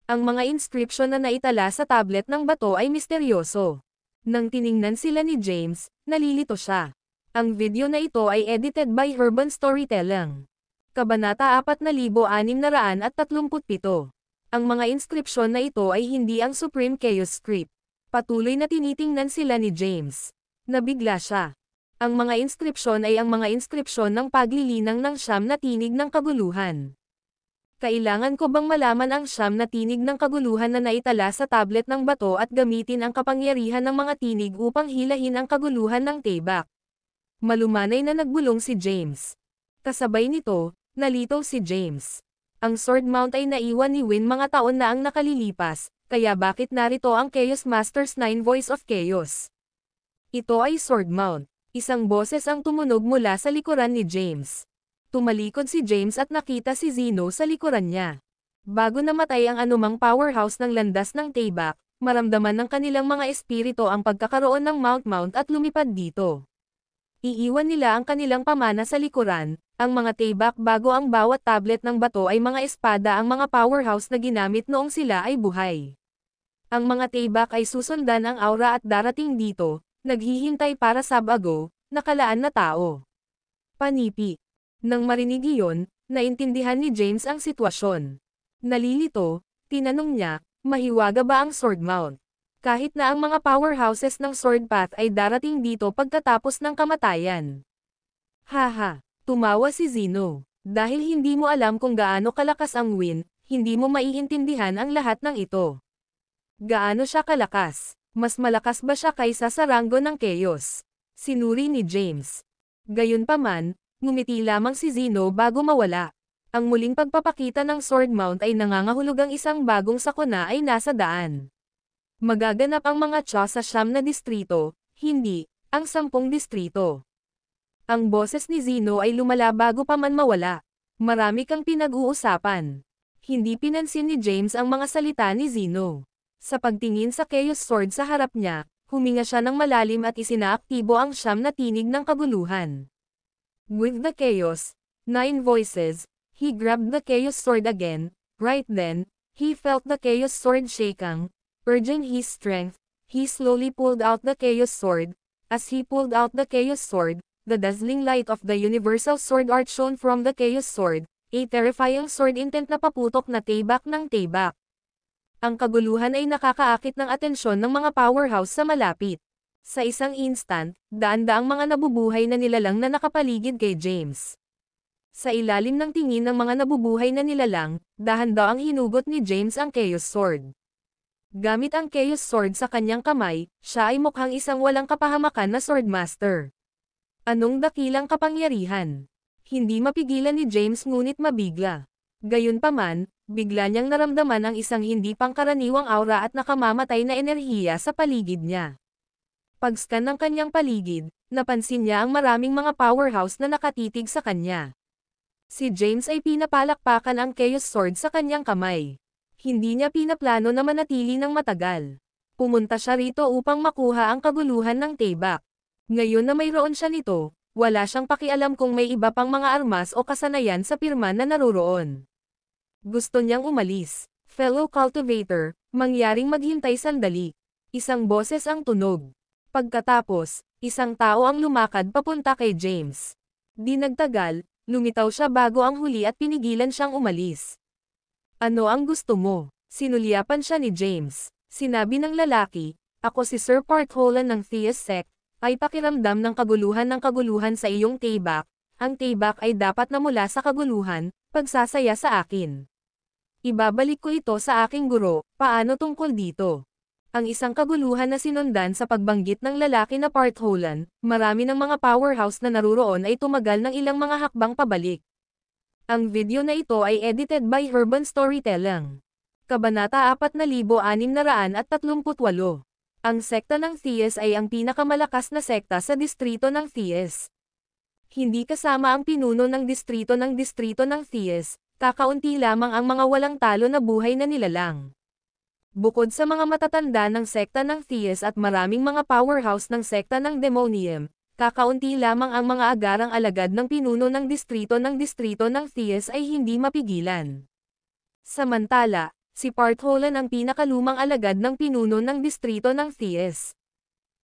Ang mga inscription na naitala sa tablet ng bato ay misteryoso. Nang tiningnan sila ni James, nalilito siya. Ang video na ito ay edited by Urban Storytelling. Kabanata 4637. Ang mga inscription na ito ay hindi ang Supreme Chaos Script. Patuloy na tinitingnan sila ni James. Nabigla siya. Ang mga inscription ay ang mga inscription ng paglilinang ng siyam na tinig ng kaguluhan. Kailangan ko bang malaman ang siyam na tinig ng kaguluhan na naitala sa tablet ng bato at gamitin ang kapangyarihan ng mga tinig upang hilahin ang kaguluhan ng Tibak? Malumanay na nagbulong si James. Kasabay nito, nalito si James. Ang Sword Mount ay naiwan ni Win mga taon na ang nakalilipas, kaya bakit narito ang Chaos Master's 9 Voice of Chaos? Ito ay Sword Mount. Isang boses ang tumunog mula sa likuran ni James. Tumalikod si James at nakita si Zeno sa likuran niya. Bago namatay ang anumang powerhouse ng landas ng Tayback, maramdaman ng kanilang mga espiritu ang pagkakaroon ng Mount at lumipad dito. Iiwan nila ang kanilang pamana sa likuran, ang mga Tayback bago ang bawat tablet ng bato ay mga espada ang mga powerhouse na ginamit noong sila ay buhay. Ang mga Tayback ay susundan ang aura at darating dito, naghihintay para sa bago, nakalaan na tao. Panipi. Nang marinig iyon, naintindihan ni James ang sitwasyon. Nalilito, tinanong niya, mahiwaga ba ang Sword Mount? Kahit na ang mga powerhouses ng Sword Path ay darating dito pagkatapos ng kamatayan. Haha, tumawa si Zeno. Dahil hindi mo alam kung gaano kalakas ang Wind, hindi mo maiintindihan ang lahat ng ito. Gaano siya kalakas? Mas malakas ba siya kaysa sa ranggo ng Chaos? Sinuri ni James. Gayunpaman, ngumiti lamang si Zeno bago mawala. Ang muling pagpapakita ng Sword Mount ay nangangahulugang isang bagong sakuna ay nasa daan. Magaganap ang mga tsa sa 9 na distrito, hindi, ang 10 distrito. Ang boses ni Zeno ay lumala bago pa man mawala. Marami kang pinag-uusapan. Hindi pinansin ni James ang mga salita ni Zeno. Sa pagtingin sa Chaos Sword sa harap niya, huminga siya ng malalim at isinaaktibo ang 9 na tinig ng kaguluhan. With the Chaos, 9 voices, he grabbed the Chaos Sword again. Right then, he felt the Chaos Sword shaking. Urging his strength, he slowly pulled out the Chaos Sword. As he pulled out the Chaos Sword, the dazzling light of the Universal Sword Art shone from the Chaos Sword, a terrifying sword intent na paputok na Tayback ng Tayback. Ang kaguluhan ay nakakaakit ng atensyon ng mga powerhouse sa malapit. Sa isang instant, daan-daang mga nabubuhay na nilalang na nakapaligid kay James. Sa ilalim ng tingin ng mga nabubuhay na nilalang, dahan-daang hinugot ni James ang Chaos Sword. Gamit ang Chaos Sword sa kanyang kamay, siya ay mukhang isang walang kapahamakan na Swordmaster. Anong dakilang kapangyarihan? Hindi mapigilan ni James ngunit mabigla. Gayunpaman, bigla niyang naramdaman ang isang hindi pangkaraniwang aura at nakamamatay na enerhiya sa paligid niya. Pag-scan ng kanyang paligid, napansin niya ang maraming mga powerhouse na nakatitig sa kanya. Si James ay pinapalakpakan ang Chaos Sword sa kanyang kamay. Hindi niya pinaplano na manatili ng matagal. Pumunta siya rito upang makuha ang kaguluhan ng Tayback. Ngayon na mayroon siya nito, wala siyang pakialam kung may iba pang mga armas o kasanayan sa pirma na naroroon. Gusto niyang umalis. Fellow cultivator, mangyaring maghintay sandali. Isang boses ang tunog. Pagkatapos, isang tao ang lumakad papunta kay James. Di nagtagal, lumitaw siya bago ang huli at pinigilan siyang umalis. Ano ang gusto mo? Sinulyapan siya ni James. Sinabi ng lalaki, ako si Sir Partholan ng Theus Sect, ay pakiramdam ng kaguluhan sa iyong Tayback. Ang Tayback ay dapat na mula sa kaguluhan, pagsasaya sa akin. Ibabalik ko ito sa aking guro, paano tungkol dito? Ang isang kaguluhan na sinundan sa pagbanggit ng lalaki na Partholan, marami ng mga powerhouse na naruroon ay tumagal ng ilang mga hakbang pabalik. Ang video na ito ay edited by Urban Storytelling. Kabanata 4638. Ang sekta ng Theus ay ang pinakamalakas na sekta sa distrito ng Theus. Hindi kasama ang pinuno ng distrito ng Theus, kakaunti lamang ang mga walang talo na buhay na nilalang. Bukod sa mga matatanda ng sekta ng Theus at maraming mga powerhouse ng sekta ng Demonium, kakaunti lamang ang mga agarang alagad ng pinuno ng distrito ng Theus ay hindi mapigilan. Samantala, si Partholan ang pinakalumang alagad ng pinuno ng distrito ng Theus.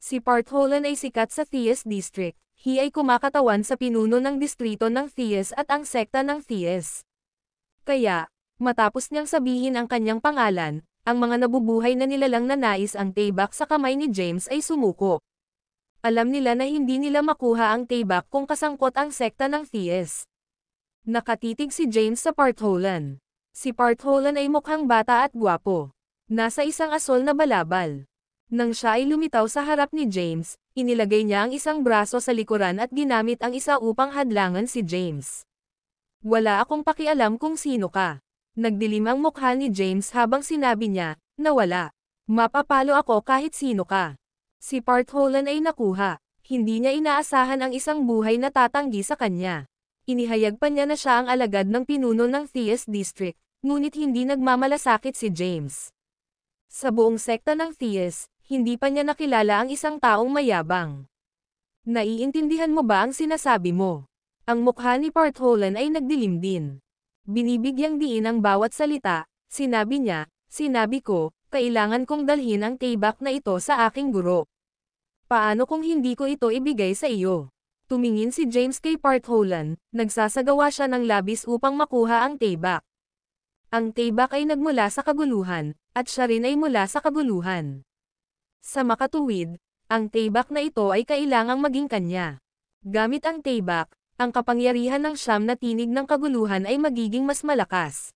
Si Partholan ay sikat sa Theus District, ay kumakatawan sa pinuno ng distrito ng Theus at ang sekta ng Theus. Kaya, matapos niyang sabihin ang kanyang pangalan, ang mga nabubuhay na nilalang na nais ang Tayback sa kamay ni James ay sumuko. Alam nila na hindi nila makuha ang Tayback kung kasangkot ang sekta ng Theus. Nakatitig si James sa Partholan. Si Partholan ay mukhang bata at gwapo. Nasa isang asol na balabal. Nang siya ay lumitaw sa harap ni James, inilagay niya ang isang braso sa likuran at ginamit ang isa upang hadlangan si James. Wala akong pakialam kung sino ka. Nagdilim ang mukha ni James habang sinabi niya, na wala. Mapapalo ako kahit sino ka. Si Partholan ay nakuha. Hindi niya inaasahan ang isang buhay na tatanggi sa kanya. Inihayag pa niya na siya ang alagad ng pinuno ng Thies District, ngunit hindi nagmamalasakit si James. Sa buong sekta ng Thies, hindi pa niya nakilala ang isang taong mayabang. Naiintindihan mo ba ang sinasabi mo? Ang mukha ni Partholland ay nagdilim din. Binibigyang diin ang bawat salita, sinabi niya, sinabi ko, kailangan kong dalhin ang tayback na ito sa aking guro. Paano kung hindi ko ito ibigay sa iyo? Tumingin si James kay Partholland, nagsasagawa siya ng labis upang makuha ang tayback. Ang tayback ay nagmula sa kaguluhan, at siya rin ay mula sa kaguluhan. Sa makatuwid, ang tayback na ito ay kailangang maging kanya. Gamit ang tayback, ang kapangyarihan ng siyam na tinig ng kaguluhan ay magiging mas malakas.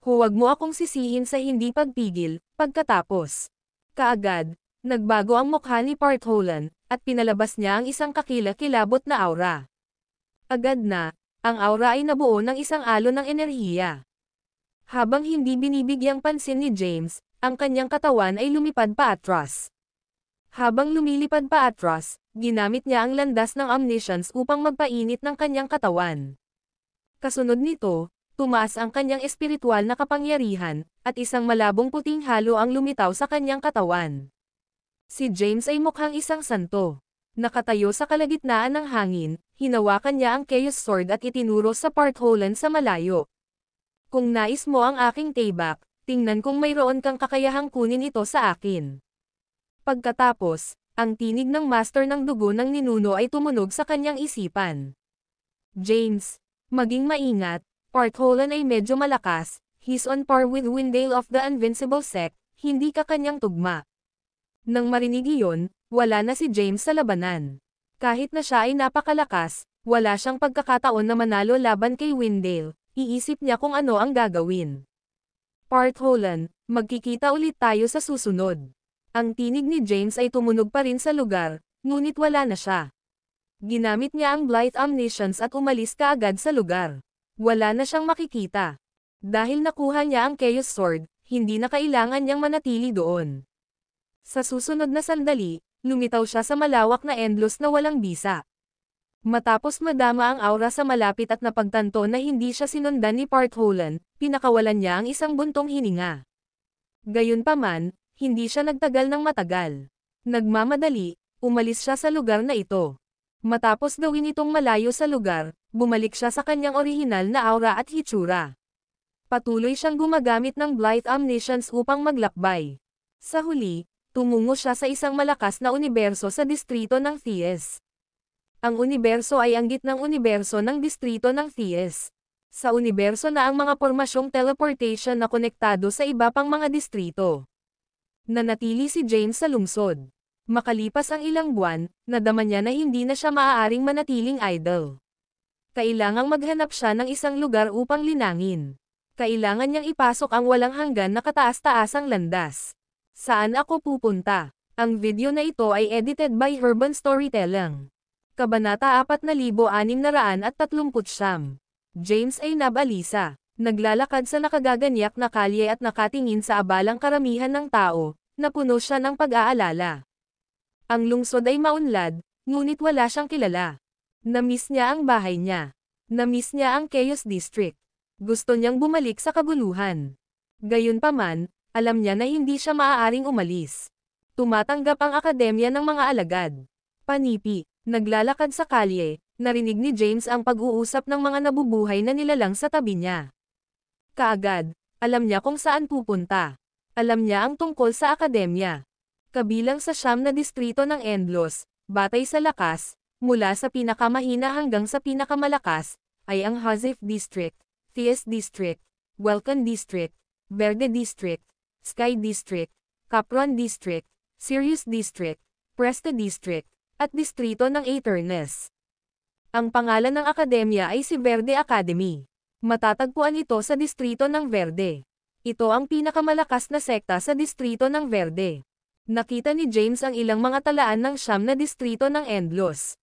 Huwag mo akong sisihin sa hindi pagpigil, pagkatapos. Kaagad, nagbago ang mukha ni Partholland, at pinalabas niya ang isang kakilakilabot na aura. Agad na, ang aura ay nabuo ng isang alon ng enerhiya. Habang hindi binibigyang pansin ni James, ang kanyang katawan ay lumipad paatras. Habang lumilipad paatras, ginamit niya ang landas ng omniscience upang magpainit ng kanyang katawan. Kasunod nito, tumaas ang kanyang espiritual na kapangyarihan, at isang malabong puting halo ang lumitaw sa kanyang katawan. Si James ay mukhang isang santo. Nakatayo sa kalagitnaan ng hangin, hinawakan niya ang Chaos Sword at itinuro sa Partholland sa malayo. Kung nais mo ang aking tayback, tingnan kung mayroon kang kakayahang kunin ito sa akin. Pagkatapos, ang tinig ng master ng dugo ng ninuno ay tumunog sa kanyang isipan. James, maging maingat, Partholland ay medyo malakas, he's on par with Windale of the Invincible Sect, hindi ka kanyang tugma. Nang marinig iyon, wala na si James sa labanan. Kahit na siya ay napakalakas, wala siyang pagkakataon na manalo laban kay Windale, iisip niya kung ano ang gagawin. Partholland, magkikita ulit tayo sa susunod. Ang tinig ni James ay tumunog pa rin sa lugar, ngunit wala na siya. Ginamit niya ang Blight Omniscience at umalis kaagad sa lugar. Wala na siyang makikita. Dahil nakuha niya ang Chaos Sword, hindi na kailangan niyang manatili doon. Sa susunod na sandali, lumitaw siya sa malawak na endless na walang bisa. Matapos madama ang aura sa malapit at napagtanto na hindi siya sinundan ni Partholland, pinakawalan niya ang isang buntong hininga. Gayunpaman, hindi siya nagtagal ng matagal. Nagmamadali, umalis siya sa lugar na ito. Matapos gawin itong malayo sa lugar, bumalik siya sa kanyang orihinal na aura at hitsura. Patuloy siyang gumagamit ng Blight Omniscience upang maglakbay. Sa huli, tumungo siya sa isang malakas na universo sa distrito ng Thies. Ang universo ay ang gitnang universo ng distrito ng Thies. Sa universo na ang mga pormasyong teleportation na konektado sa iba pang mga distrito. Nanatili si James sa lungsod. Makalipas ang ilang buwan, nadama niya na hindi na siya maaaring manatiling idle. Kailangang maghanap siya ng isang lugar upang linangin. Kailangan niyang ipasok ang walang hanggan na kataas-taasang landas. Saan ako pupunta? Ang video na ito ay edited by Urban Storytelling. Kabanata 4639. James ay nabalisa. Naglalakad sa nakagaganyak na kalye at nakatingin sa abalang karamihan ng tao, na puno siya ng pag-aalala. Ang lungsod ay maunlad, ngunit wala siyang kilala. Namiss niya ang bahay niya. Namiss niya ang Chaos District. Gusto niyang bumalik sa kaguluhan. Gayunpaman, alam niya na hindi siya maaaring umalis. Tumatanggap ang akademya ng mga alagad. Panipi, naglalakad sa kalye, narinig ni James ang pag-uusap ng mga nabubuhay na nilalang sa tabi niya. Kaagad, alam niya kung saan pupunta. Alam niya ang tungkol sa akademya. Kabilang sa siyam na distrito ng Endlos, batay sa lakas, mula sa pinakamahina hanggang sa pinakamalakas, ay ang Hazif District, Thies District, Welcome District, Verde District, Sky District, Capron District, Sirius District, Presta District, at distrito ng Aeternus. Ang pangalan ng akademya ay si Verde Academy. Matatagpuan ito sa distrito ng Verde. Ito ang pinakamalakas na sekta sa distrito ng Verde. Nakita ni James ang ilang mga talaan ng siyam na distrito ng Endlos.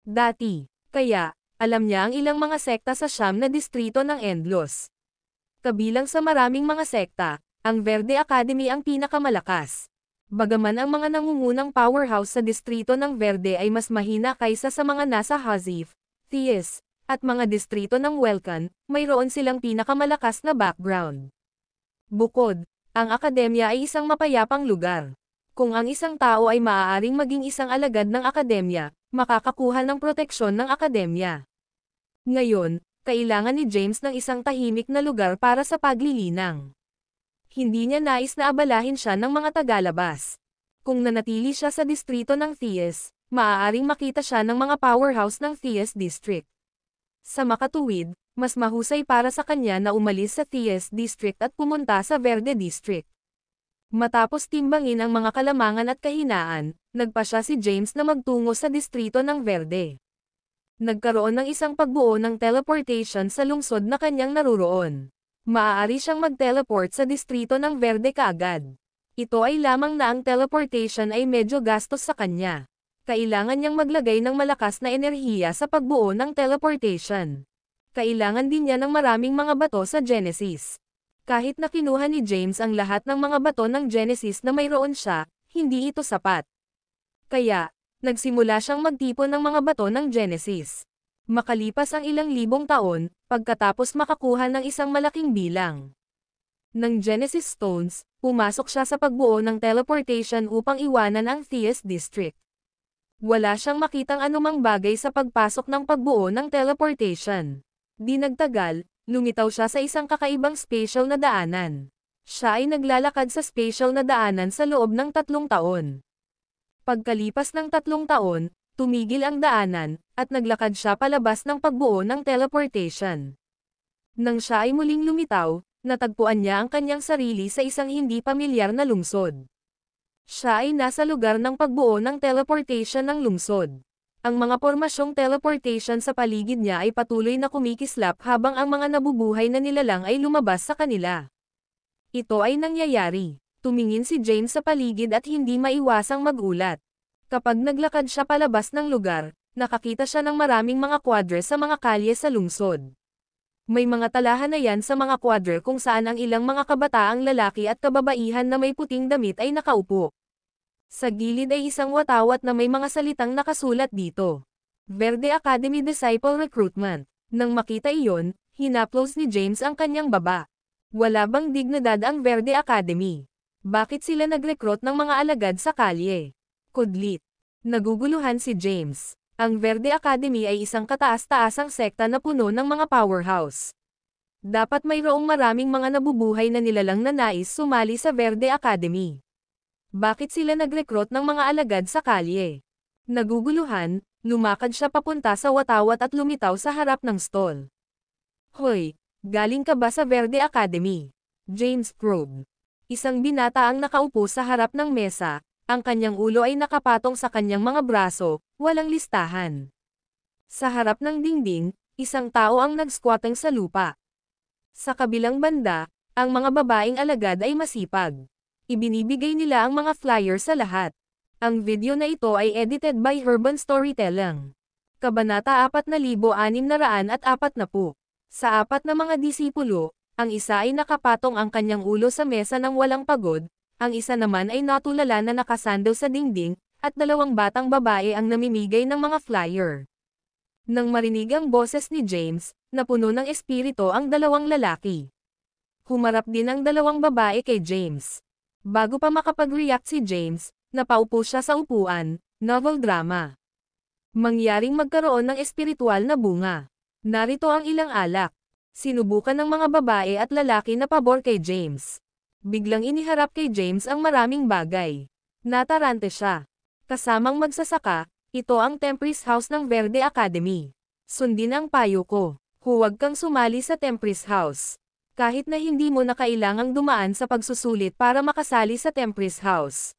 Dati, kaya, alam niya ang ilang mga sekta sa siyam na distrito ng Endlos. Kabilang sa maraming mga sekta, ang Verde Academy ang pinakamalakas. Bagaman ang mga nangungunang powerhouse sa distrito ng Verde ay mas mahina kaysa sa mga nasa Hazif, Thies, at mga distrito ng Welcan, mayroon silang pinakamalakas na background. Bukod, ang akademya ay isang mapayapang lugar. Kung ang isang tao ay maaaring maging isang alagad ng akademya, makakakuha ng proteksyon ng akademya. Ngayon, kailangan ni James ng isang tahimik na lugar para sa paglilinang. Hindi niya nais na abalahin siya ng mga tagalabas. Kung nanatili siya sa distrito ng Thies, maaaring makita siya ng mga powerhouse ng Thies District. Sa makatuwid, mas mahusay para sa kanya na umalis sa Thies District at pumunta sa Verde District. Matapos timbangin ang mga kalamangan at kahinaan, nagpasya si James na magtungo sa distrito ng Verde. Nagkaroon ng isang pagbuo ng teleportation sa lungsod na kanyang naruroon. Maaari siyang mag-teleport sa distrito ng Verde kaagad. Ito ay lamang na ang teleportation ay medyo gastos sa kanya. Kailangan niyang maglagay ng malakas na enerhiya sa pagbuo ng teleportation. Kailangan din niya ng maraming mga bato sa Genesis. Kahit na kinuha ni James ang lahat ng mga bato ng Genesis na mayroon siya, hindi ito sapat. Kaya, nagsimula siyang magtipon ng mga bato ng Genesis. Makalipas ang ilang libong taon, pagkatapos makakuha ng isang malaking bilang ng Genesis Stones, pumasok siya sa pagbuo ng teleportation upang iwanan ang Thies District. Wala siyang makitang anumang bagay sa pagpasok ng pagbuo ng teleportation. Di nagtagal, lumitaw siya sa isang kakaibang spatial na daanan. Siya ay naglalakad sa spatial na daanan sa loob ng 3 taon. Pagkalipas ng 3 taon, tumigil ang daanan, at naglakad siya palabas ng pagbuo ng teleportation. Nang siya ay muling lumitaw, natagpuan niya ang kanyang sarili sa isang hindi pamilyar na lungsod. Siya ay nasa lugar ng pagbuo ng teleportation ng lungsod. Ang mga pormasyong teleportation sa paligid niya ay patuloy na kumikislap habang ang mga nabubuhay na nilalang ay lumabas sa kanila. Ito ay nangyayari. Tumingin si James sa paligid at hindi maiwasang magulat. Kapag naglakad siya palabas ng lugar, nakakita siya ng maraming mga kwadre sa mga kalye sa lungsod. May mga talahanayan sa mga kwadre kung saan ang ilang mga kabataang lalaki at kababaihan na may puting damit ay nakaupo. Sa gilid ay isang watawat na may mga salitang nakasulat dito. Verde Academy Disciple Recruitment. Nang makita iyon, hinaplos ni James ang kanyang baba. Wala bang dignidad ang Verde Academy? Bakit sila nag-recruit ng mga alagad sa kalye? Kudlit. Naguguluhan si James. Ang Verde Academy ay isang kataas-taasang sekta na puno ng mga powerhouse. Dapat mayroong maraming mga nabubuhay na nilalang na nais sumali sa Verde Academy. Bakit sila nag-recruit ng mga alagad sa kalye? Naguguluhan, lumakad siya papunta sa watawat at lumitaw sa harap ng stall. Hoy, galing ka ba sa Verde Academy? James probed. Isang binata ang nakaupo sa harap ng mesa, ang kanyang ulo ay nakapatong sa kanyang mga braso, walang listahan. Sa harap ng dingding, isang tao ang nag-squatting sa lupa. Sa kabilang banda, ang mga babaeng alagad ay masipag. Ibinibigay nila ang mga flyers sa lahat. Ang video na ito ay edited by Urban Storytelling. Kabanata 4640. Sa 4 na mga disipulo, ang isa ay nakapatong ang kanyang ulo sa mesa ng walang pagod, ang isa naman ay natulala na nakasandal sa dingding, at 2 batang babae ang namimigay ng mga flyer. Nang marinig ang boses ni James, napuno ng espiritu ang 2 lalaki. Humarap din ang 2 babae kay James. Bago pa makapag-react si James, napaupo siya sa upuan. Novel drama. Mangyaring magkaroon ng espiritual na bunga. Narito ang ilang alak. Sinubukan ng mga babae at lalaki na pabor kay James. Biglang iniharap kay James ang maraming bagay. Natarante siya. Kasamang magsasaka, ito ang Tempris House ng Verde Academy. Sundin ang payo ko. Huwag kang sumali sa Tempris House. Kahit na hindi mo na kailangang dumaan sa pagsusulit para makasali sa Tempris House.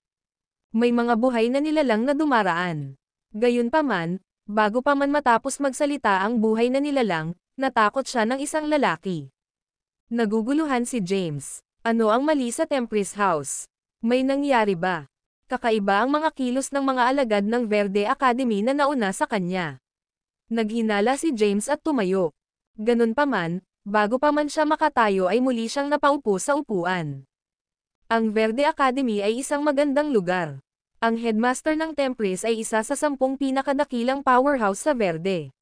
May mga buhay na nilalang na dumaraan. Gayunpaman, bago pa man matapos magsalita ang buhay na nilalang, natakot siya ng isang lalaki. Naguguluhan si James. Ano ang mali sa Tempris House? May nangyari ba? Kakaiba ang mga kilos ng mga alagad ng Verde Academy na nauna sa kanya. Naghinala si James at tumayo. Ganun pa man, bago pa man siya makatayo ay muli siyang napaupo sa upuan. Ang Verde Academy ay isang magandang lugar. Ang headmaster ng Tempris ay isa sa 10 pinakadakilang powerhouse sa Verde.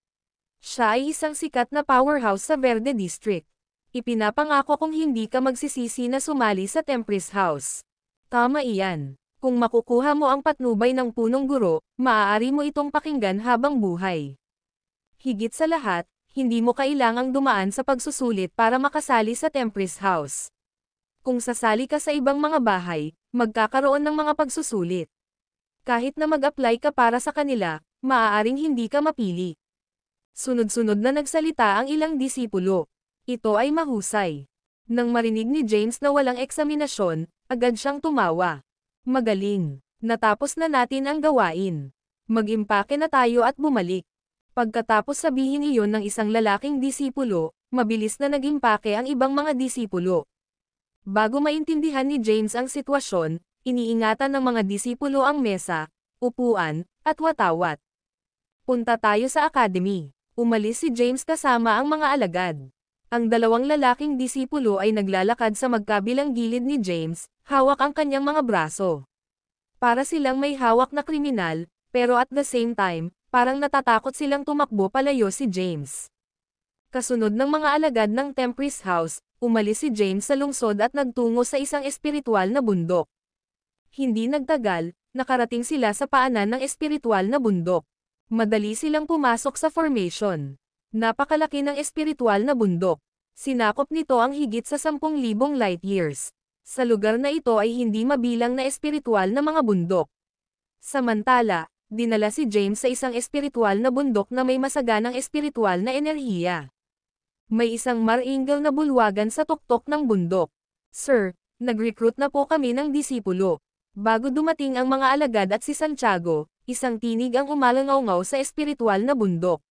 Siya ay isang sikat na powerhouse sa Verde District. Ipinapangako kung hindi ka magsisisi na sumali sa Tempris House. Tama iyan. Kung makukuha mo ang patnubay ng punong guro, maaari mo itong pakinggan habang buhay. Higit sa lahat, hindi mo kailangang dumaan sa pagsusulit para makasali sa Tempris House. Kung sasali ka sa ibang mga bahay, magkakaroon ng mga pagsusulit. Kahit na mag-apply ka para sa kanila, maaaring hindi ka mapili. Sunod-sunod na nagsalita ang ilang disipulo. Ito ay mahusay. Nang marinig ni James na walang eksaminasyon, agad siyang tumawa. Magaling. Natapos na natin ang gawain. Mag-impake na tayo at bumalik. Pagkatapos sabihin iyon ng isang lalaking disipulo, mabilis na nag-impake ang ibang mga disipulo. Bago maintindihan ni James ang sitwasyon, iniingatan ng mga disipulo ang mesa, upuan, at watawat. Punta tayo sa academy. Umalis si James kasama ang mga alagad. Ang dalawang lalaking disipulo ay naglalakad sa magkabilang gilid ni James, hawak ang kanyang mga braso. Para silang may hawak na kriminal, pero at the same time, parang natatakot silang tumakbo palayo si James. Kasunod ng mga alagad ng Tempris House, umalis si James sa lungsod at nagtungo sa isang espiritual na bundok. Hindi nagtagal, nakarating sila sa paanan ng espiritual na bundok. Madali silang pumasok sa formation. Napakalaki ng espiritual na bundok. Sinakop nito ang higit sa 10,000 light years. Sa lugar na ito ay hindi mabilang na espiritual na mga bundok. Samantala, dinala si James sa isang espiritual na bundok na may masaganang espiritual na enerhiya. May isang maringal na bulwagan sa tuktok ng bundok. Sir, nag-recruit na po kami ng disipulo. Bago dumating ang mga alagad at si Santiago, isang tinig ang umalangaw-ngaw sa espiritual na bundok.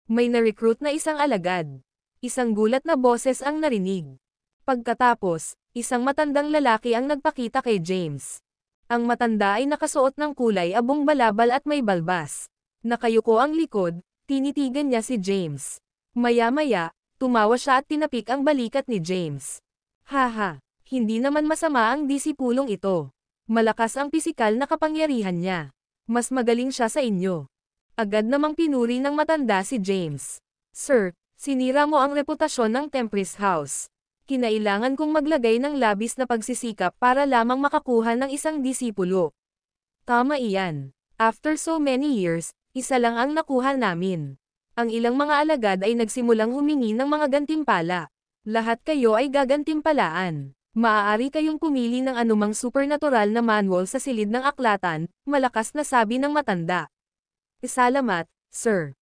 May na-recruit na isang alagad. Isang gulat na boses ang narinig. Pagkatapos, isang matandang lalaki ang nagpakita kay James. Ang matanda ay nakasuot ng kulay abong balabal at may balbas. Nakayuko ang likod, tinitigan niya si James. Maya-maya, tumawa siya at tinapik ang balikat ni James. Haha, hindi naman masama ang disipulong ito. Malakas ang pisikal na kapangyarihan niya. Mas magaling siya sa inyo. Agad namang pinuri ng matanda si James. Sir, sinira mo ang reputasyon ng Tempris House. Kinailangan kong maglagay ng labis na pagsisikap para lamang makakuha ng isang disipulo. Tama iyan. After so many years, isa lang ang nakuha namin. Ang ilang mga alagad ay nagsimulang humingi ng mga gantimpala. Lahat kayo ay gagantimpalaan. Maaari kayong pumili ng anumang supernatural na manual sa silid ng aklatan, malakas na sabi ng matanda. Salamat, sir.